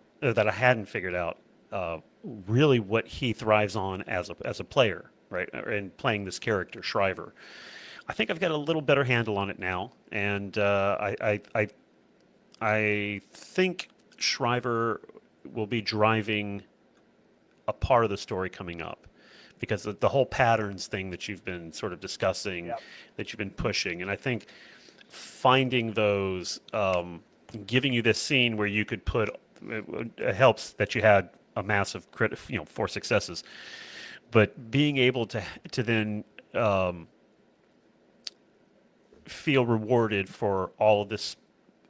really what he thrives on as a player, right? And playing this character, Shriver. I think I've got a little better handle on it now, and I think Shriver will be driving a part of the story coming up, because the whole patterns thing that you've been sort of discussing, that you've been pushing, and I think finding those, giving you this scene where you could put. It helps that you had a massive 4 successes, but being able to then feel rewarded for all of this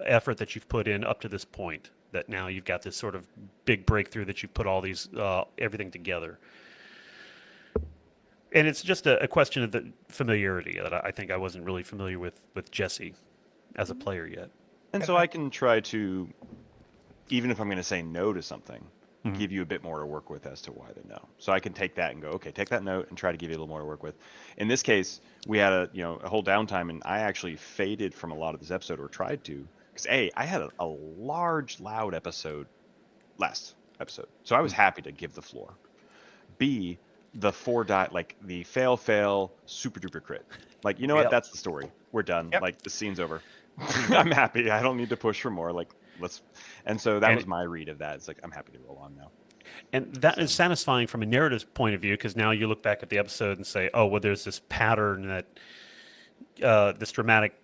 effort that you've put in up to this point, that now you've got this sort of big breakthrough that you've put all these everything together. And it's just a question of the familiarity that I think I wasn't really familiar with Jesse as a player yet. And so I can try to, even if I'm going to say no to something, give you a bit more to work with as to why the no. So I can take that and go, okay, take that note and try to give you a little more to work with. In this case, we had a whole downtime, and I actually faded from a lot of this episode, or tried to, because I had a large, loud episode last episode, so I was happy to give the floor. B, the 4 dot, like the fail, super duper crit. Like, you know what? That's the story. We're done. Yep. Like, the scene's over. I'm happy. I don't need to push for more. Like, and so that was my read of that. It's like, I'm happy to roll on now. And that is satisfying from a narrative point of view, because now you look back at the episode and say, oh, well, there's this pattern that this dramatic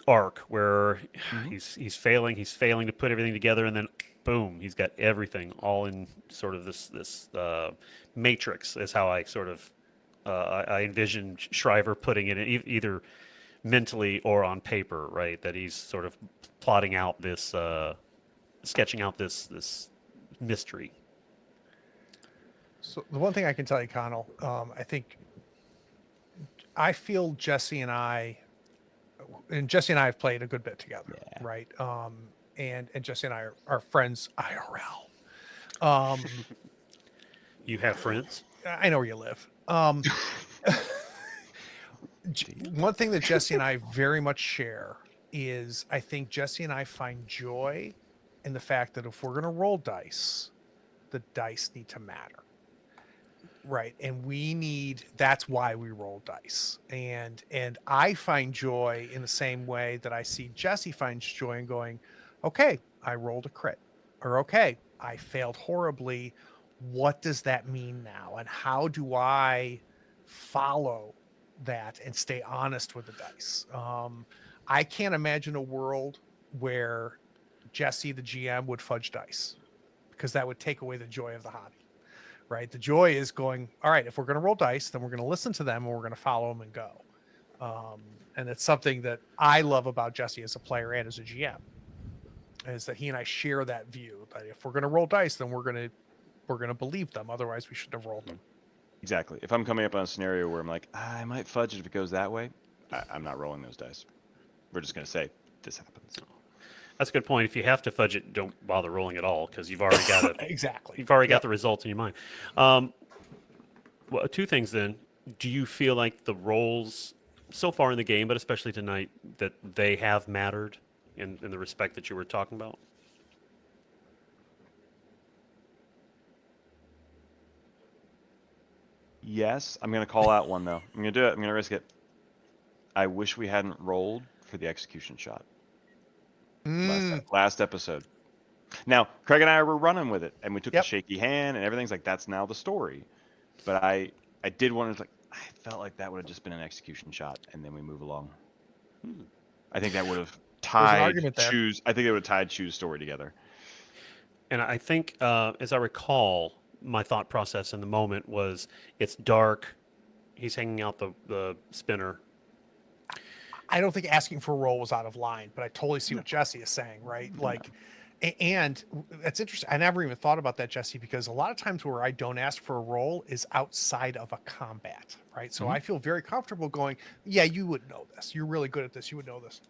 arc where he's failing to put everything together, and then boom, he's got everything all in sort of this matrix is how I sort of I envision Shriver putting it in either mentally or on paper, right? That he's sort of plotting out this, sketching out this mystery. So the one thing I can tell you, Connell, I feel Jesse and I have played a good bit together, right? And Jesse and I are friends IRL. You have friends? I know where you live. One thing that Jesse and I very much share is I think Jesse and I find joy in the fact that if we're going to roll dice, the dice need to matter. Right. And that's why we roll dice. And I find joy in the same way that I see Jesse finds joy in going, okay, I rolled a crit, or okay, I failed horribly. What does that mean now? And how do I follow that and stay honest with the dice? I can't imagine a world where Jesse, the GM, would fudge dice, because that would take away the joy of the hobby. Right. The joy is going, all right, if we're going to roll dice, then we're going to listen to them and we're going to follow them and go. And it's something that I love about Jesse as a player and as a GM, is that he and I share that view that if we're going to roll dice, then we're going to believe them. Otherwise we shouldn't have rolled them. Exactly. If I'm coming up on a scenario where I'm like, I might fudge it if it goes that way, I'm not rolling those dice. We're just going to say this happens. That's a good point. If you have to fudge it, don't bother rolling at all, because you've already got it. Exactly. You've already got the result in your mind. Well, two things then. Do you feel like the rolls so far in the game, but especially tonight, that they have mattered in the respect that you were talking about? Yes, I'm going to call out one, though. I'm going to do it. I'm going to risk it. I wish we hadn't rolled for the execution shot. Last episode. Now, Craig and I were running with it, and we took the shaky hand, and everything's like, that's now the story. But I did want to, I felt like that would have just been an execution shot, and then we move along. I think that would have tied Choose. I think it would have tied Choose story together. And I think, as I recall, my thought process in the moment was, it's dark. He's hanging out the spinner. I don't think asking for a roll was out of line, but I totally see what Jesse is saying, right? Like, and that's interesting. I never even thought about that, Jesse, because a lot of times where I don't ask for a roll is outside of a combat, right? So I feel very comfortable going, yeah, you would know this. You're really good at this. You would know this.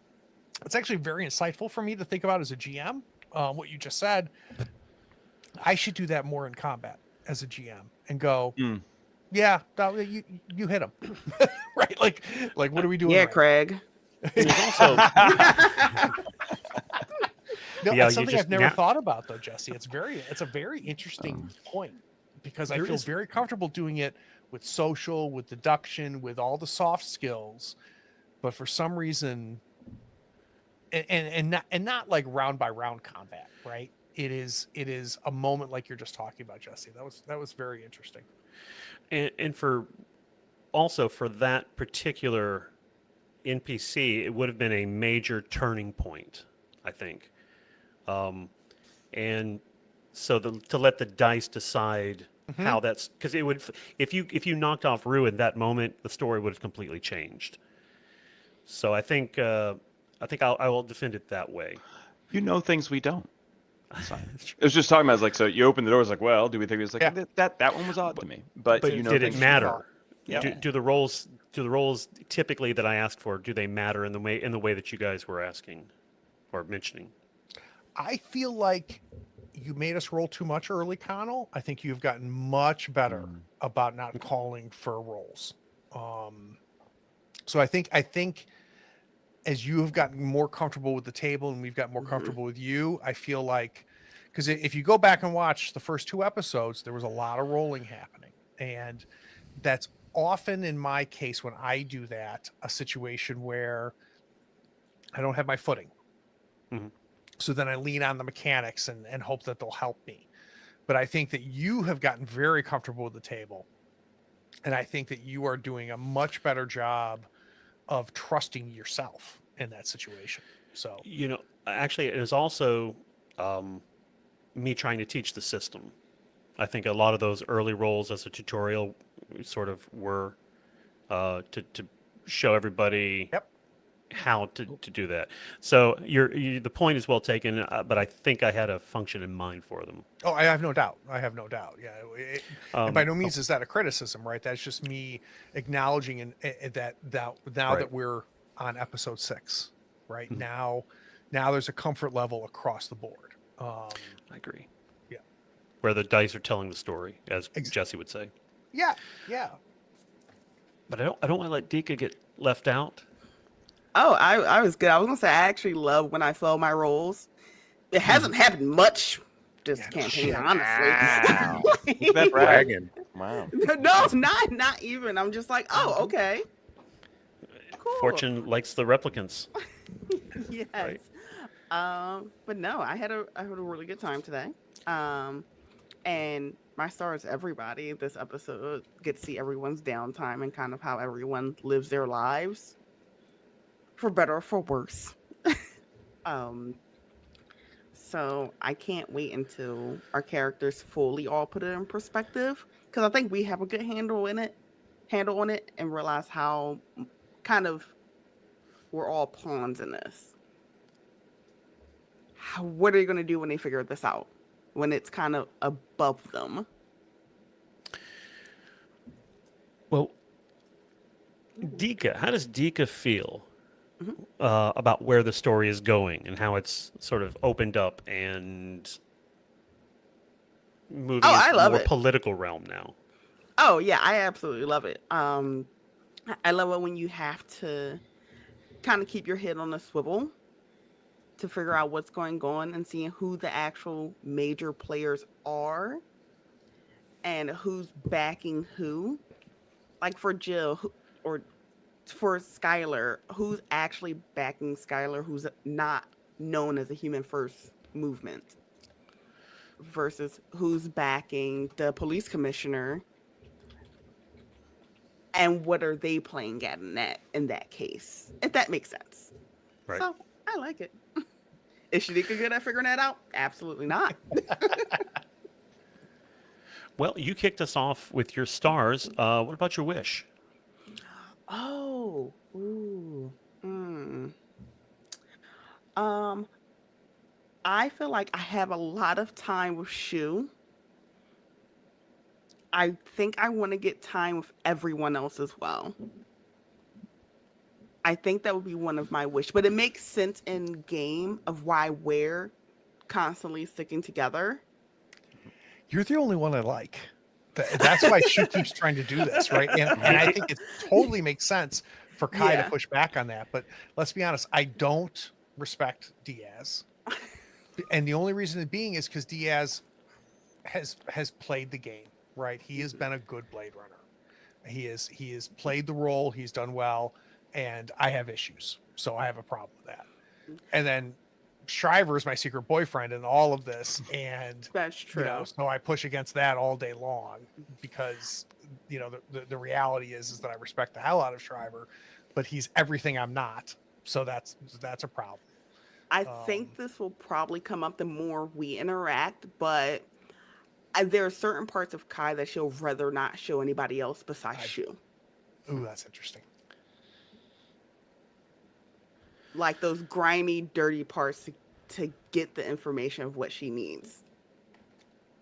It's actually very insightful for me to think about as a GM. What you just said, I should do that more in combat as a GM and go, yeah, you hit him, right? Like what are we doing? Yeah, right? Craig. Also, it's something I've never thought about, though, Jesse. It's a very interesting point, because I feel very comfortable doing it with social, with deduction, with all the soft skills, but for some reason, and not like round by round combat, right? It is a moment like you're just talking about, Jesse. That was very interesting. And for that particular NPC, it would have been a major turning point, I think. And so to let the dice decide how that's, because it would, if you knocked off Rue in that moment, the story would have completely changed. So I think I will defend it that way. You know things we don't. That's fine. It was just talking about, like, so you open the door, it's like, well, do we think it's like that one was odd to me, but you know, did it matter? Yeah. Do the roles typically that I ask for, do they matter in the way that you guys were asking or mentioning? I feel like you made us roll too much early, Connell. I think you've gotten much better about not calling for rolls. So I think as you have gotten more comfortable with the table and we've got more comfortable with you, I feel like, because if you go back and watch the first 2 episodes, there was a lot of rolling happening, and that's often, in my case, when I do that, a situation where I don't have my footing. So then I lean on the mechanics and hope that they'll help me. But I think that you have gotten very comfortable with the table, and I think that you are doing a much better job of trusting yourself in that situation. So, actually, it is also me trying to teach the system. I think a lot of those early roles as a tutorial sort of were to show everybody Yep. how to do that. So the point is well taken, but I think I had a function in mind for them. Oh, I have no doubt. I have no doubt. Yeah. And by no means oh, is that a criticism, right? That's just me acknowledging that now Right. that we're on episode 6, right? Mhm. Now there's a comfort level across the board. I agree. Yeah. Where the dice are telling the story, as Ex- Jesse would say. Yeah. Yeah. But I don't want to let Dika get left out. Oh, I was good. I was gonna say I actually love when I fail my rolls. It hasn't happened much this Yeah, no campaign, shit. Wow. honestly. Look at that brag. Dragon. Wow. No, not even. I'm just like, oh, okay. Cool. Fortune likes the replicants. Yes. Right. But no, I had a really good time today. And my stars, everybody, this episode get to see everyone's downtime and kind of how everyone lives their lives, for better or for worse. So I can't wait until our characters fully all put it in perspective, because I think we have a good handle on it, and realize how kind of we're all pawns in this. What are you going to do when they figure this out? When it's kind of above them? Well, Dika, how does Dika feel about where the story is going and how it's sort of opened up and moving Oh, I into love more it. political realm now? Oh yeah, I absolutely love it. I love it when you have to kind of keep your head on a swivel to figure out what's going on and seeing who the actual major players are and who's backing who. Like for Jill, or for Skylar, who's actually backing Skylar, who's not known as a human first movement, versus who's backing the police commissioner, and what are they playing at in that case, if that makes sense. Right. So I like it. Is Shanika good at figuring that out? Absolutely not. Well, you kicked us off with your stars. What about your wish? Oh, ooh, I feel like I have a lot of time with Shu. I think I want to get time with everyone else as well. I think that would be one of my wish, but it makes sense in game of why we're constantly sticking together. You're the only one I like. That's why she keeps trying to do this, right? And I think it totally makes sense for Kai to push back on that. But let's be honest, I don't respect Diaz. And the only reason it being is because Diaz has played the game, right? He has been a good Blade Runner. He has played the role, he's done well, and I have issues. So I have a problem with that. And then Shriver is my secret boyfriend in all of this, and That's true. so I push against that all day long because the reality is that I respect the hell out of Shriver, but he's everything I'm not. So that's a problem. I think this will probably come up the more we interact, but there are certain parts of Kai that she'll rather not show anybody else besides Shu. Ooh, that's interesting. Like those grimy, dirty parts to get the information of what she needs.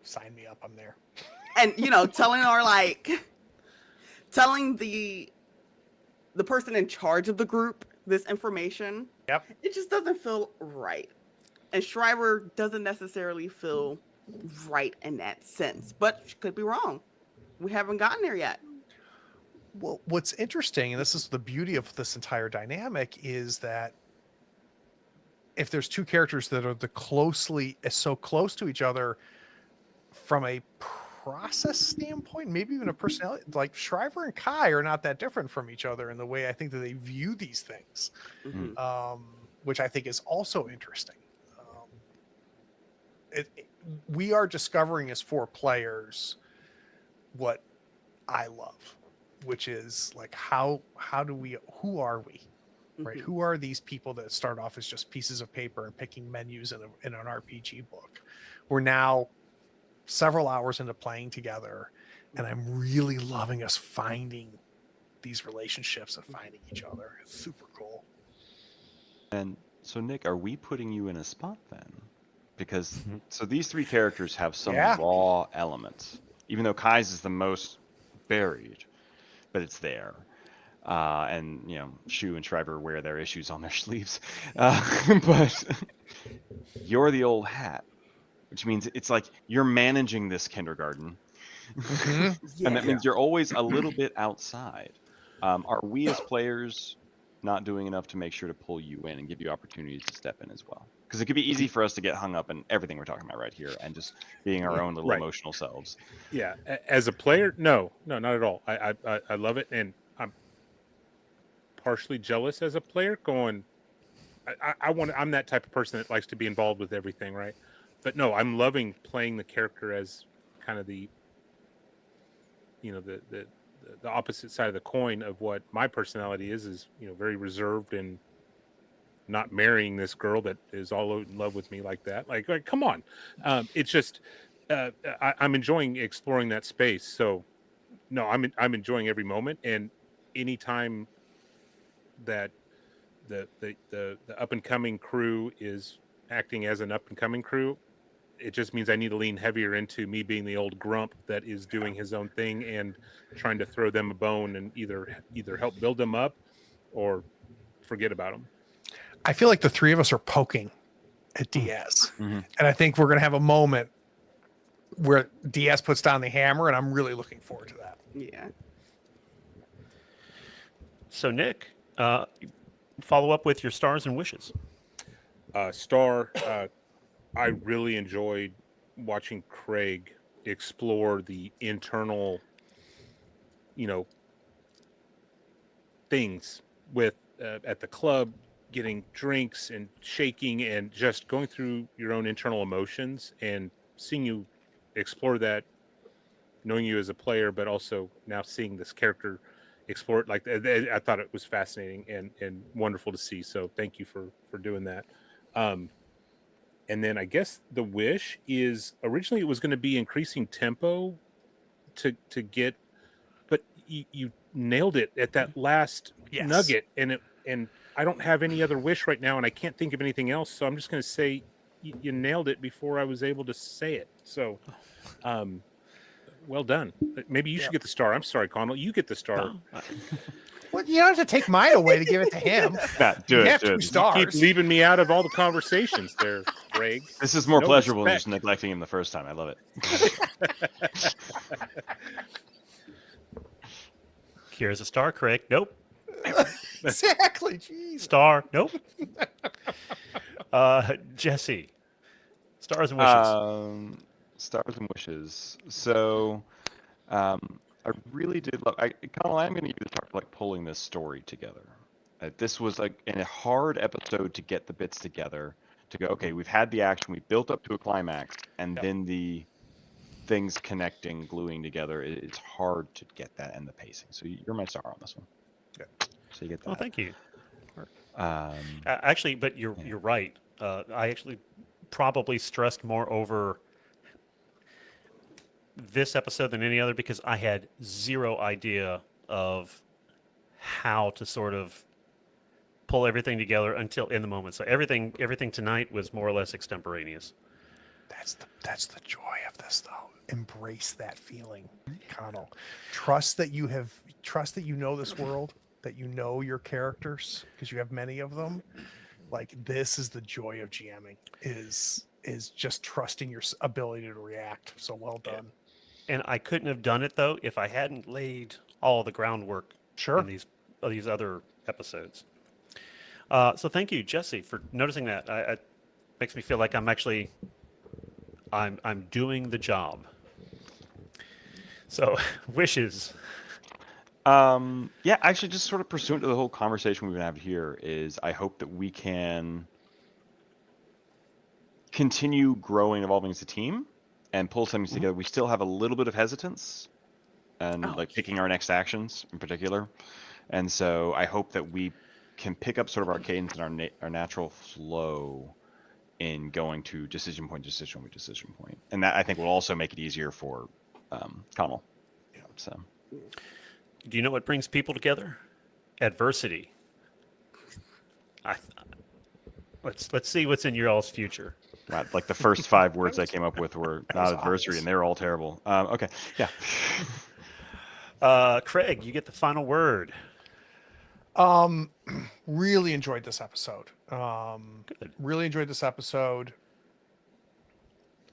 Sign me up, I'm there. And telling the person in charge of the group this information. Yep. It just doesn't feel right. And Shriver doesn't necessarily feel right in that sense, but she could be wrong. We haven't gotten there yet. Well, what's interesting, and this is the beauty of this entire dynamic, is that if there's two characters that are so close to each other from a process standpoint, maybe even a personality, like Shriver and Kai are not that different from each other in the way I think that they view these things, which I think is also interesting. We are discovering as 4 players what I love, which is like who are we, right? Who are these people that start off as just pieces of paper and picking menus in an RPG book? We're now several hours into playing together, and I'm really loving us finding these relationships and finding each other. It's super cool. And so, Nick, are we putting you in a spot then? Because so these three characters have some raw elements, even though Kai's is the most buried, but it's there. And you know, Shu and Shriver wear their issues on their sleeves, but you're the old hat, which means it's like you're managing this kindergarten, and that means you're always a little bit outside. Are we as players not doing enough to make sure to pull you in and give you opportunities to step in as well? Because it could be easy for us to get hung up in everything we're talking about right here and just being our own little emotional selves. Yeah, as a player, no, not at all. I love it, and I'm partially jealous as a player. Going, I'm that type of person that likes to be involved with everything, right? But no, I'm loving playing the character as kind of the, you know, the opposite side of the coin of what my personality is, you know, very reserved and not marrying this girl that is all in love with me like that. Like come on. It's just, I'm enjoying exploring that space. So no, I'm enjoying every moment, and anytime that the up and coming crew is acting as an up and coming crew, it just means I need to lean heavier into me being the old grump that is doing his own thing and trying to throw them a bone and either help build them up or forget about them. I feel like the three of us are poking at Diaz, and I think we're going to have a moment where Diaz puts down the hammer, and I'm really looking forward to that. Yeah. So, Nick, follow up with your stars and wishes. I really enjoyed watching Craig explore the internal, you know, things with at the club, getting drinks and shaking and just going through your own internal emotions, and seeing you explore that, knowing you as a player, but also now seeing this character explore it. Like I thought it was fascinating and wonderful to see. So thank you for doing that. And then I guess the wish is originally it was going to be increasing tempo to get, but you nailed it at that last nugget, and I don't have any other wish right now, and I can't think of anything else. So I'm just going to say you nailed it before I was able to say it. So, well done. Maybe you should get the star. I'm sorry, Connell. You get the star. Well, you don't have to take mine away to give it to him. Do it. Two stars. You keep leaving me out of all the conversations there, Craig. This is more pleasurable than just neglecting him the first time. I love it. Here's a star, Craig. Nope. Exactly. Jeez. Star. Nope. Jesse. Stars and wishes. Stars and wishes. So, I really did love. Connell, I'm going to give you the talk for like pulling this story together. This was like in a hard episode to get the bits together. To go, okay, we've had the action, we built up to a climax, and then the things connecting, gluing together. It's hard to get that and the pacing. So you're my star on this one. Yeah. So you get that. Well, thank you. Actually, but you're right. I actually probably stressed more over this episode than any other because I had zero idea of how to sort of pull everything together until in the moment. So everything tonight was more or less extemporaneous. That's the joy of this, though. Embrace that feeling, Connell. Trust that you know this world, that you know your characters because you have many of them. Like, this is the joy of GMing is just trusting your ability to react. So well done. And I couldn't have done it though if I hadn't laid all the groundwork in these other episodes. So thank you, Jesse, for noticing that. It makes me feel like I'm doing the job. So wishes. Yeah, actually, just sort of pursuant to the whole conversation we've been having here is I hope that we can continue growing, evolving as a team, and pull something together. We still have a little bit of hesitance and picking our next actions in particular. And so I hope that we can pick up sort of our cadence and our natural flow in going to decision point. And that I think will also make it easier for Connell So, Do you know what brings people together? Adversity. Let's see what's in your all's future. right, like the first 5 words I came up with were not was adversary, obvious. and they're all terrible. Okay, yeah. Craig, you get the final word. Really enjoyed this episode. Good. Really enjoyed this episode.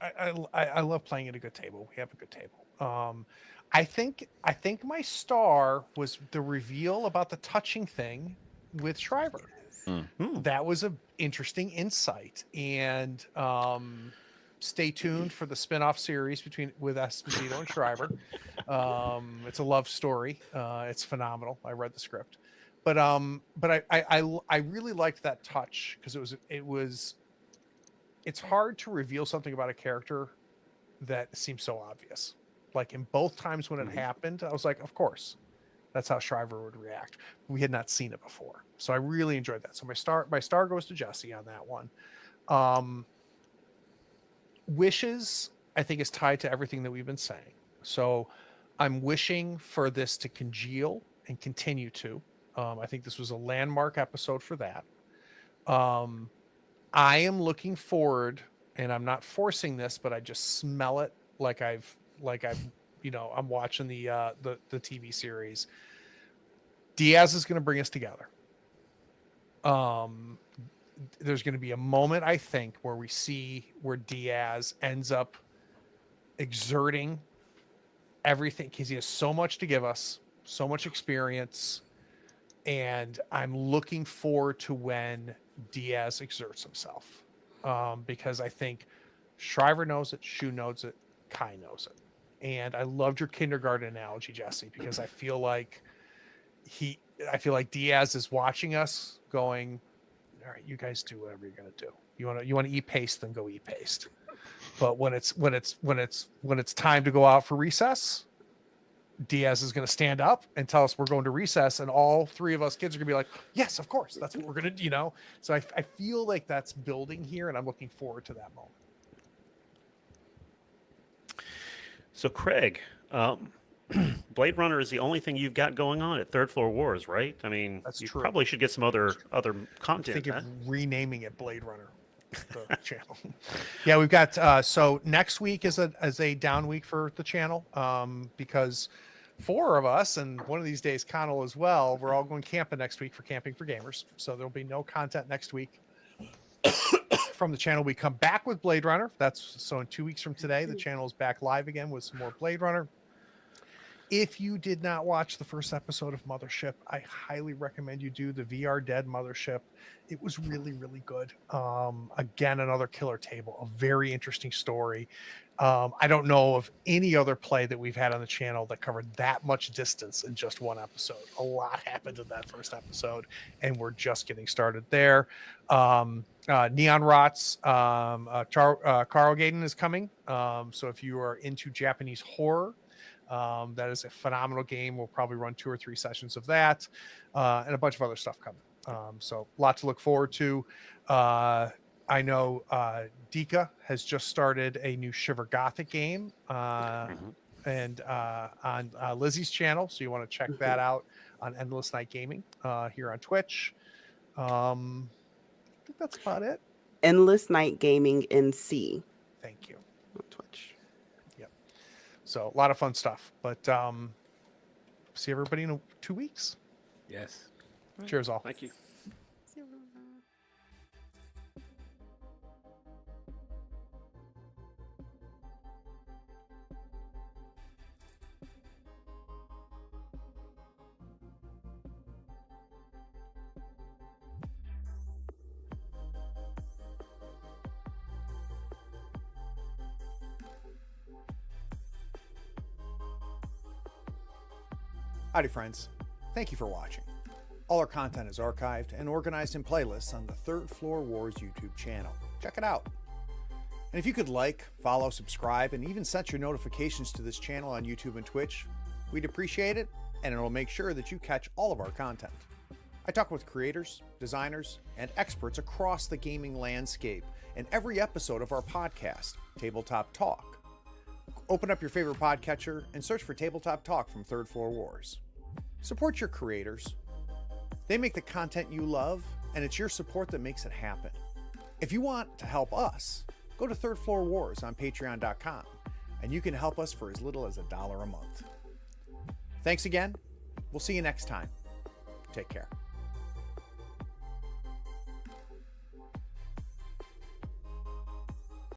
I love playing at a good table. We have a good table. I think my star was the reveal about the touching thing with Shriver. That was an interesting insight, and stay tuned for the spin-off series with Esposito and Shriver. It's a love story. It's phenomenal. I read the script, but I really liked that touch because it's hard to reveal something about a character that seems so obvious. Like in both times when it happened, I was like, of course, that's how Shriver would react. We had not seen it before. So I really enjoyed that. So my star goes to Jesse on that one. Wishes, I think, is tied to everything that we've been saying. So I'm wishing for this to congeal and continue to. I think this was a landmark episode for that. I am looking forward, and I'm not forcing this, but I just smell it like I'm watching the TV series. Diaz is going to bring us together. There's going to be a moment, I think, where we see where Diaz ends up exerting everything because he has so much to give us, so much experience, and I'm looking forward to when Diaz exerts himself, because I think Shriver knows it, Shu knows it, Kai knows it. And I loved your kindergarten analogy, Jesse, because I feel like Diaz is watching us going, all right, you guys do whatever you're going to do. You want to eat paste, then go eat paste. But when it's time to go out for recess, Diaz is going to stand up and tell us we're going to recess, and all 3 of us kids are going to be like, yes, of course, that's what we're going to do, So I feel like that's building here, and I'm looking forward to that moment. So, Craig, Blade Runner is the only thing you've got going on at Third Floor Wars, right? I mean, That's you true. probably should get some other I'm content. thinking Huh? of renaming it Blade Runner, the channel. Yeah, we've got so next week is a down week for the channel, because 4 of us, and one of these days Connell as well, we're all going camping next week for Camping for Gamers. So there'll be no content next week from the channel. We come back with Blade Runner. So in 2 weeks from today, the channel is back live again with some more Blade Runner. If you did not watch the first episode of Mothership, I highly recommend you do the VR Dead Mothership. It was really, really good. Again, another killer table, a very interesting story. I don't know of any other play that we've had on the channel that covered that much distance in just one episode. A lot happened in that first episode, and we're just getting started there. Neon Rots, Carl Gaden is coming. So if you are into Japanese horror, that is a phenomenal game. We'll probably run 2 or 3 sessions of that, and a bunch of other stuff coming. So a lot to look forward to. I know Dika has just started a new Shiver Gothic game, and on Lizzie's channel. So you want to check that out on Endless Night Gaming here on Twitch. I think that's about it. Endless Night Gaming NC Thank you. on Twitch. So a lot of fun stuff, but see everybody in 2 weeks. Yes. Cheers all. Thank you. Howdy, friends. Thank you for watching. All our content is archived and organized in playlists on the Third Floor Wars YouTube channel. Check it out. And if you could like, follow, subscribe, and even set your notifications to this channel on YouTube and Twitch, we'd appreciate it, and it'll make sure that you catch all of our content. I talk with creators, designers, and experts across the gaming landscape in every episode of our podcast, Tabletop Talk. open up your favorite podcatcher and search for Tabletop Talk from Third Floor Wars. Support your creators. They make the content you love, and it's your support that makes it happen. If you want to help us, go to Third Floor Wars on patreon.com, and you can help us for as little as $1 a month. Thanks again. We'll see you next time. Take care.